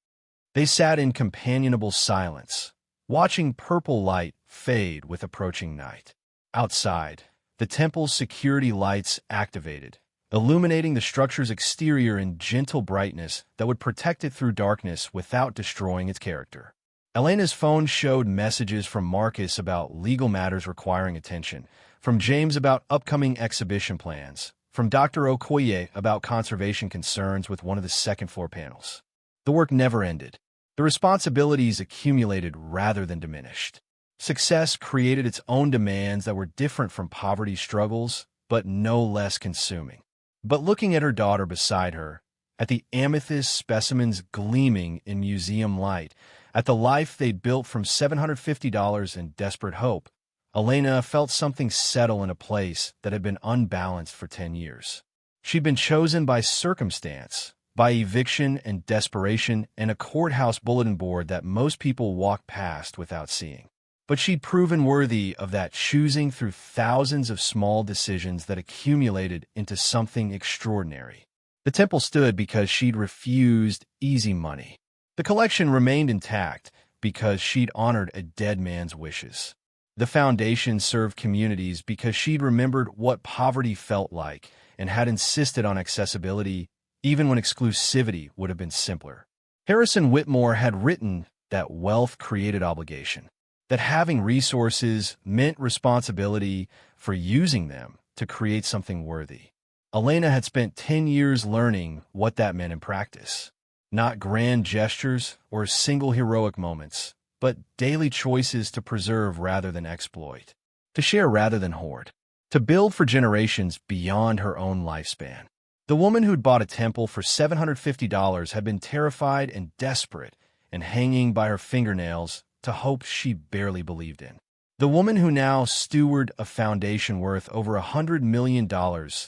They sat in companionable silence, watching purple light fade with approaching night. Outside, the temple's security lights activated, illuminating the structure's exterior in gentle brightness that would protect it through darkness without destroying its character. Elena's phone showed messages from Marcus about legal matters requiring attention, from James about upcoming exhibition plans, from Dr. Okoye about conservation concerns with one of the second-floor panels. The work never ended. The responsibilities accumulated rather than diminished. Success created its own demands that were different from poverty's struggles, but no less consuming. But looking at her daughter beside her, at the amethyst specimens gleaming in museum light, at the life they'd built from $750 in desperate hope, Elena felt something settle in a place that had been unbalanced for 10 years. She'd been chosen by circumstance, by eviction and desperation, and a courthouse bulletin board that most people walk past without seeing. But she'd proven worthy of that choosing through thousands of small decisions that accumulated into something extraordinary. The temple stood because she'd refused easy money. The collection remained intact because she'd honored a dead man's wishes. The foundation served communities because she'd remembered what poverty felt like and had insisted on accessibility even when exclusivity would have been simpler. Harrison Whitmore had written that wealth created obligation, that having resources meant responsibility for using them to create something worthy. Elena had spent 10 years learning what that meant in practice. Not grand gestures or single heroic moments, but daily choices to preserve rather than exploit, to share rather than hoard, to build for generations beyond her own lifespan. The woman who'd bought a temple for $750 had been terrified and desperate and hanging by her fingernails to hopes she barely believed in. The woman who now stewarded a foundation worth over $100 million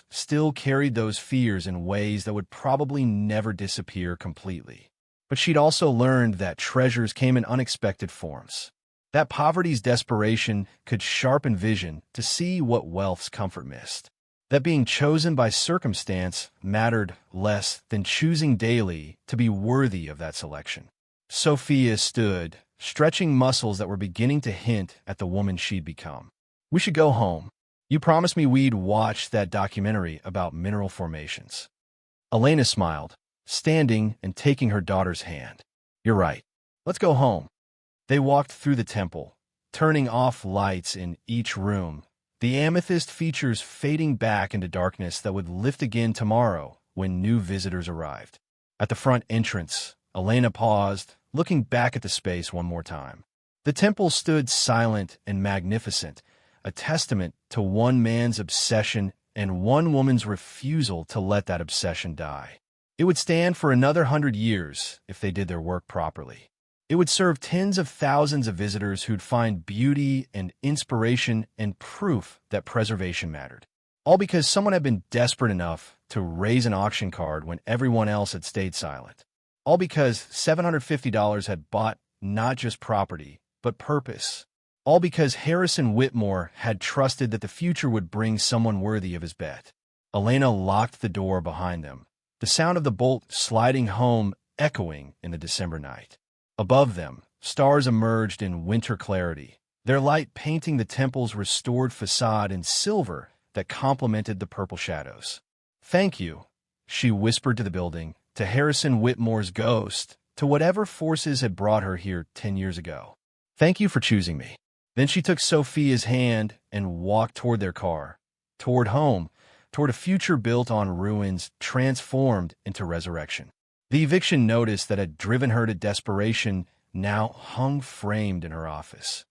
still carried those fears in ways that would probably never disappear completely. But she'd also learned that treasures came in unexpected forms, that poverty's desperation could sharpen vision to see what wealth's comfort missed, that being chosen by circumstance mattered less than choosing daily to be worthy of that selection. Sofia stood, stretching muscles that were beginning to hint at the woman she'd become. "We should go home. You promised me we'd watch that documentary about mineral formations." Elena smiled, standing and taking her daughter's hand. "You're right. Let's go home." They walked through the temple, turning off lights in each room, the amethyst features fading back into darkness that would lift again tomorrow when new visitors arrived. At the front entrance, Elena paused, looking back at the space one more time. The temple stood silent and magnificent, a testament to one man's obsession and one woman's refusal to let that obsession die. It would stand for another 100 years if they did their work properly. It would serve tens of thousands of visitors who'd find beauty and inspiration and proof that preservation mattered. All because someone had been desperate enough to raise an auction card when everyone else had stayed silent. All because $750 had bought not just property, but purpose. All because Harrison Whitmore had trusted that the future would bring someone worthy of his bet. Elena locked the door behind them, the sound of the bolt sliding home echoing in the December night. Above them, stars emerged in winter clarity, their light painting the temple's restored facade in silver that complemented the purple shadows. "Thank you," she whispered to the building, to Harrison Whitmore's ghost, to whatever forces had brought her here 10 years ago. "Thank you for choosing me." Then she took Sofia's hand and walked toward their car, toward home, toward a future built on ruins transformed into resurrection. The eviction notice that had driven her to desperation now hung framed in her office,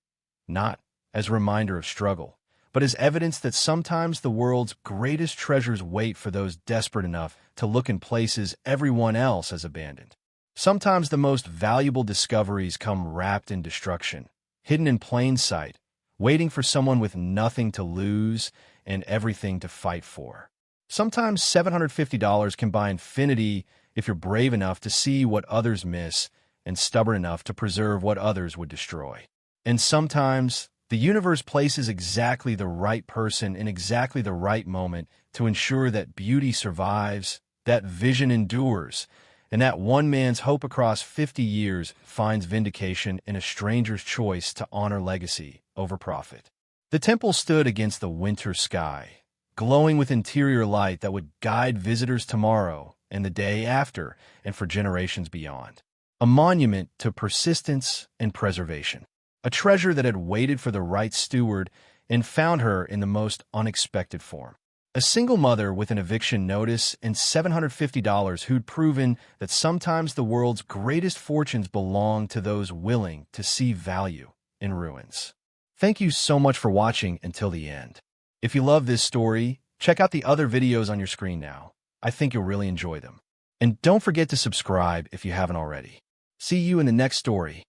not as a reminder of struggle, but as evidence that sometimes the world's greatest treasures wait for those desperate enough to look in places everyone else has abandoned. Sometimes the most valuable discoveries come wrapped in destruction, hidden in plain sight, waiting for someone with nothing to lose and everything to fight for. Sometimes $750 can buy infinity if you're brave enough to see what others miss and stubborn enough to preserve what others would destroy. And sometimes the universe places exactly the right person in exactly the right moment to ensure that beauty survives, that vision endures, and that one man's hope across 50 years finds vindication in a stranger's choice to honor legacy over profit. The temple stood against the winter sky, glowing with interior light that would guide visitors tomorrow and the day after and for generations beyond. A monument to persistence and preservation. A treasure that had waited for the right steward and found her in the most unexpected form. A single mother with an eviction notice and $750 who'd proven that sometimes the world's greatest fortunes belong to those willing to see value in ruins. Thank you so much for watching until the end. If you love this story, check out the other videos on your screen now. I think you'll really enjoy them. And don't forget to subscribe if you haven't already. See you in the next story.